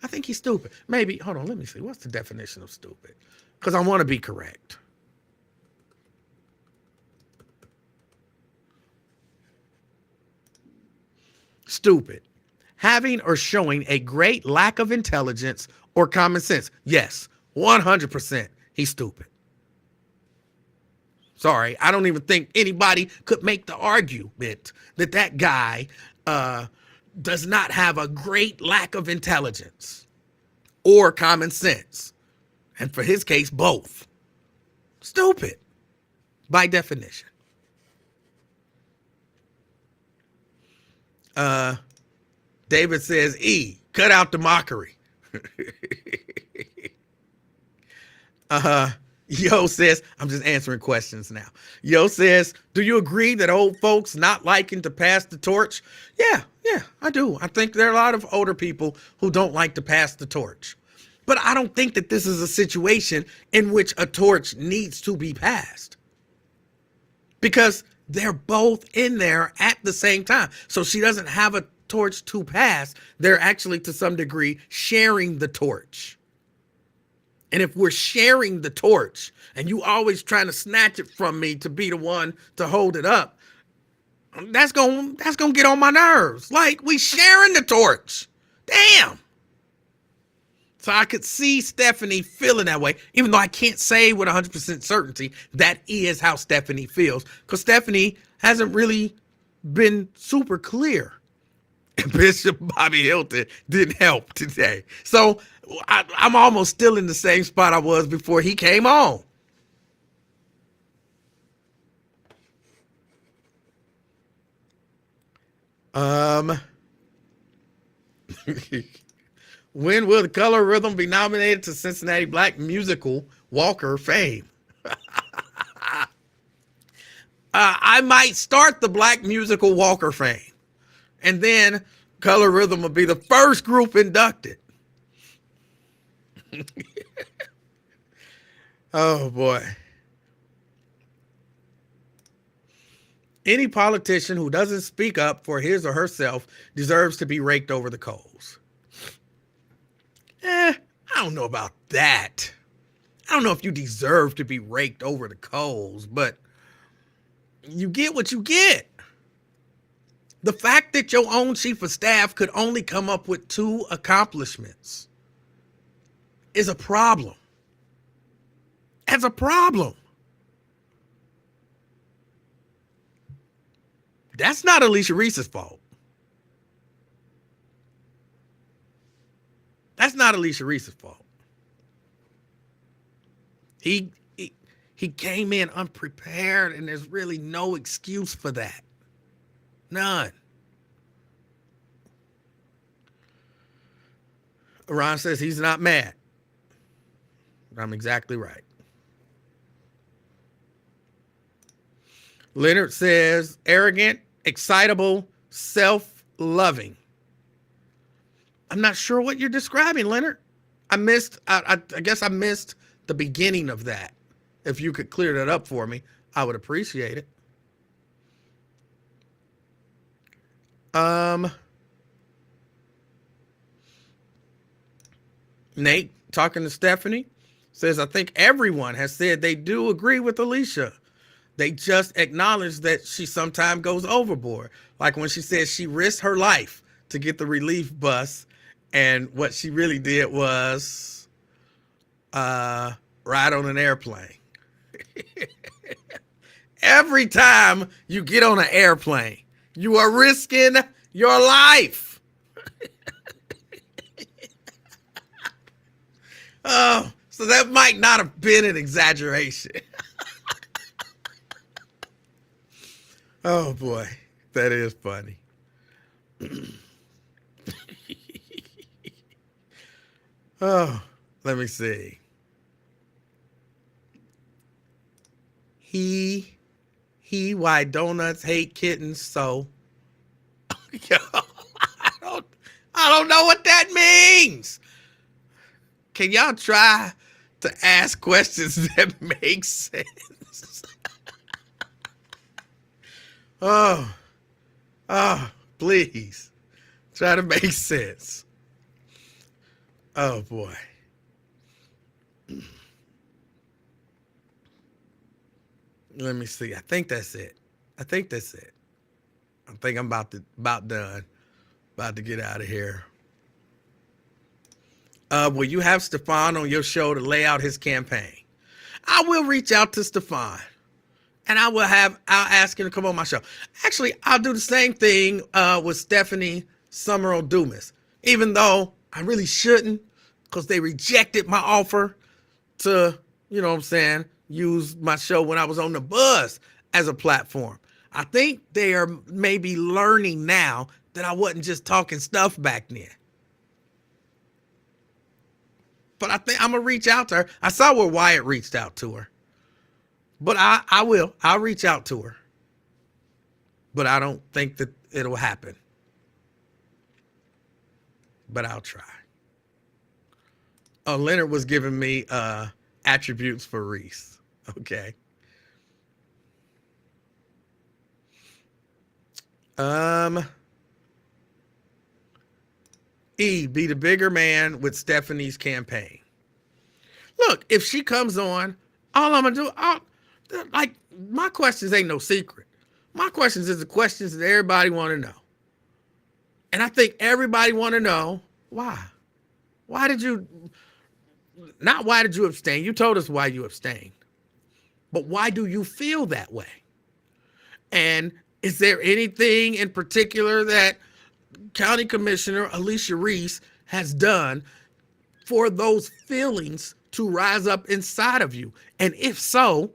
I think he's stupid. Maybe, hold on, let me see. What's the definition of stupid? Because I want to be correct. Stupid. Having or showing a great lack of intelligence or common sense. Yes, 100% he's stupid. Sorry, I don't even think anybody could make the argument that that guy does not have a great lack of intelligence or common sense. And for his case, both. Stupid, by definition. David says, cut out the mockery. Yo says, I'm just answering questions now. Yo says, do you agree that old folks not liking to pass the torch? Yeah, I do. I think there are a lot of older people who don't like to pass the torch. But I don't think that this is a situation in which a torch needs to be passed. Because they're both in there at the same time. So she doesn't have a torch to pass. They're actually, to some degree, sharing the torch. And if we're sharing the torch and you always trying to snatch it from me to be the one to hold it up, that's gonna get on my nerves. Like, we sharing the torch. Damn. So I could see Stephanie feeling that way, even though I can't say with 100% certainty that is how Stephanie feels, because Stephanie hasn't really been super clear. And Bishop Bobby Hilton didn't help today. So I'm almost still in the same spot I was before he came on. When will the Color Rhythm be nominated to Cincinnati Black Musical Walker of Fame? I might start the Black Musical Walker of Fame, and then Color Rhythm will be the first group inducted. Oh boy. Any politician who doesn't speak up for his or herself deserves to be raked over the coals. I don't know about that. I don't know if you deserve to be raked over the coals, but you get what you get. The fact that your own chief of staff could only come up with 2 accomplishments is a problem. That's a problem. That's not Alicia Reese's fault. That's not Alicia Reese's fault. He came in unprepared, and there's really no excuse for that. None. Ron says he's not mad. I'm exactly right. Leonard says arrogant, excitable, self-loving. I'm not sure what you're describing, Leonard. I guess I missed the beginning of that. If you could clear that up for me, I would appreciate it. Nate talking to Stephanie, says, I think everyone has said they do agree with Alicia. They just acknowledge that she sometimes goes overboard. Like when she says she risked her life to get the relief bus, and what she really did was ride on an airplane. Every time you get on an airplane, you are risking your life. Oh, so that might not have been an exaggeration. Oh boy, that is funny. Oh, let me see. Why donuts hate kittens so. Yo, I don't know what that means. Can y'all try to ask questions that make sense? Oh, please try to make sense. Oh boy. Let me see. I think that's it. I think I'm about done. About to get out of here. Will you have Stefan on your show to lay out his campaign? I will reach out to Stefan, and I'll ask him to come on my show. Actually, I'll do the same thing with Stephanie Summerall Dumas, even though I really shouldn't, because they rejected my offer to, use my show when I was on the buzz as a platform. I think they are maybe learning now that I wasn't just talking stuff back then. But I think I'm going to reach out to her. I saw where Wyatt reached out to her. But I will. I'll reach out to her. But I don't think that it'll happen. But I'll try. Oh, Leonard was giving me attributes for Reese. Okay. E, be the bigger man with Stephanie's campaign. Look, if she comes on, all I'm gonna do, my questions ain't no secret. My questions is the questions that everybody want to know. And I think everybody want to know why. Why did you abstain? You told us why you abstained. But why do you feel that way? And is there anything in particular that County Commissioner Alicia Reese has done for those feelings to rise up inside of you? And if so,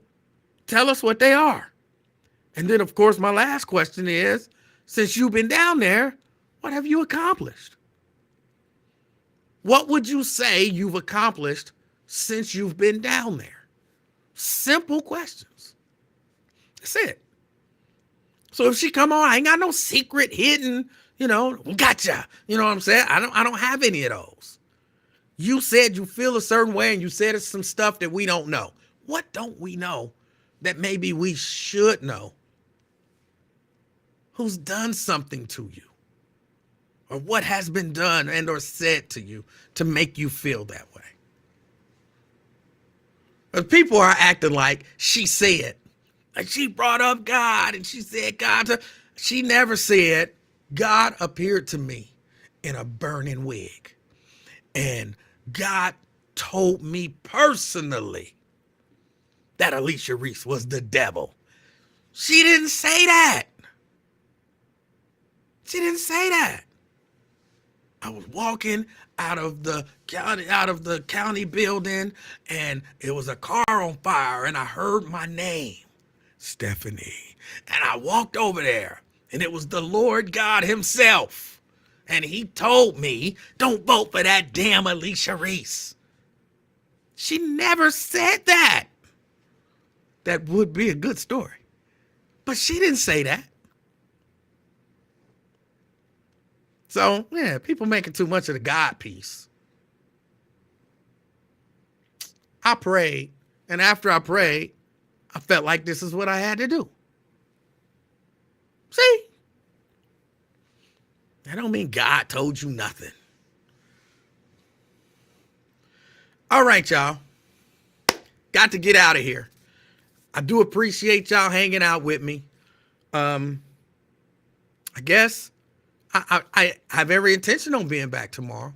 tell us what they are. And then, of course, my last question is, since you've been down there, what have you accomplished? What would you say you've accomplished since you've been down there? Simple questions. That's it. So if she come on, I ain't got no secret hidden, gotcha. You know what I'm saying? I don't have any of those. You said you feel a certain way, and you said it's some stuff that we don't know. What don't we know that maybe we should know? Who's done something to you? Or what has been done and or said to you to make you feel that way? But people are acting like she said. Like she brought up God and she said God. She never said God appeared to me in a burning wig. And God told me personally that Alicia Reese was the devil. She didn't say that. She didn't say that. I was walking out of the county building, and it was a car on fire, and I heard my name, Stephanie. And I walked over there, and it was the Lord God himself. And he told me, don't vote for that damn Alicia Reese. She never said that. That would be a good story. But she didn't say that. So, yeah, people making too much of the God piece. I prayed, and after I prayed, I felt like this is what I had to do. See? That don't mean God told you nothing. All right, y'all. Got to get out of here. I do appreciate y'all hanging out with me. I guess I have every intention on being back tomorrow.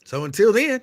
So until then,